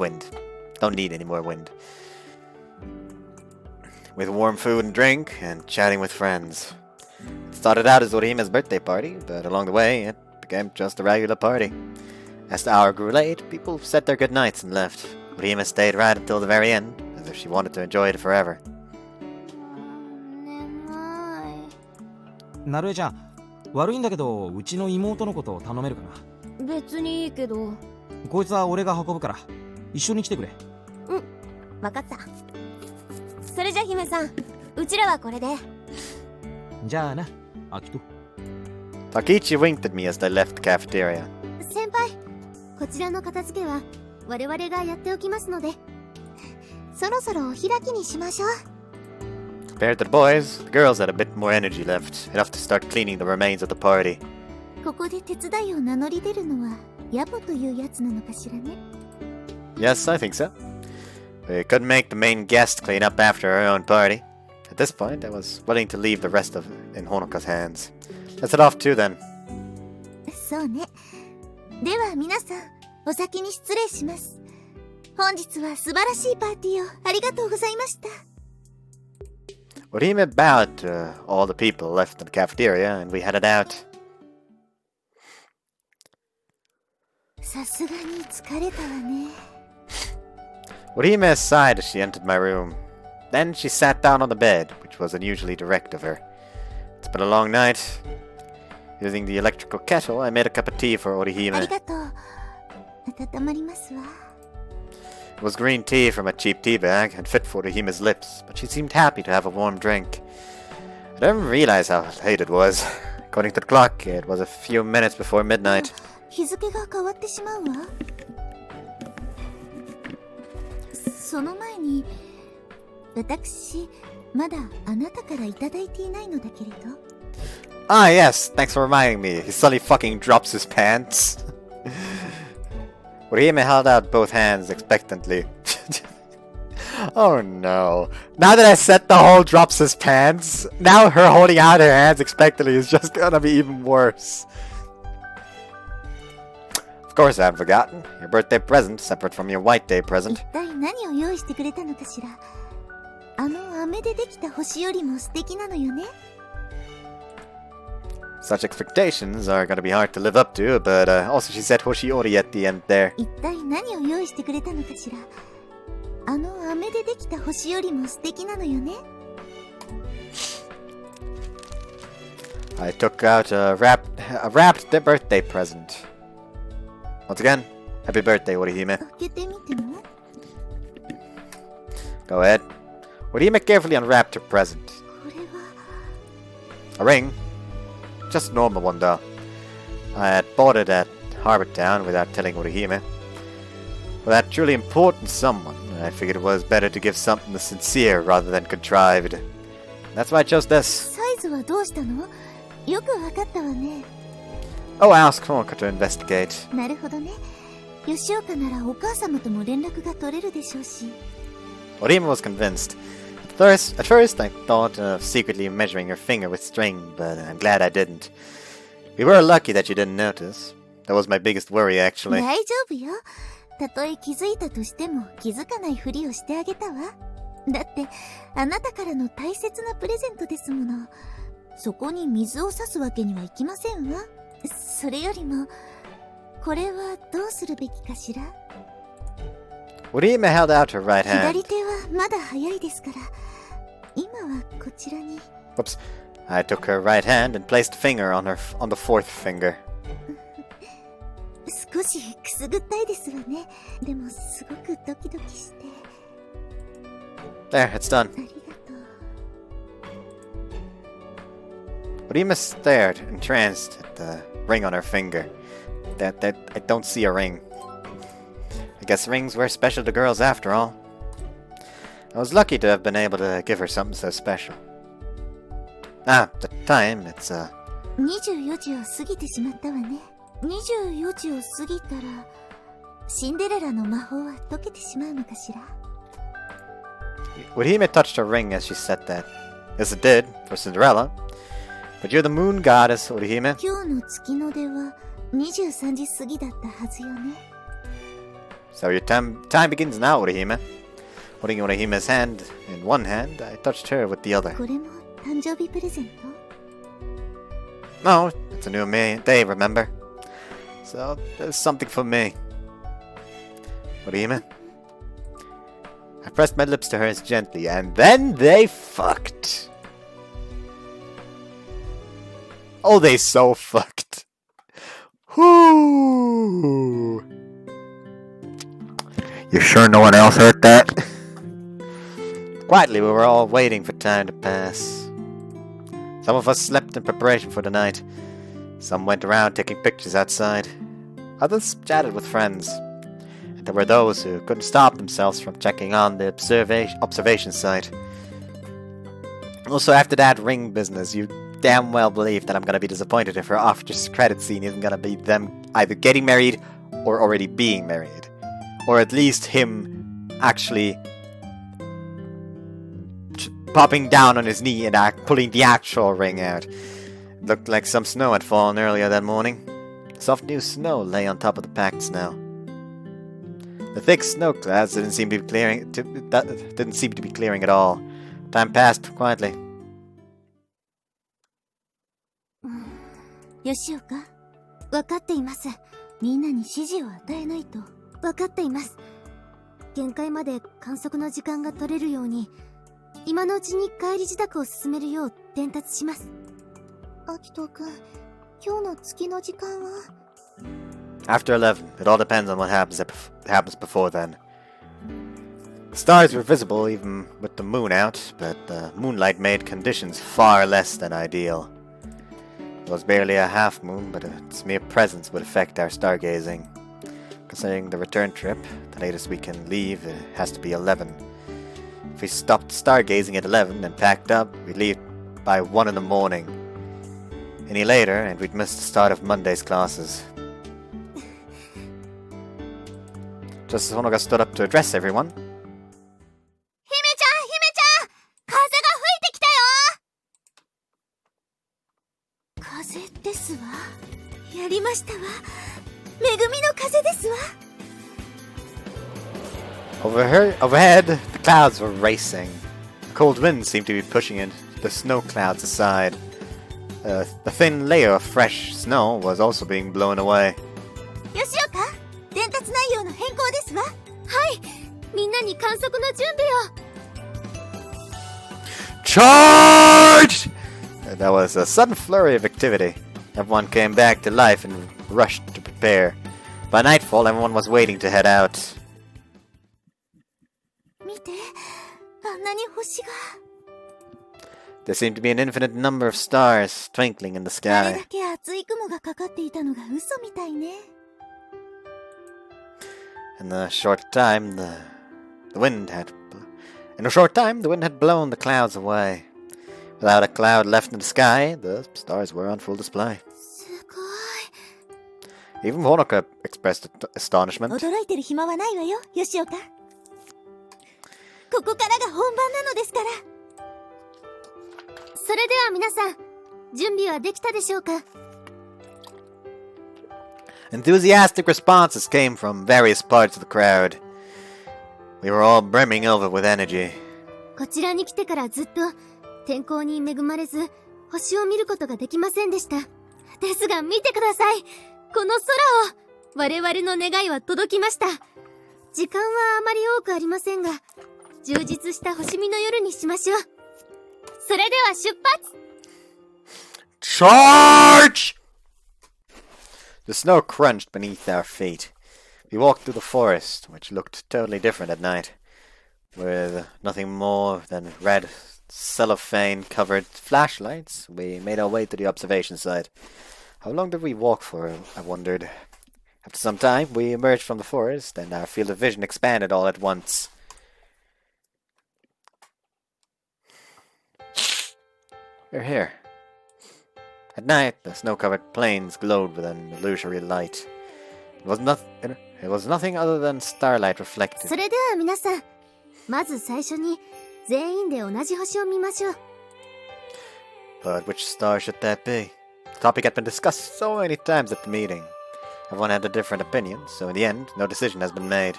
wind. Don't need any more wind. With warm food and drink, and chatting with friends. It started out as Orihime's birthday party, but along the way, it became just a regular party. As the hour grew late, people said their goodnights and left. Orihime stayed right until the very end, as if she wanted to enjoy it forever. 眠い。なるえちゃん、悪いんだけどうちの妹のこと頼めるかな。別にいいけど。こいつは俺が運ぶから一緒に来てくれ。わかった。それじゃ姫さん、うちらはこれで。じゃあな、アキト。 Takichi winked at me as they left the cafeteria. 先輩、こちらの片付けは我々がやっておきますので。そろそろお開きにしましょう。 Compared to the boys, the girls had a bit more energy left, enough to start cleaning the remains of the party. ここで手伝いを名乗り出るのは野暮というやつなのかしらね。 Yes, I think so. We couldn't make the main guest clean up after our own party. At this point, I was willing to leave the rest of it in Honoka's hands. Let's head off too then. そうね。では皆さん、お先に失礼します。本日は素晴らしいパーティーをありがとうございました。 Orihime bowed to all the people left in the cafeteria, and we headed out. さすがに疲れたわね。 Orihime sighed as she entered my room. Then she sat down on the bed, which was unusually direct of her. It's been a long night. Using the electrical kettle, I made a cup of tea for あり Orihime. がとう。温まりますわ。 It was green tea from a cheap tea bag and fit for Orihime's lips, but she seemed happy to have a warm drink. I didn't realize how late it was. According to the clock, it was a few minutes before midnight. 日付が変わってしまうわ。その前に、私、まだあなたからいただいていないのだけれど。Ah, yes, thanks for reminding me. He suddenly fucking drops his pants. Orihime held out both hands expectantly. Oh no. Now that I said the whole drops his pants, now her holding out her hands expectantly is just gonna be even worse. Of course I haven't forgotten. Your birthday present, separate from your white day 一 present. 体何を用意してくれたのかしら。あの飴でできた星よりも素敵なのよね。Such expectations are gonna be hard to live up to, but also she said Hoshiori at the end there. 一体何を用意してくれたのかしら。あの飴でできた星よりも素敵なのよね。I took out a wrapped birthday present. Once again, happy birthday, Orihime. 開けてみても。 Go ahead. Orihime carefully unwrapped her present. これは。 A ring. Just a normal one, though. I had bought it at Harbor Town without telling Orihime. For that truly important someone, I figured it was better to give something sincere rather than contrived. That's why I chose this. サイズはどうしたの？よくわかったわね。 Oh, I asked Korona to investigate. なるほどね。吉岡ならお母様とも連絡が取れるでしょうし。 Orihime was convinced. At first, I thought of secretly measuring her finger with string, but I'm glad I didn't. We were lucky that you didn't notice. That was my biggest worry, actually. 大丈夫よ。たとえ気づいたとしても気づかないふりをしてあげたわ。だってあなたからの大切なプレゼントですもの。そこに水を差すわけにはいきませんわ。それよりもこれはどうするべきかしら。 Orihime held out her right hand. 左手はまだ早いですから。今はこちらに。 Whoops. I took her right hand and placed a finger on the fourth finger. 少しくすぐったいですわね。でもすごくドキドキして。 There, it's done. ありがとう。 Orihime stared, entranced at the ring on her finger. That I don't see a ring. I guess rings were special to girls after all. I was lucky to have been able to give her something so special. Ah, the time, it's 24時を過ぎてしまったわね。24時を過ぎたらシンデレラの魔法は解けてしまうのかしら。 Orihime touched her ring as she said that. Yes, it did, for Cinderella. But you're the moon goddess, Orihime. 今日の月の出は23時過ぎだったはずよね。 So your time begins now, Orihime. Holding Orihime's hand in one hand, I touched her with the other. これも誕生日プレゼント？ No, it's a new day, remember? So there's something for me. Orihime. I pressed my lips to hers gently, and then they fucked. Oh, they so fucked. Whoo! You sure no one else heard that? Quietly, we were all waiting for time to pass. Some of us slept in preparation for the night. Some went around taking pictures outside. Others chatted with friends. And there were those who couldn't stop themselves from checking on the observation site. Also, after that ring business, you damn well believe that I'm gonna be disappointed if her after-credit scene isn't gonna be them either getting married or already being married. Or at least him actually popping down on his knee and pulling the actual ring out. Looked like some snow had fallen earlier that morning. Soft new snow lay on top of the packed snow. The thick snow clouds didn't seem to be clearing at all. Time passed quietly. 吉岡、分かっています。みんなに指示を与えないと。分かっています。限界まで観測の時間が取れるように、今のうちに帰り支度を進めるよう伝達します。アキト君、今日の月の時間は？ After 11, it all depends on what happens before then. Stars were visible even with the moon out, but the moonlight made conditions far less than ideal. It was barely a half moon, but its mere presence would affect our stargazing. Considering the return trip, the latest we can leave has to be 11. If we stopped stargazing at 11 and packed up, we'd leave by 1 in the morning. Any later, and we'd miss the start of Monday's classes. Just as Honoga stood up to address everyone. 姫ちゃん、風が吹いてきたよ。風ですわ。やりましたわ。恵みの風ですわ。Overhead, the clouds were racing. The cold wind seemed to be pushing the snow clouds aside. The thin layer of fresh snow was also being blown away. 吉岡、伝達内容の変更ですわ。はい、みんなに観測の準備を。Charge! That was a sudden flurry of activity. Everyone came back to life and rushed to prepare. By nightfall, everyone was waiting to head out. 見て、あんなに星が。There seemed to be an infinite number of stars twinkling in the あれ sky. だけ厚い雲がかかっていたのが嘘みたいね。 In a short time, the wind had blown the clouds away. Without a cloud left in the sky, the stars were on full display. すごい。 Even Honoka expressed astonishment. 驚いてる暇はないわよ、吉岡。ここからが本番なのですから。それでは皆さん、準備はできたでしょうか？ Enthusiastic responses came from various parts of the crowd. We were all brimming over with energy. こちらに来てからずっと天候に恵まれず星を見ることができませんでした。ですが見てください。この空を。我々の願いは届きました。時間はあまり多くありませんが、充実した星見の夜にしましょう。それでは出発！ Charge! The snow crunched beneath our feet. We walked through the forest, which looked totally different at night, with nothing more than red cellophane-covered flashlights. We made our way to the observation site. How long did we walk for, I wondered. After some time, we emerged from the forest, and our field of vision expanded all at once. We're here. At night, the snow-covered plains glowed with an illusory light. It was nothing other than starlight reflected. それでは皆さん、まず最初に全員で同じ星を見ましょう。 But which star should that be? The topic had been discussed so many times at the meeting. Everyone had a different opinion, so in the end, no decision has been made.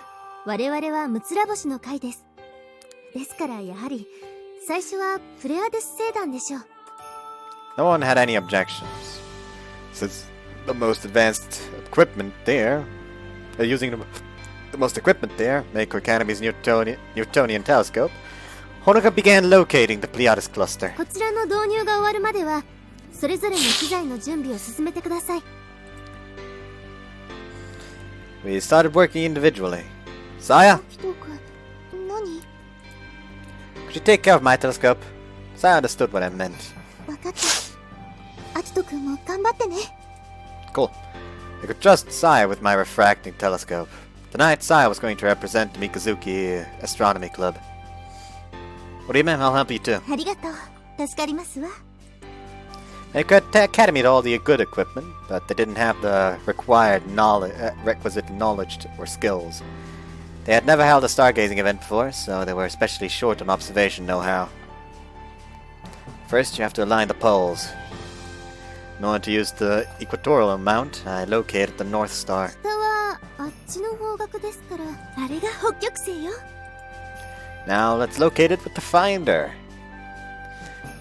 我々は六つら星の会です。ですからやはり最初はプレアデス星団でしょう。 No one had any objections. Since the most advanced equipment there, using the most equipment there, Mako Academy's Newtonian telescope, Honoka began locating the Pleiades cluster. こちらの導入が終わるまでは、それぞれの機材の準備を進めてください。 We started working individually. Saya, キト君、何？ could you take care of my telescope? Saya understood what I meant. わかった。アキト君も頑張ってね。 Cool. I could trust Saya with my refracting telescope. Tonight, Saya was going to represent the Mikazuki Astronomy Club. Orihime, I'll help you too. ありがとう。助かりますわ。 Mako Academy had all the good equipment, but they didn't have the requisite knowledge or skills. They had never held a stargazing event before, so they were especially short on observation know-how. First, you have to align the poles. In order to use the equatorial mount, I located the North Star. 北はあっちの方角ですから、あれが北極星よ。 Now let's locate it with the finder.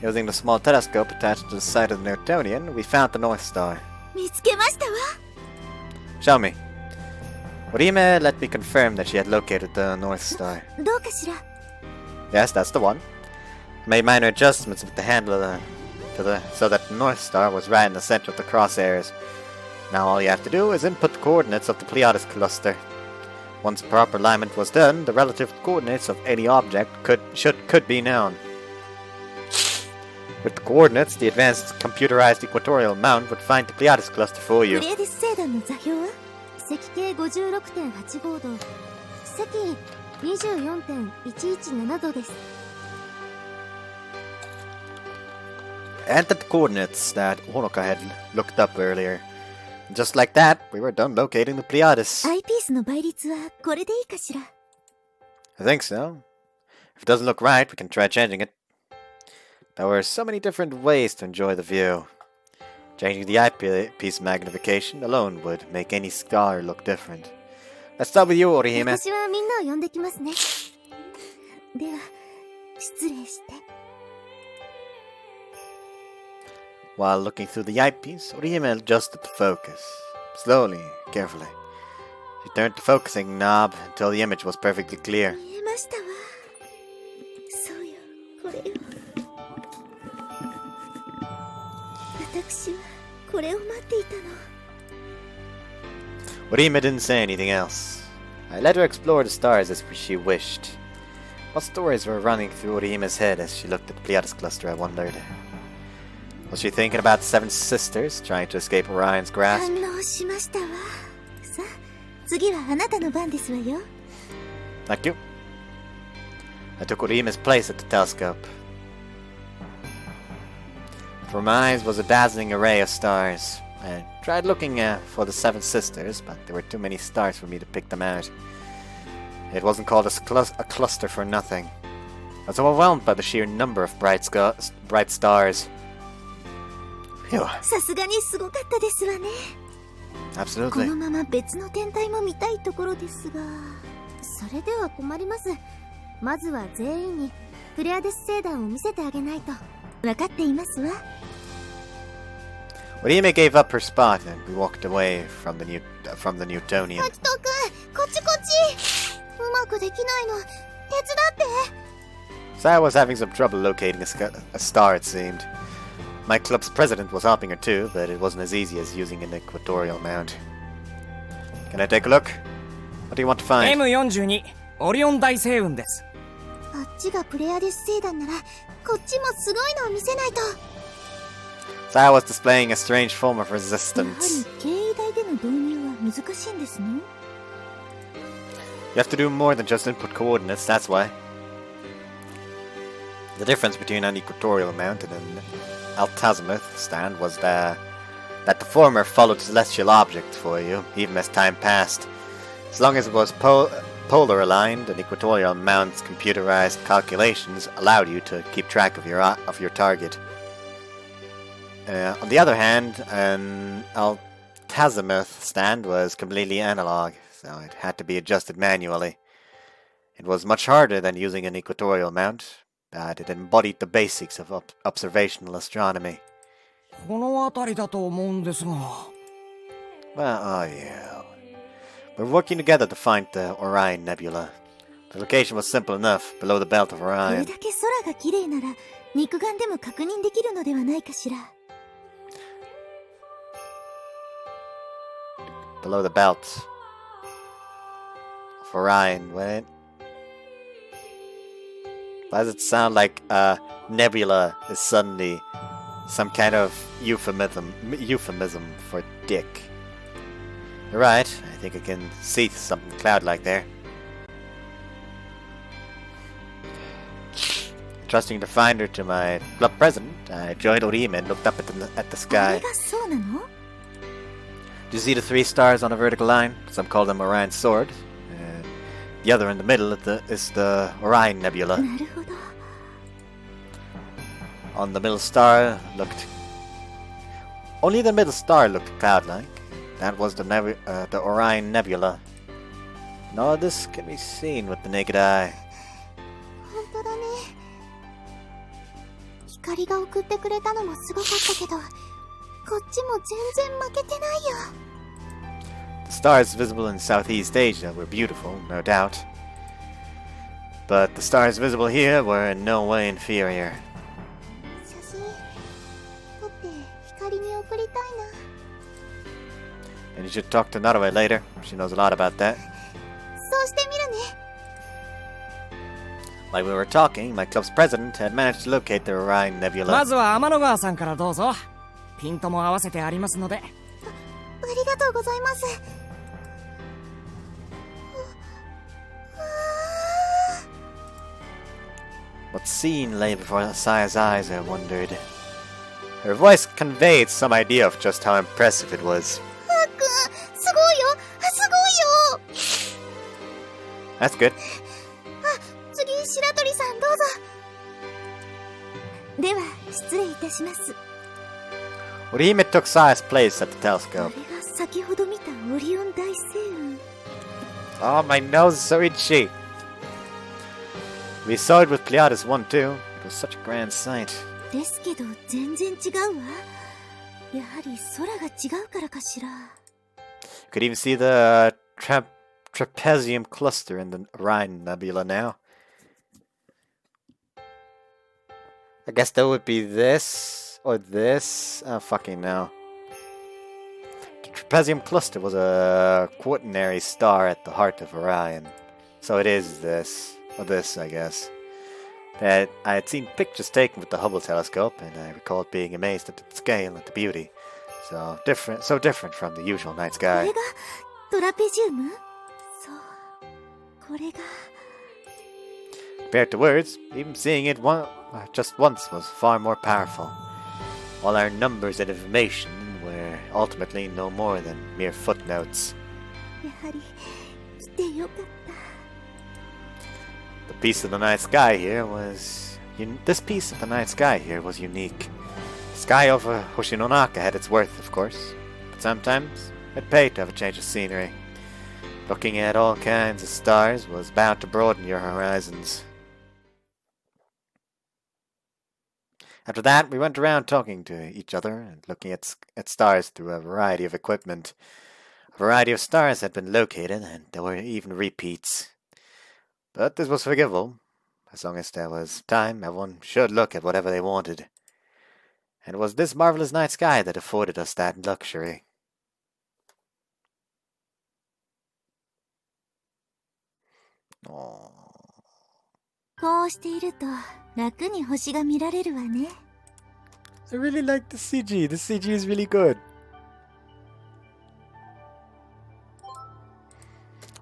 Using the small telescope attached to the side of the Newtonian, we found the North Star. 見つけましたわ。 Show me. Orihime let me confirm that she had located the North Star. どうかしら。 Yes, that's the one. Made minor adjustments with the handle so that the North Star was right in the center of the crosshairs. Now all you have to do is input the coordinates of the Pleiades cluster. Once proper alignment was done, the relative coordinates of any object could be known. With the coordinates, the advanced computerized equatorial mount would find the Pleiades cluster for プ you. レアデス星団の座標は赤径 56.85 度、赤 24.117 度です。 Entered the coordinates that Honoka had looked up earlier. Just like that, we were done locating the Pleiades. アイピースの倍率はこれでいいかしら。 I think so. If it doesn't look right, we can try changing it. There were so many different ways to enjoy the view. Changing the eyepiece magnification alone would make any star look different. Let's start with you, Orihime. 私はみんなを呼んできますね。では、失礼して。 While looking through the eyepiece, Orihime adjusted the focus. Slowly, carefully. She turned the focusing knob until the image was perfectly clear. 見えましたわ。そうよ、これよ。私はこれを待っていたの。 Orihime didn't say anything else. I let her explore the stars as she wished. What stories were running through Orihime's head as she looked at the Pleiades cluster, I wondered. Was she thinking about the Seven Sisters, trying to escape Orion's grasp? 反応しましたわ。さあ、次はあなたの番ですわよ。Thank you. I took Orihime's place at the telescope. For my eyes was a dazzling array of stars. I tried looking for the Seven Sisters, but there were too many stars for me to pick them out. It wasn't called a cluster for nothing. I was overwhelmed by the sheer number of bright stars. Phew. さすがにすごかったですわね。こ Absolutely. のまま別の天体も見たいところですが。それでは困ります。まずは全員にプレアデス星団を見せてあげないと。分かっていますわ。Orihime gave up her spot and we walked away from the Newtonian. アキトくん、こっちこっち。うまくできないの。手伝って。Saya was having some trouble locating a star, it seemed. My club's president was helping her too, but it wasn't as easy as using an equatorial mount. Can I take a look? What do you want to find? M42 オリオン大星雲です。あっちがプレアデス星団なら、こっちもすごいのを見せないと。Saya was displaying a strange form of やはり resistance. 経緯台での導入は難しいんですね。You have to do more than just input coordinates, that's why. The difference between an equatorial mount and an altazimuth stand was that the former followed celestial objects for you, even as time passed. As long as it was polar aligned, an equatorial mount's computerized calculations allowed you to keep track of your target. On the other hand, an altazimuth stand was completely analog, so it had to be adjusted manually. It was much harder than using an equatorial mount, but it embodied the basics of observational astronomy. この辺りだと思うんですが。Well, oh yeah. We're working together to find the Orion Nebula. The location was simple enough, below the belt of これ Orion. だけ空が綺麗なら肉眼でも確認できるのではないかしら。Below the belt of Orion. Wait. Why does it sound like nebula is suddenly some kind of euphemism for dick? You're right. I think I can see something cloud-like there. Trusting the finder to my club president, I joined Orihime and looked up at the あれ sky. がそうなの？ Do you see the three stars on a vertical line? Some call them Orion's sword. The other in the middle is the Orion Nebula. なるほど。 On the middle star only the middle star looked cloud-like. That was the Orion Nebula. And all this can be seen with the naked eye. 本当だね。光が送ってくれたのもすごかったけど、こっちも全然負けてないよ。The stars visible in Southeast Asia were beautiful, no doubt. But the stars visible here were in no way inferior. 写真撮って光に送りたいな。 And you should talk to Naruwe later. She knows a lot about that. そうしてみるね。 While we were talking, my club's president had managed to locate the Orion ま Nebula. ずは天の川さんからどうぞ。ピントも合わせてありますので。ありがとうございます。What scene lay before Saya's eyes, I wondered. Her voice conveyed some idea of just how impressive it was. あっくん、すごいよ。すごいよ。 That's good. 次、白鳥さんどうぞ。では失礼いたします。 Orihime took Saya's place at the あ telescope. れが先ほど見たオリオン大星雲。 Oh, my nose is so itchy. We saw it with Pleiades 1 too. It was such a grand sight. ですけど全然違うわ。やはり空が違うからかしら。 You could even see the trapezium cluster in the Orion Nebula now. I guess that would be this or this. Oh, fucking no. The trapezium cluster was a quaternary star at the heart of Orion. So it is this. of this, I guess. That I had seen pictures taken with the Hubble telescope, and I recalled being amazed at the scale and the beauty. So different from the usual night こ sky. れがトラペジウム？そう。これが。 Compared to words, even seeing it just once was far more powerful. All our numbers and information were ultimately no more than mere footnotes. やはり来てよかった。 The piece of the night sky here was... This piece of the night sky here was unique. The sky over Hoshinonaka had its worth, of course, but sometimes it paid to have a change of scenery. Looking at all kinds of stars was bound to broaden your horizons. After that, we went around talking to each other and looking at stars through a variety of equipment. A variety of stars had been located, and there were even repeats. But this was forgivable. As long as there was time, everyone should look at whatever they wanted. And it was this marvelous night sky that afforded us that luxury. Aww. こうしていると楽に星が見られるわね。 I really like the CG. The CG is really good.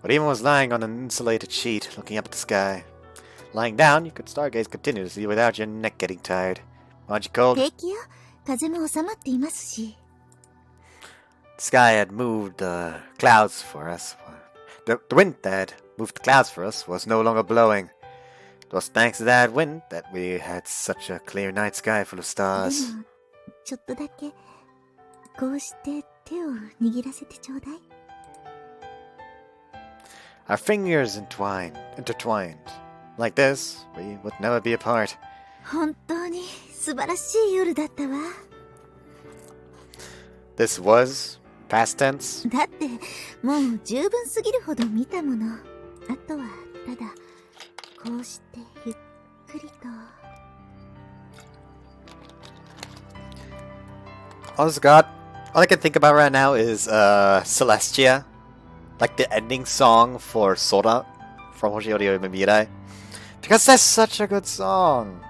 Orihime was lying on an insulated sheet, looking up at the sky. Lying down, you could stargaze continuously without your neck getting tired. Aren't you cold? 平気よ。風も収まっていますし。 The sky had moved the clouds for us. The wind that moved the clouds for us was no longer blowing. It was thanks to that wind that we had such a clear night sky full of で stars. もちょっとだけこうして手を握らせてちょうだい。 Our fingers intertwined. Like this, we would never be apart. 本当に素晴らしい夜だったわ。 This was past tense. だってもう十分すぎるほど見たもの。あとはただこうしてゆっくりと。 Honest to God, all I can think about right now is Celestia. Like the ending song for Sora from Orihime-Route. Because that's such a good song.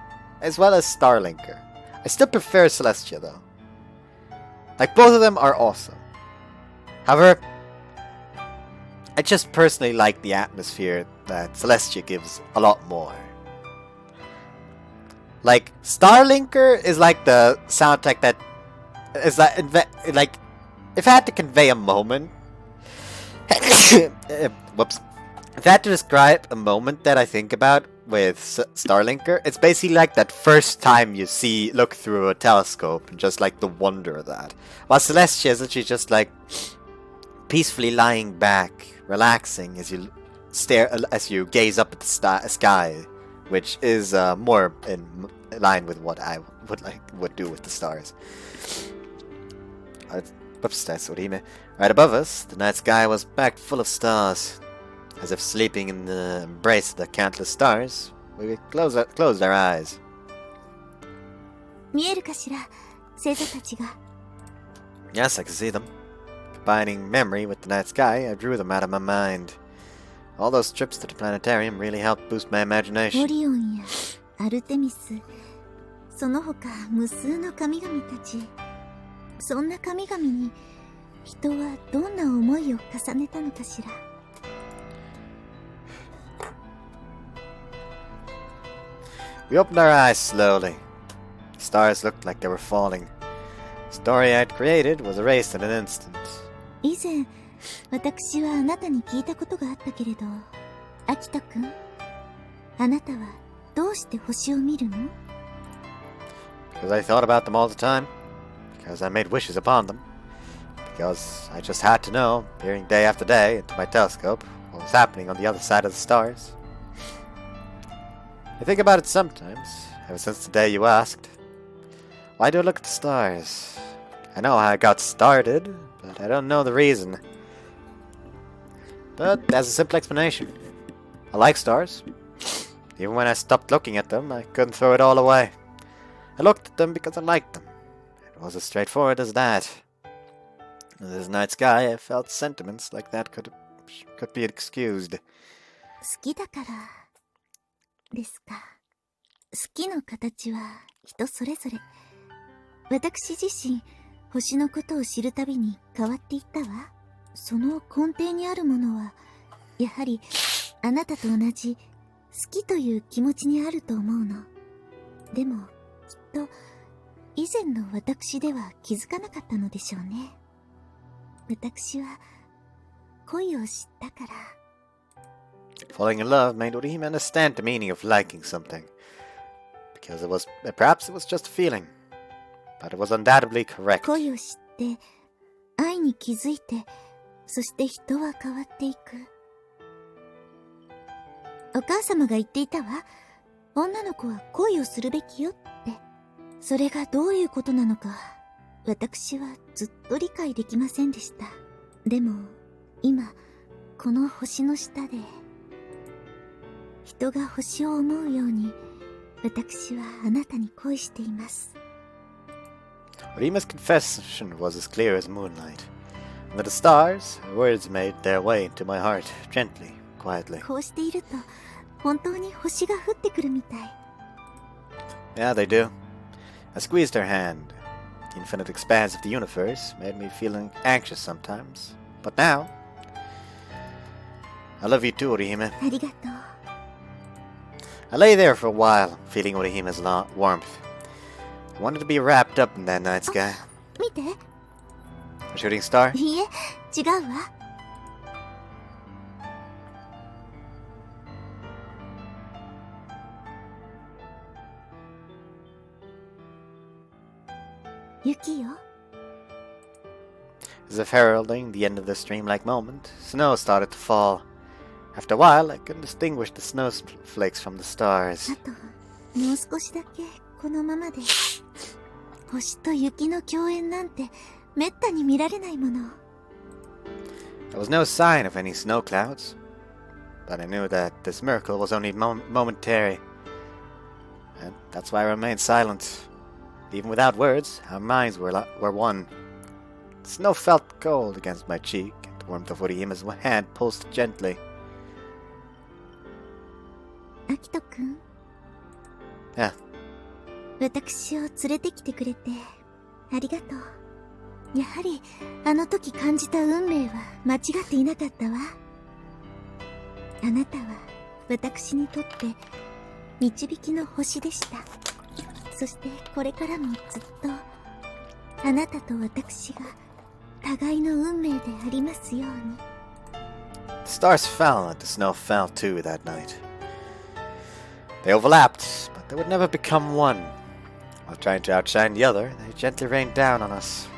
As well as Starlinker. I still prefer Celestia though. Like both of them are awesome. However, I just personally like the atmosphere that Celestia gives a lot more. Like Starlinker is like the soundtrack that is like if I had to convey a moment whoops. If I had to describe a moment that I think about with Starlinker, it's basically like that first time you look through a telescope and just like the wonder of that. While Celestia is actually just like peacefully lying back, relaxing as you gaze up at the sky, which is more in line with what I would do with the stars. Whoops, that's Orihime. Right above us, the night sky was packed full of stars. As if sleeping in the embrace of the countless stars, we closed our eyes. 見えるかしら、星座たちが。 Yes, I could see them. Combining memory with the night sky, I drew them out of my mind. All those trips to the planetarium really helped boost my オ imagination. リオンやアルテミス、その他無数の神々たち。そんな神々に人はどんな思いを重ねたのかしら。 We opened our eyes slowly. The stars looked like they were falling. The story I'd created was erased in an instant. 以前、私はあなたに聞いたことがあったけれど、アキトくん、あなたはどうして星を見るの？ Because I thought about them all the time. Because I made wishes upon them. Because I just had to know, peering day after day into my telescope, what was happening on the other side of the stars. I think about it sometimes, ever since the day you asked. Why do I look at the stars? I know how I got started, but I don't know the reason. But there's a simple explanation. I like stars. Even when I stopped looking at them, I couldn't throw it all away. I looked at them because I liked them. It was as straightforward as that. In this night sky, I felt sentiments like that could be excused. 好きだからですか。好きの形は人それぞれ。私自身、星のことを知るたびに変わっていったわ。その根底にあるものは、やはりあなたと同じ好きという気持ちにあると思うの。でも、きっと以前の私では気づかなかったのでしょうね。私は恋を知ったから。Falling in love made Orihime understand the meaning of liking something. Because perhaps it was just a feeling. But it was undoubtedly correct. 恋を知って愛に気づいて、そして人は変わっていく。お母様が言っていたわ。女の子は恋をするべきよって。それがどういうことなのか、私はずっと理解できませんでした。でも今この星の下で、人が星を思うように、私はあなたに恋しています。Orihime's confession was as clear as moonlight. Under the stars, her words made their way into my heart, gently, quietly. こうしていると、本当に星が降ってくるみたい。Yeah, they do. I squeezed her hand. The infinite expanse of the universe made me feeling anxious sometimes. But now, I love you too, Orihime. ありがとう。I lay there for a while, feeling Orihime's warmth. I wanted to be wrapped up in that night sky. 見て。A shooting star? いいえ、違うわ。雪よ。As if heralding the end of this dreamlike moment, snow started to fall. After a while, I couldn't distinguish the snowflakes from the stars. あともう少しだけこのままで。星と雪の共演なんてめったに見られないもの。There was no sign of any snow clouds, but I knew that this miracle was only momentary, and that's why I remained silent. Even without words, our minds were one. The snow felt cold against my cheek, and the warmth of Orihime's hand pulsed gently. アキトくん。Yeah. 私を連れてきてくれてありがとう。やはりあの時感じた運命は間違っていなかったわ。あなたは私にとって導きの星でした。そしてこれからもずっとあなたと私が互いの運命でありますように。The stars fell and the snow fell too that night. They overlapped, but they would never become one. While trying to outshine the other, they gently rained down on us.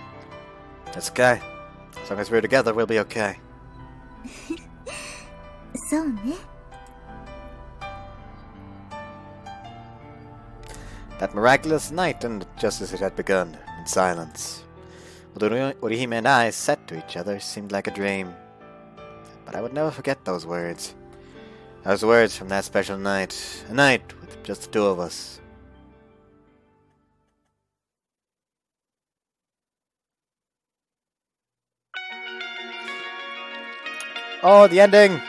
It's okay. As long as we're together, we'll be okay. そうね。That miraculous night ended just as it had begun, in silence. What Orihime and I said to each other seemed like a dream. But I would never forget those words. Those words from that special night. A night with just the two of us. Oh, the ending!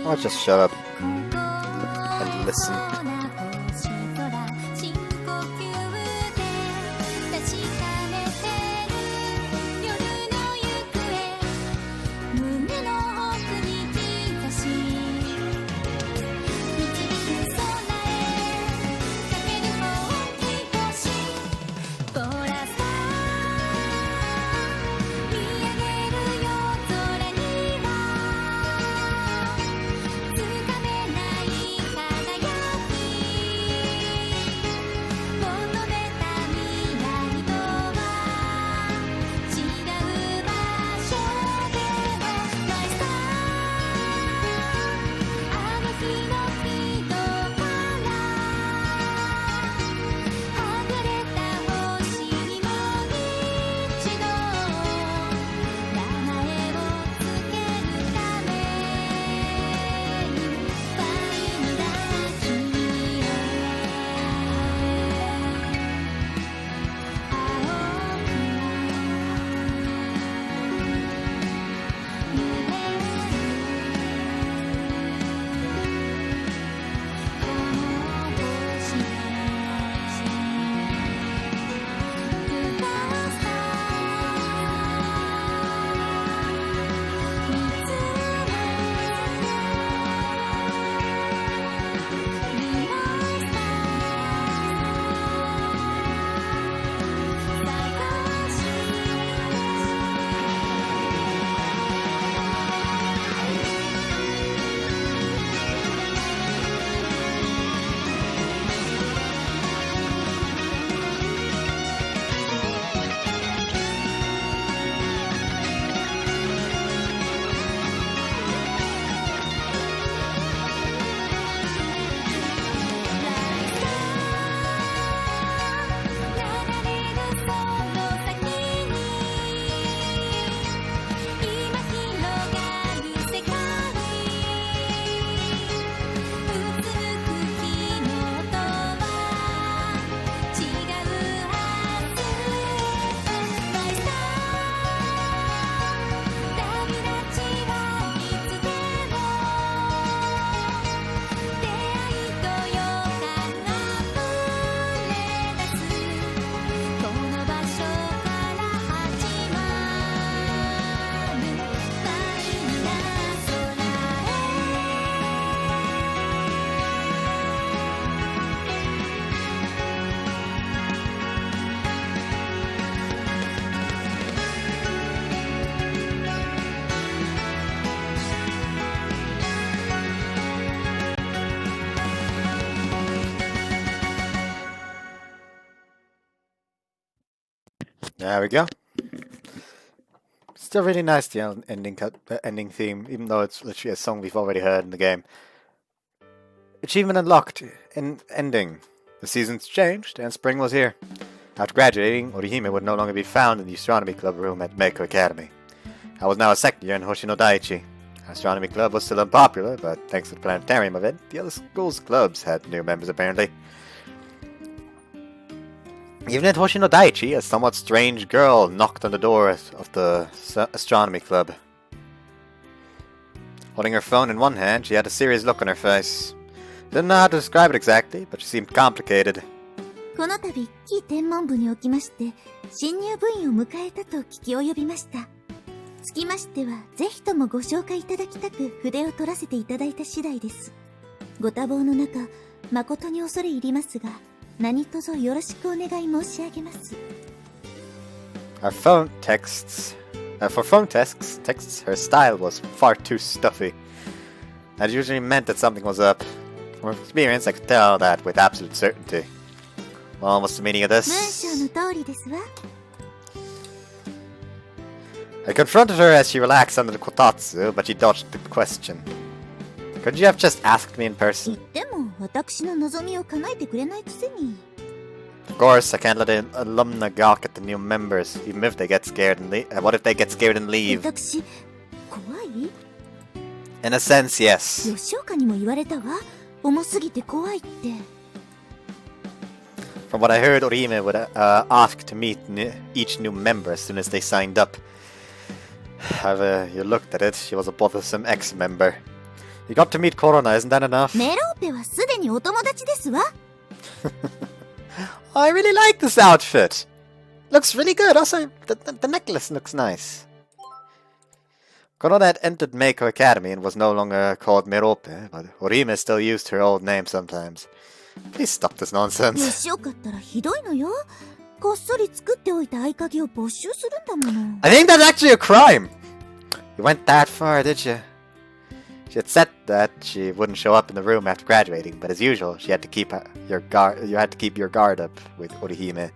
I'll just shut up and listen. There we go. Still really nice, the ending theme, even though it's literally a song we've already heard in the game. Achievement unlocked. Ending. The seasons changed, and spring was here. After graduating, Orihime would no longer be found in the astronomy club room at Meiko Academy. I was now a second year in Hoshino Daiichi. Our astronomy club was still unpopular, but thanks to the planetarium event, the other schools' clubs had new members apparently. Even at Hoshino Daiichi, a somewhat strange girl knocked on the door of the astronomy club. Holding her phone in one hand, she had a serious look on her face. Didn't know how to describe it exactly, but she seemed complicated. この度、キー天文部におきまして、新入部員を迎えたと聞き及びました。つきましては、ぜひともご紹介いただきたく筆を取らせていただいた次第です。ご多忙の中、誠に恐れ入りますが、何卒よろしくお願い申し上げます。For phone texts, her style was far too stuffy. That usually meant that something was up. From experience, I could tell that with absolute certainty. Well, what's the meaning of this? 文章の通りですわ。I confronted her as she relaxed under the kotatsu, but she dodged the question. Couldn't you have just asked me in 言 person? っても、私の望みを叶えてくれないくせに。Of course, I can't let an alumna gawk at the new members, even if they get scared and leave. What if they get scared and leave? 私、怖い？ In a sense, yes. 吉岡にも言われたわ。重すぎて怖いって。From what I heard, Orihime would ask to meet each new member as soon as they signed up. However, you looked at it, she was a bothersome ex-member. You got to meet Korona, isn't that enough? メローペはすでにお友達ですわ。I really like this outfit. Looks really good. Also, the necklace looks nice. Korona had entered Meiko Academy and was no longer called Merope, but Orihime still used her old name sometimes. Please stop this nonsense. 吉岡ったらひどいのよ。こっそり作っておいた合鍵を没収するんだもの。I think that's actually a crime. You went that far, did you? She had said that she wouldn't show up in the room after graduating, but as usual, she had to keep your guard up with Orihime.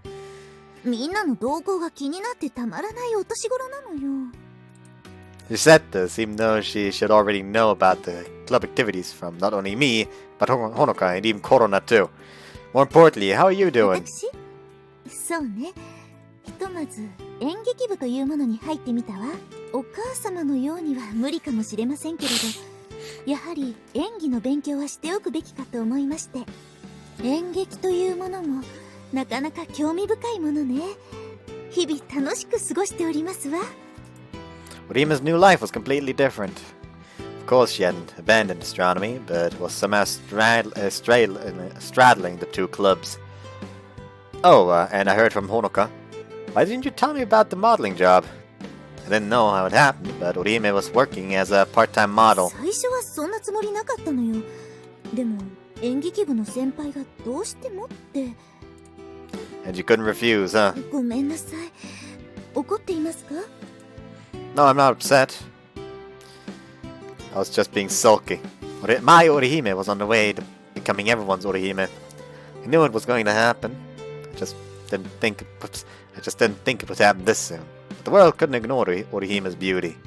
みんなの動向が気になってたまらないお年頃なのよ。She said this even though she should already know about the club activities from not only me, but Honoka and even Korona too. More importantly, how are you doing? 私？そうね。ひとまず演劇部というものに入ってみたわ。お母様のようには無理かもしれませんけれど、やはり演技の勉強はしておくべきかと思いまして。演劇というものもなかなか興味深いものね。日々楽しく過ごしておりますわ。Orihime's new life was completely different. Of course, she hadn't abandoned astronomy, but was somehow straddling the two clubs. Oh, and I heard from Honoka. Why didn't you tell me about the modeling job? I didn't know how it happened, but Orihime was working as a part-time model. 最初はそんなつもりなかったのよ。でも演劇部の先輩がどうしてもって。And you couldn't refuse, huh? ごめんなさい。怒っていますか？ No, I'm not upset. I was just being sulky. My Orihime was on the way to becoming everyone's Orihime. I knew it was going to happen. I just didn't think it would happen this soon. But the world couldn't ignore Orihime's beauty.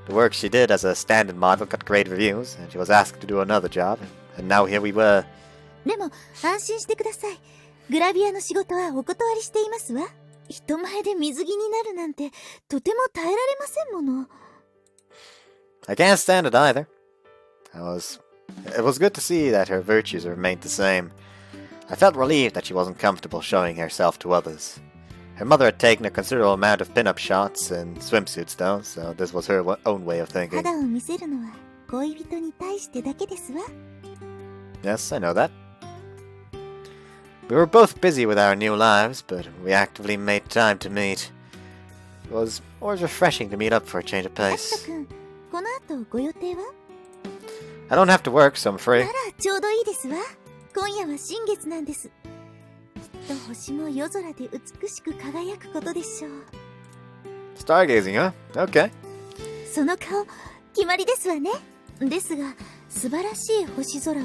The work she did as a stand-in model got great reviews, and she was asked to do another job, and now here we were. でも安心してください。グラビアの仕事はお断りしていますわ。人前で水着になるなんてとても耐えられませんもの。I can't stand it either. It was good to see that her virtues remained the same. I felt relieved that she wasn't comfortable showing herself to others. Her mother had taken a considerable amount of pin-up shots and swimsuits though, so this was her own way of thinking. 肌を見せるのは恋人に対してだけですわ。Yes, I know that. We were both busy with our new lives, but we actively made time to meet. It was always refreshing to meet up for a change of アキ pace. ト君、この後ご予定は？ I don't have to work, so I'm あ free. ら、ちょうどいいですわ。今夜は新月なんです。きっと星も夜空で美しく輝くことでしょう。 Stargazing, huh? Okay. その顔、決まりですわね。ですが、素晴らしい星空を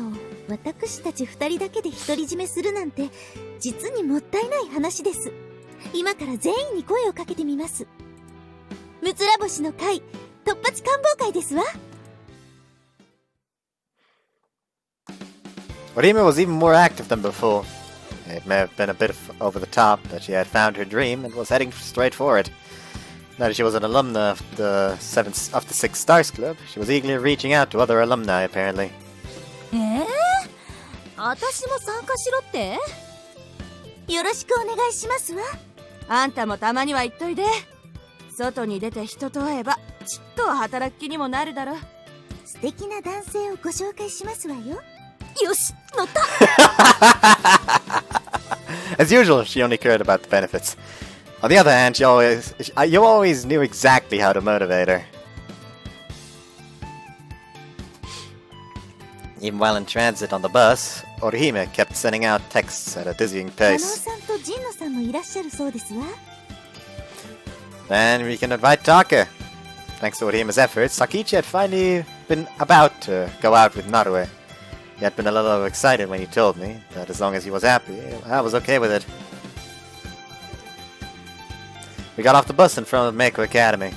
私たち二人だけで独り占めするなんて、実にもったいない話です。今から全員に声をかけてみます。むつら星の会、突発官房会ですわ。Orihime was even more active than before. It may have been a bit over the top, but she had found her dream and was heading straight for it. Now that she was an alumna of the Six Stars Club, she was eagerly reaching out to other alumni, apparently. 私も参加しろって？よろしくお願いしますわ。あんたもたまには言っといで。外に出て人と会えばちっとは働く気にもなるだろ。素敵な男性をご紹介しますわよ。よし、乗った。As usual, she only cared about the benefits. On the other hand, you always knew exactly how to motivate her. Even while in transit on the bus, Orihime kept sending out texts at a dizzying 加納 pace. さんと神野さんもいらっしゃるそうですわ。 Then we can invite Taka. Thanks to Orihime's efforts, Sakichi had finally been about to go out with Narue. He had been a little excited when he told me that as long as he was happy, I was okay with it. We got off the bus in front of Meiko Academy.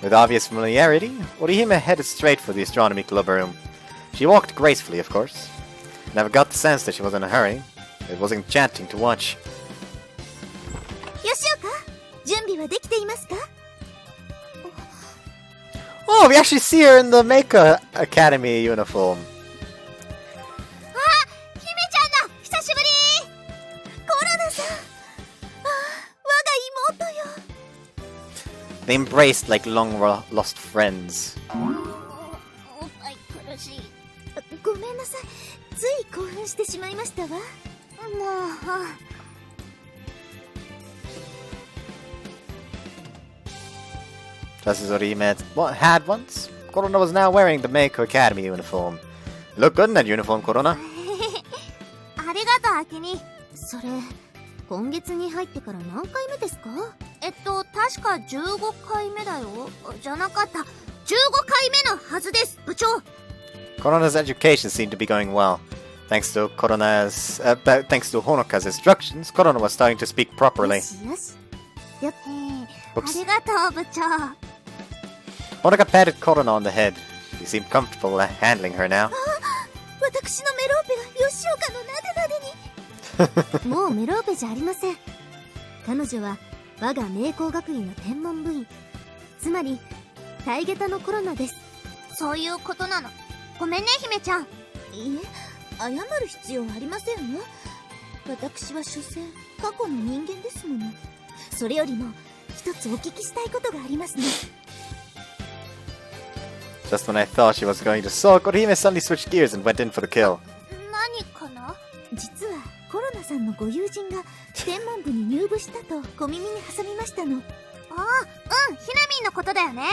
With obvious familiarity, Orihime headed straight for the astronomy club room. She walked gracefully, of course. Never got the sense that she was in a hurry. It was enchanting to watch. 吉岡、準備はできていますか？ Oh, we actually see her in the Meiko Academy uniform. 姫ちゃんだ、久しぶり。コロナさん、我が妹よ。 They embraced like long-lost friends. おっぱい苦しい。ごめんなさい、つい興奮してしまいましたわ。もう。Just as Orihime had once, Korona was now wearing the Meiko Academy uniform. You look good in that uniform, Korona. ありがとう、アキニ。それ、今月に入ってから何回目ですか？確か15回目だよ。じゃなかった。15回目のはずです、部長。Korona's education seemed to be going well. Thanks to Honoka's instructions, Korona was starting to speak よ properly. しよし。あ Oops. りがとう、部長。 Honoka patted Korona on the head. She seemed comfortable handling her now. 私のメローペが吉岡のなでなでに。もうメローペじゃありません。彼女は我が名工学院の天文部員、つまり大下駄のコロナです。そういうことなの。ごめんね、姫ちゃん。いいえ、謝る必要はありませんわ。私は所詮過去の人間ですもの。それよりも一つお聞きしたいことがありますね。 Just when I thought she was going to sulk, Orihime suddenly switched gears and went in for the kill. 何かな？実はコロナさんのご友人が天文部に入部したと小耳に挟みましたの。ああ、うん、ひなみんのことだよね。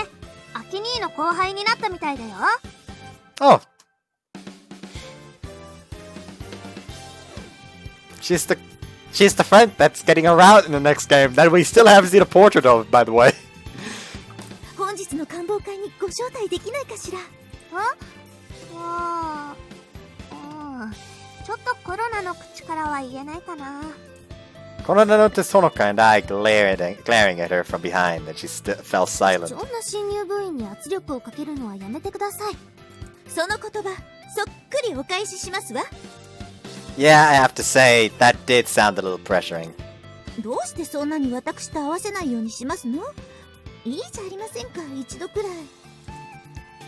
アキ兄の後輩になったみたいだよ。 Oh. She's the friend that's getting around in the next game that we still haven't seen a portrait of, by the way. 本日の官房会にご招待できないかしら。ちょっとコロナの口からは言えないかな。 Korona noticed Honoka and I glaring at her from behind, and she fell silent. そんな新入部員に圧力をかけるのはやめてください。その言葉、そっくりお返ししますわ。 Yeah, I have to say, that did sound a little pressuring. どうしてそんなに私と合わせないようにしますの？いいじゃありませんか、一度くらい。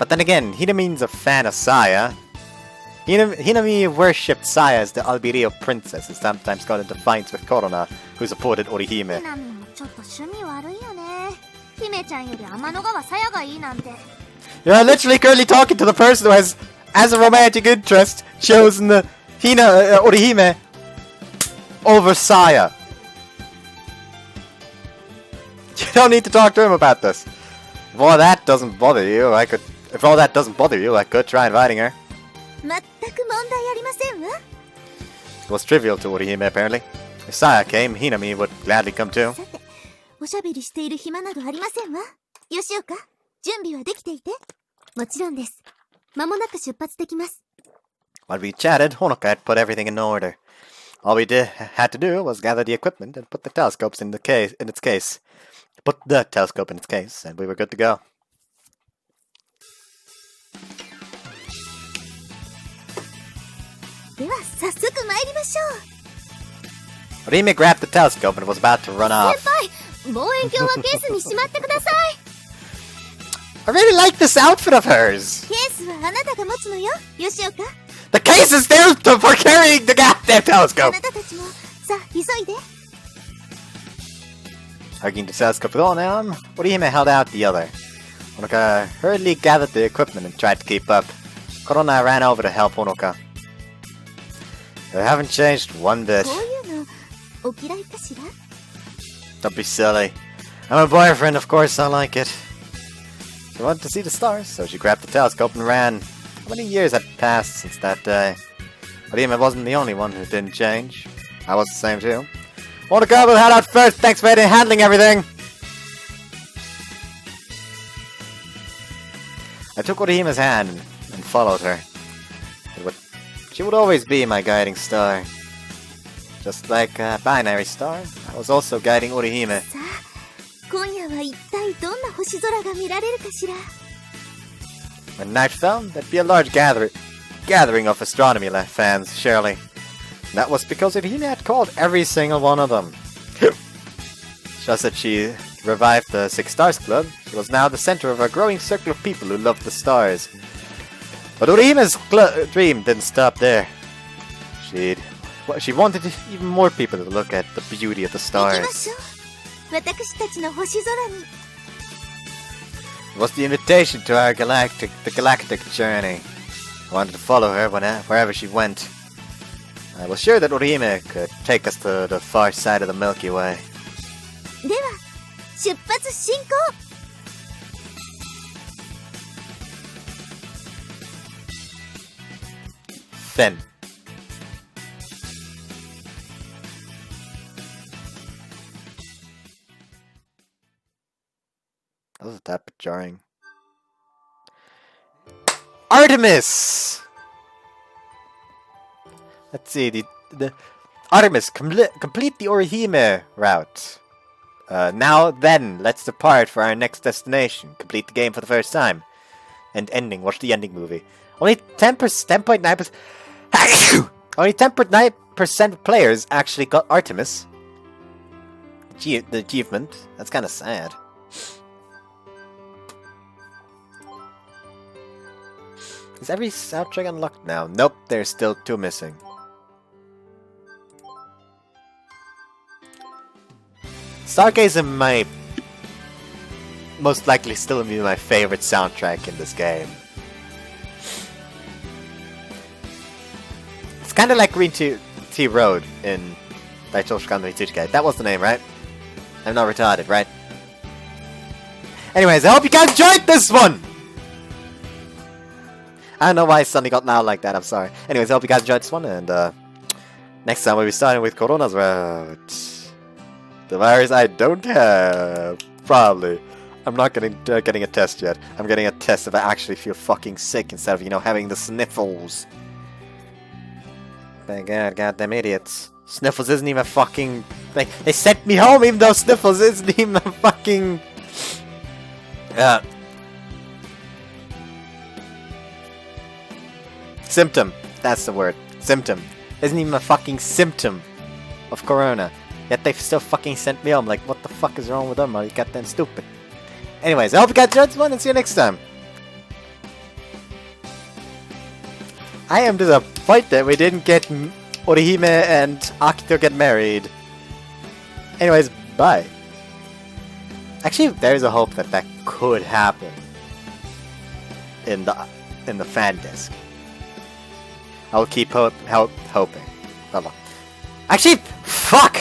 But then again, Hinamin's a fan of Saya. Hinami worshipped Saya as the Albirio princess and sometimes got into fights with Korona, who supported Orihime. ひなみもちょっと趣味悪いよね。姫ちゃんより天の川さやがいいなんて。 You're literally currently talking to the person who has, as a romantic interest, chosen the Orihime over Saya. You don't need to talk to him about this. If all that doesn't bother you, I could try inviting her. 全く問題ありませんわ。 It was trivial to Orihime, apparently. If Saya came, Hinami would gladly come too. さて、おしゃべりしている暇などありませんわ。吉岡、準備はできていて？もちろんです。間もなく出発できます。 While we chatted, Honoka had put everything in order. All we had to do was gather the equipment and put the telescopes in its case. Put the telescope in its case, and we were good to go. Orihime grabbed the telescope and was about to run off. I really like this outfit of hers. The case is there for carrying the goddamn telescope. Hugging the telescope with one arm, Orihime held out the other. Honoka hurriedly gathered the equipment and tried to keep up. Korona ran over to help Honoka. They haven't changed one bit. Don't be silly. I'm a boyfriend, of course I like it. She wanted to see the stars, so she grabbed the telescope and ran. How many years had passed since that day? Orihime wasn't the only one who didn't change. I was the same too. Honoka will head out first, thanks for handling everything! I took Orihime's hand and followed her. She would always be my guiding star. Just like a binary star, I was also guiding Orihime. When night fell, there'd be a large gathering of astronomy fans, surely. That was because Orihime had called every single one of them. Just as she revived the Six Stars Club, she was now the center of a growing circle of people who loved the stars. But Orihime's dream didn't stop there. She wanted even more people to look at the beauty of the stars. It was the invitation to our galactic journey. I wanted to follow her wherever she went. I was sure that Orihime could take us to the far side of the Milky Way. Finn. That was a tad bit jarring. Artemis! Let's see, the Artemis, complete the Orihime-Route. Now then, let's depart for our next destination. Complete the game for the first time. And ending, watch the ending movie. Only 10.9%. Only 10.9% of players actually got Artemis. The achievement. That's kind of sad. Is every soundtrack unlocked now? Nope, there's still 2 missing. Stargazer might most likely still be my favorite soundtrack in this game. It's kind of like Green Tea Road in Daitoshika no Hitsuchika. That was the name, right? I'm not retarded, right? Anyways, I hope you guys enjoyed this one! I don't know why I suddenly got loud like that, I'm sorry. Anyways, I hope you guys enjoyed this one, and next time we'll be starting with Korona's route. The virus I don't have. Probably. I'm not getting a test yet. I'm getting a test if I actually feel fucking sick instead of, having the sniffles. My god, goddamn idiots. Sniffles isn't even a fucking thing. They sent me home even though Sniffles isn't even a fucking... symptom. That's the word. Symptom. Isn't even a fucking symptom of Korona. Yet they still fucking sent me home. Like, what the fuck is wrong with them? Are you goddamn stupid? Anyways, I hope you guys enjoyed this one and see you next time. I am disappointed that we didn't get Orihime and Akito get married. Anyways, bye. Actually, there's a hope that that could happen in the fan disc. I'll keep hoping. Actually, fuck!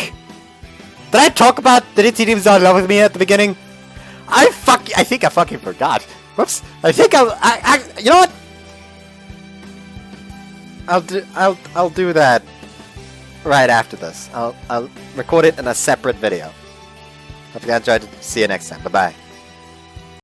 Did I talk about the Ritzy teams are in love with me at the beginning? I think I fucking forgot. Whoops. I think you know what? I'll do that right after this. I'll record it in a separate video. Hope you guys enjoyed. See you next time. Bye bye.